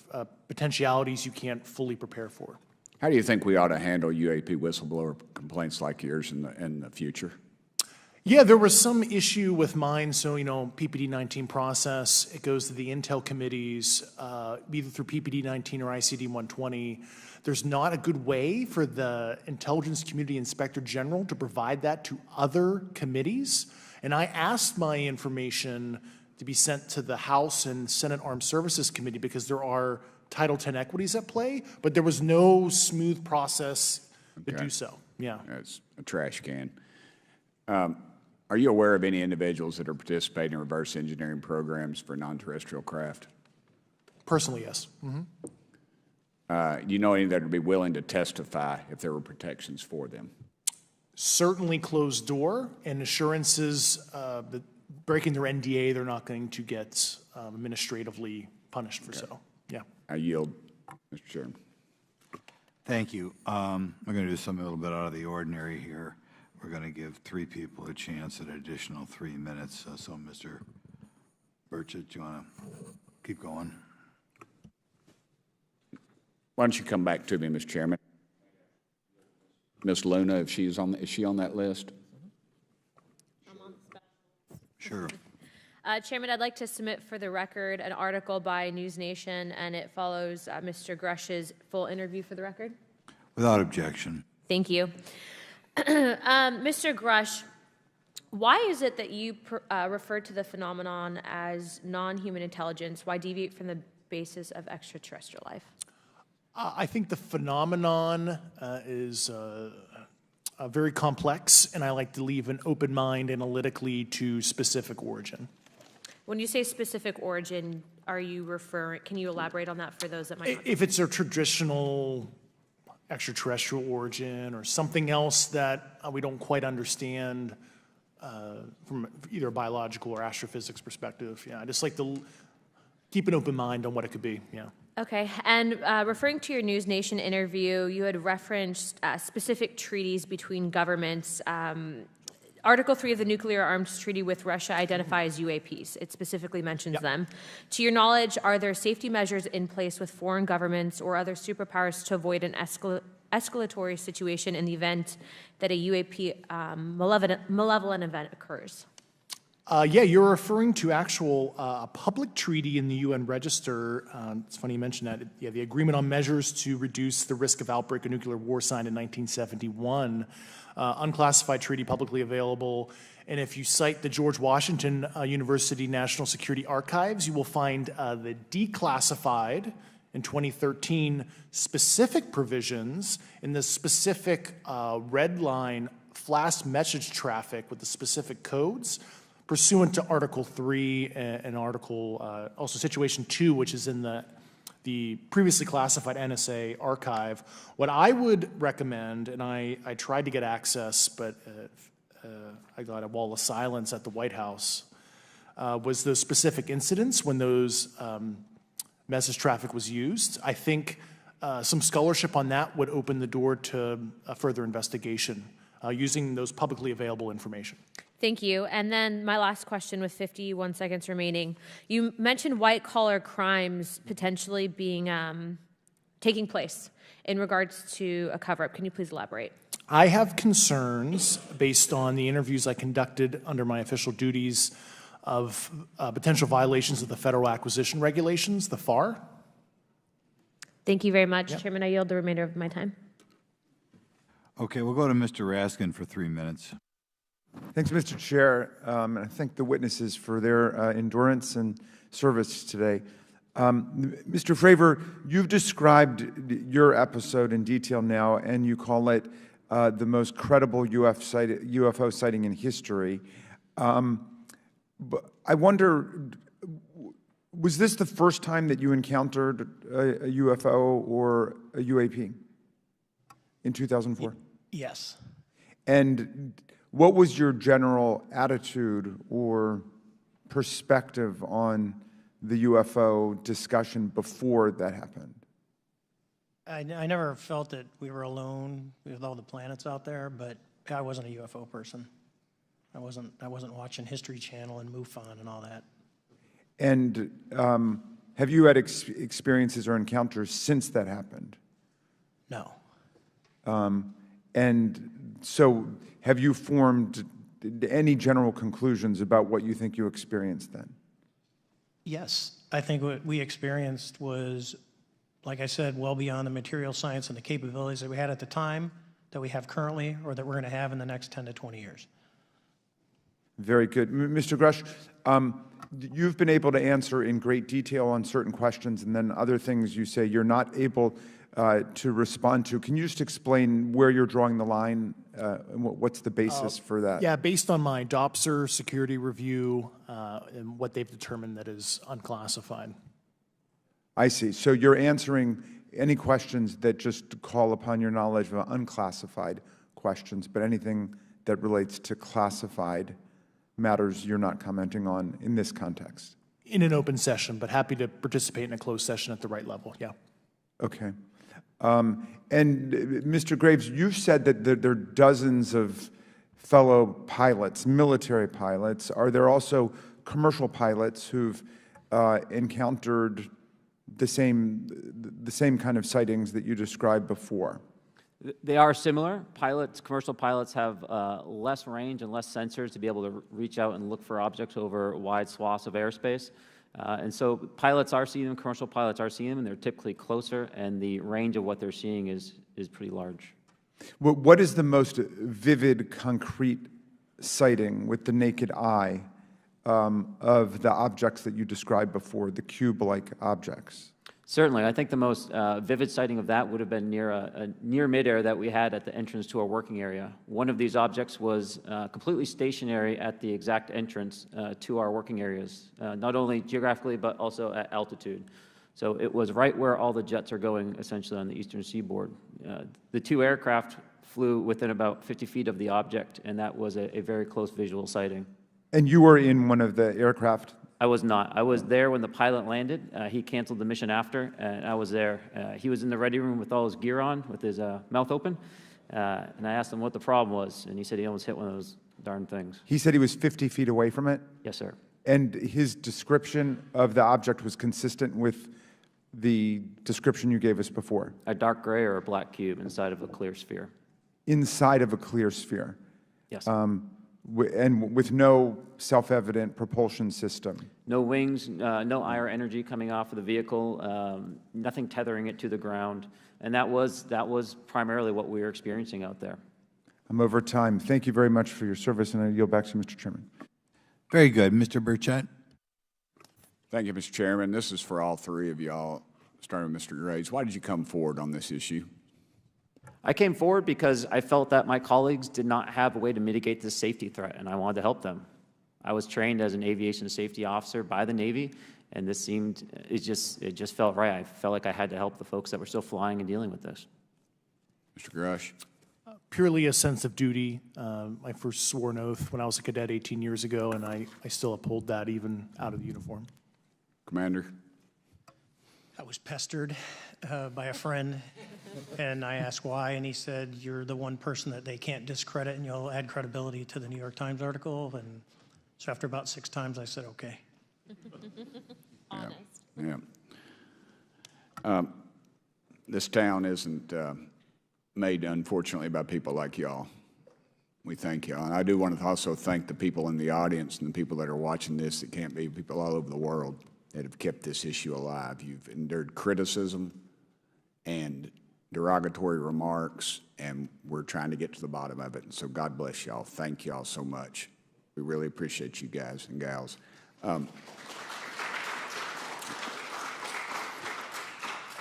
potentialities you can't fully prepare for. How do you think we ought to handle UAP whistleblower complaints like yours in the future? Yeah, there was some issue with mine. So, PPD-19 process, it goes to the intel committees, either through PPD-19 or ICD-120. There's not a good way for the Intelligence Community Inspector General to provide that to other committees. And I asked my information to be sent to the House and Senate Armed Services Committee because there are Title X equities at play, but there was no smooth process to do so. Yeah. It's a trash can. Are you aware of any individuals that are participating in reverse engineering programs for non-terrestrial craft? Personally, yes. Do you know any that would be willing to testify if there were protections for them? Certainly closed door and assurances that breaking their NDA, they're not going to get administratively punished for so. Yeah. I yield, Mr. Chairman. Thank you. We're going to do something a little bit out of the ordinary here. We're going to give 3 people a chance at an additional 3 minutes. So, Mr. Burchett, do you want to keep going? Why don't you come back to me, Mr. Chairman? Ms. Luna, is she on that list? Sure. Chairman, I'd like to submit for the record an article by News Nation, and it follows Mr. Grusch's full interview for the record. Without objection. Thank you. Mr. Grusch, why is it that you refer to the phenomenon as non-human intelligence? Why deviate from the basis of extraterrestrial life? I think the phenomenon is very complex, and I like to leave an open mind analytically to specific origin. When you say specific origin, are you referring, can you elaborate on that for those that might not? If it's a traditional extraterrestrial origin or something else that we don't quite understand from either a biological or astrophysics perspective, yeah, I just like to keep an open mind on what it could be, yeah. Okay, and referring to your News Nation interview, you had referenced specific treaties between governments. Article 3 of the Nuclear Arms Treaty with Russia identifies UAPs. It specifically mentions them. To your knowledge, are there safety measures in place with foreign governments or other superpowers to avoid an escalatory situation in the event that a UAP malevolent event occurs? Yeah, you're referring to actual a public treaty in the UN Register. It's funny you mentioned that. Yeah, the Agreement on Measures to Reduce the Risk of Outbreak of Nuclear War, signed in 1971. Unclassified treaty, publicly available. And if you cite the George Washington University National Security Archives, you will find the declassified in 2013 specific provisions in the specific red line flash message traffic with the specific codes pursuant to Article 3 and Article, also Situation 2, which is in the previously classified NSA archive. What I would recommend, and I tried to get access, but I got a wall of silence at the White House, was those specific incidents when those message traffic was used. I think some scholarship on that would open the door to a further investigation using those publicly available information. Thank you. And then my last question with 51 seconds remaining. You mentioned white-collar crimes potentially being taking place in regards to a cover-up. Can you please elaborate? I have concerns based on the interviews I conducted under my official duties of potential violations of the Federal Acquisition Regulations, the FAR. Thank you very much. Chairman, I yield the remainder of my time. Okay, we'll go to Mr. Raskin for 3 minutes. Thanks, Mr. Chair, and I thank the witnesses for their endurance and service today. Mr. Fravor, you've described your episode in detail now, and you call it the most credible UFO sighting in history. But I wonder, was this the first time that you encountered a UFO or a UAP in 2004? Yes. And what was your general attitude or perspective on the UFO discussion before that happened? I never felt that we were alone with all the planets out there, but I wasn't a UFO person. I wasn't watching History Channel and MUFON and all that. And have you had experiences or encounters since that happened? No. And so have you formed any general conclusions about what you think you experienced then? Yes. I think what we experienced was, like I said, well beyond the material science and the capabilities that we had at the time, that we have currently, or that we're going to have in the next 10 to 20 years. Very good. Mr. Grusch, you've been able to answer in great detail on certain questions, and then other things you say you're not able to respond to. Can you just explain where you're drawing the line and what's the basis for that? Yeah, based on my DOPSR security review and what they've determined that is unclassified. I see. So you're answering any questions that just call upon your knowledge of unclassified questions, but anything that relates to classified matters you're not commenting on in this context? In an open session, but happy to participate in a closed session at the right level, yeah. Okay. And Mr. Graves, you've said that there are dozens of fellow pilots, military pilots. Are there also commercial pilots who've encountered the same kind of sightings that you described before? They are similar. Commercial pilots have less range and less sensors to be able to reach out and look for objects over wide swaths of airspace. And so pilots are seeing them, commercial pilots are seeing them, and they're typically closer, and the range of what they're seeing is pretty large. What is the most vivid, concrete sighting with the naked eye of the objects that you described before, the cube-like objects? Certainly. I think the most vivid sighting of that would have been near midair that we had at the entrance to our working area. One of these objects was completely stationary at the exact entrance to our working areas, not only geographically but also at altitude. So it was right where all the jets are going, essentially, on the eastern seaboard. The two aircraft flew within about 50 feet of the object, and that was a very close visual sighting. And you were in one of the aircraft? I was not. I was there when the pilot landed. He canceled the mission after, and I was there. He was in the ready room with all his gear on, with his mouth open, and I asked him what the problem was, and he said he almost hit one of those darn things. He said he was 50 feet away from it? Yes, sir. And his description of the object was consistent with the description you gave us before? A dark gray or a black cube inside of a clear sphere. Inside of a clear sphere? Yes. And with no self-evident propulsion system? No wings, no IR energy coming off of the vehicle, nothing tethering it to the ground. And that was primarily what we were experiencing out there. I'm over time. Thank you very much for your service, and I yield back to Mr. Chairman. Very good. Mr. Burchett. Thank you, Mr. Chairman. This is for all three of y'all, starting with Mr. Graves. Why did you come forward on this issue? I came forward because I felt that my colleagues did not have a way to mitigate this safety threat, and I wanted to help them. I was trained as an aviation safety officer by the Navy, and this seemed, it just felt right. I felt like I had to help the folks that were still flying and dealing with this. Mr. Grusch. Purely a sense of duty. My first sworn oath when I was a cadet 18 years ago, and I still uphold that even out of the uniform. Commander. I was pestered by a friend, and I asked why, and he said, "You're the one person that they can't discredit, and you'll add credibility to the New York Times article." And so after about 6 times, I said, "Okay." Honest. Yeah. This town isn't made, unfortunately, by people like y'all. We thank y'all. And I do want to also thank the people in the audience and the people that are watching this that can't be, people all over the world that have kept this issue alive. You've endured criticism and derogatory remarks, and we're trying to get to the bottom of it. And so God bless y'all. Thank y'all so much. We really appreciate you guys and gals.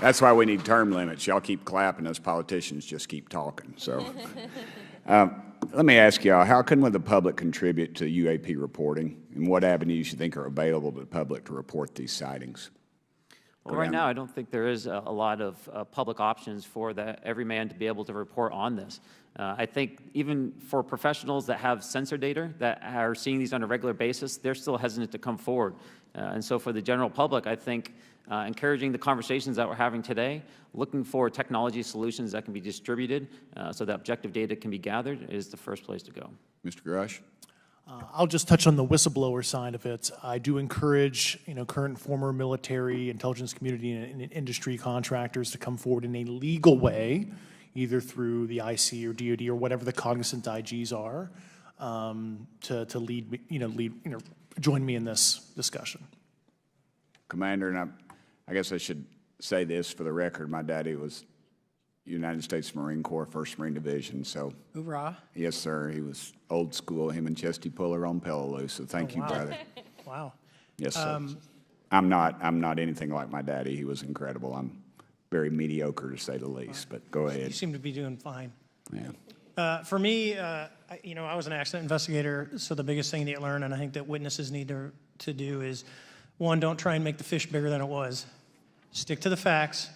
That's why we need term limits. Y'all keep clapping, us politicians just keep talking. So let me ask y'all, how can the public contribute to UAP reporting, and what avenues you think are available to the public to report these sightings? Well, right now, I don't think there is a lot of public options for every man to be able to report on this. I think even for professionals that have sensor data that are seeing these on a regular basis, they're still hesitant to come forward. And so for the general public, I think encouraging the conversations that we're having today, looking for technology solutions that can be distributed so that objective data can be gathered is the first place to go. Mr. Grusch? I'll just touch on the whistleblower side of it. I do encourage, current and former military, intelligence community, and industry contractors to come forward in a legal way, either through the IC or DoD or whatever the cognizant IGs are, to lead, join me in this discussion. Commander, and I guess I should say this for the record. My daddy was United States Marine Corps, 1st Marine Division, so. Hoorah. Yes, sir. He was old school, him and Chesty Puller on Peleliu, so thank you, wow. brother. Wow. Yes, sir. I'm not anything like my daddy. He was incredible. I'm very mediocre, to say the least, but go ahead. You seem to be doing fine. Yeah. For me, I was an accident investigator, so the biggest thing that you learn, and I think that witnesses need to do is, one, don't try and make the fish bigger than it was. Stick to the facts,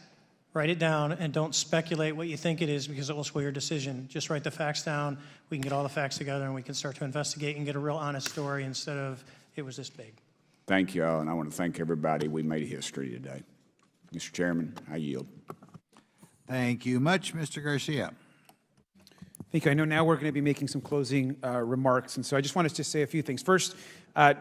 write it down, and don't speculate what you think it is because it will sway your decision. Just write the facts down. We can get all the facts together, and we can start to investigate and get a real honest story instead of, it was this big. Thank you all, and I want to thank everybody. We made history today. Mr. Chairman, I yield. Thank you much, Mr. Garcia. Thank you. I know now we're going to be making some closing remarks, and so I just wanted to say a few things. First,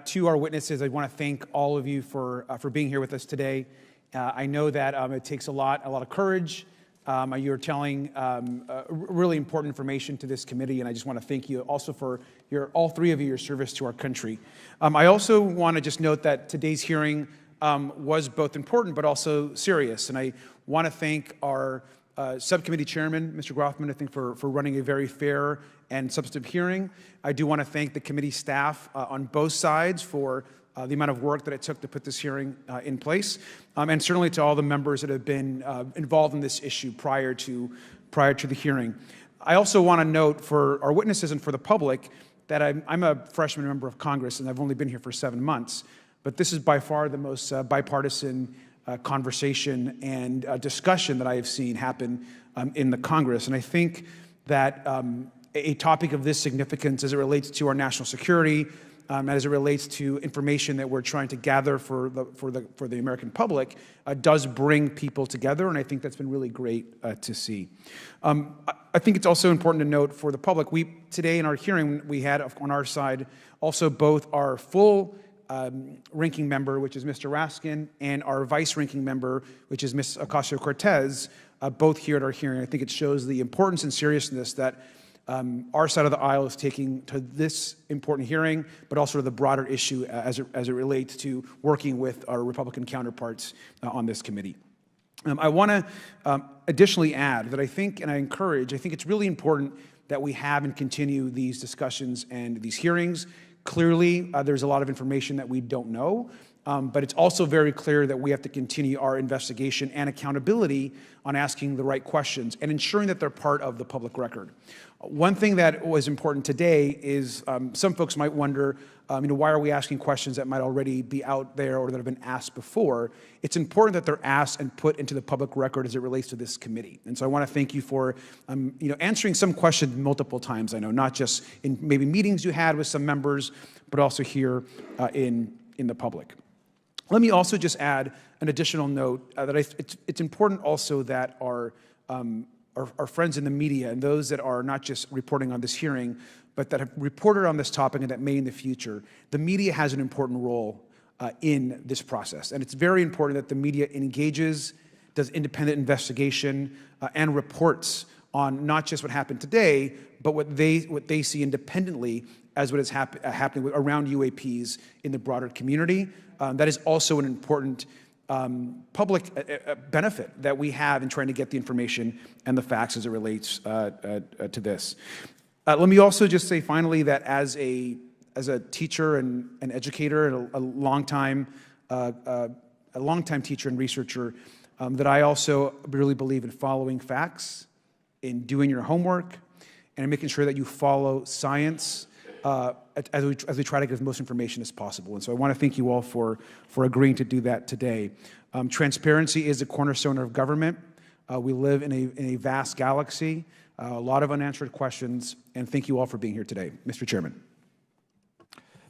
to our witnesses, I want to thank all of you for being here with us today. I know that it takes a lot of courage. You're telling really important information to this committee, and I just want to thank you also for all three of you, your service to our country. I also want to just note that today's hearing was both important but also serious. And I want to thank our subcommittee chairman, Mr. Grothman, I think, for running a very fair and substantive hearing. I do want to thank the committee staff on both sides for the amount of work that it took to put this hearing in place, and certainly to all the members that have been involved in this issue prior to the hearing. I also want to note for our witnesses and for the public that I'm a freshman member of Congress, and I've only been here for 7 months, but this is by far the most bipartisan conversation and discussion that I have seen happen in the Congress. And I think that a topic of this significance as it relates to our national security, as it relates to information that we're trying to gather for the American public, does bring people together, and I think that's been really great to see. I think it's also important to note for the public, today in our hearing, we had on our side also both our full ranking member, which is Mr. Raskin, and our vice ranking member, which is Ms. Ocasio-Cortez, both here at our hearing. I think it shows the importance and seriousness that our side of the aisle is taking to this important hearing, but also to the broader issue as it relates to working with our Republican counterparts on this committee. I want to additionally add that I think it's really important that we have and continue these discussions and these hearings. Clearly, there's a lot of information that we don't know, but it's also very clear that we have to continue our investigation and accountability on asking the right questions and ensuring that they're part of the public record. One thing that was important today is some folks might wonder, why are we asking questions that might already be out there or that have been asked before? It's important that they're asked and put into the public record as it relates to this committee. And so I want to thank you for, answering some questions multiple times. I know, not just in maybe meetings you had with some members, but also here in the public. Let me also just add an additional note that it's important also that our friends in the media and those that are not just reporting on this hearing, but that have reported on this topic and that may in the future, the media has an important role in this process. And it's very important that the media engages, does independent investigation, and reports on not just what happened today, but what they see independently as what is happening around UAPs in the broader community. That is also an important public benefit that we have in trying to get the information and the facts as it relates to this. Let me also just say finally that as a teacher and an educator and a longtime teacher and researcher, that I also really believe in following facts, in doing your homework, and in making sure that you follow science as we try to get as most information as possible. And so I want to thank you all for agreeing to do that today. Transparency is a cornerstone of government. We live in a vast galaxy, a lot of unanswered questions, and thank you all for being here today. Mr. Chairman.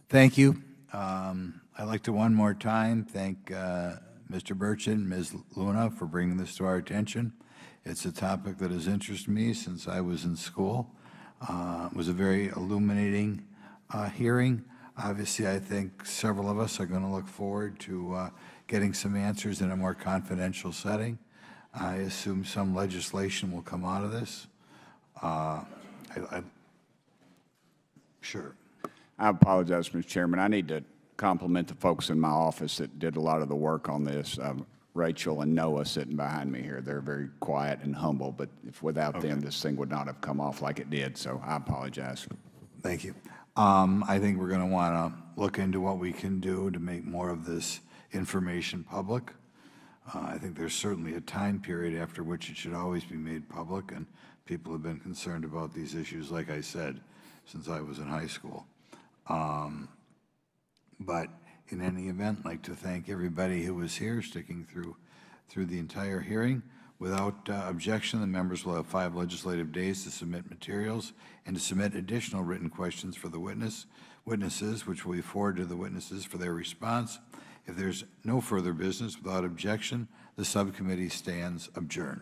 Thank you. I'd like to one more time thank Mr. Burchett and Ms. Luna for bringing this to our attention. It's a topic that has interested me since I was in school. It was a very illuminating hearing. Obviously, I think several of us are going to look forward to getting some answers in a more confidential setting. I assume some legislation will come out of this. Sure. I apologize, Mr. Chairman. I need to compliment the folks in my office that did a lot of the work on this. Rachel and Noah sitting behind me here. They're very quiet and humble, but if without them, this thing would not have come off like it did, so I apologize. Thank you. I think we're going to want to look into what we can do to make more of this information public. I think there's certainly a time period after which it should always be made public, and people have been concerned about these issues, like I said, since I was in high school. But in any event, I'd like to thank everybody who was here, sticking through the entire hearing. Without objection, the members will have 5 legislative days to submit materials and to submit additional written questions for the witnesses, which will be forwarded to the witnesses for their response. If there's no further business, without objection, the subcommittee stands adjourned.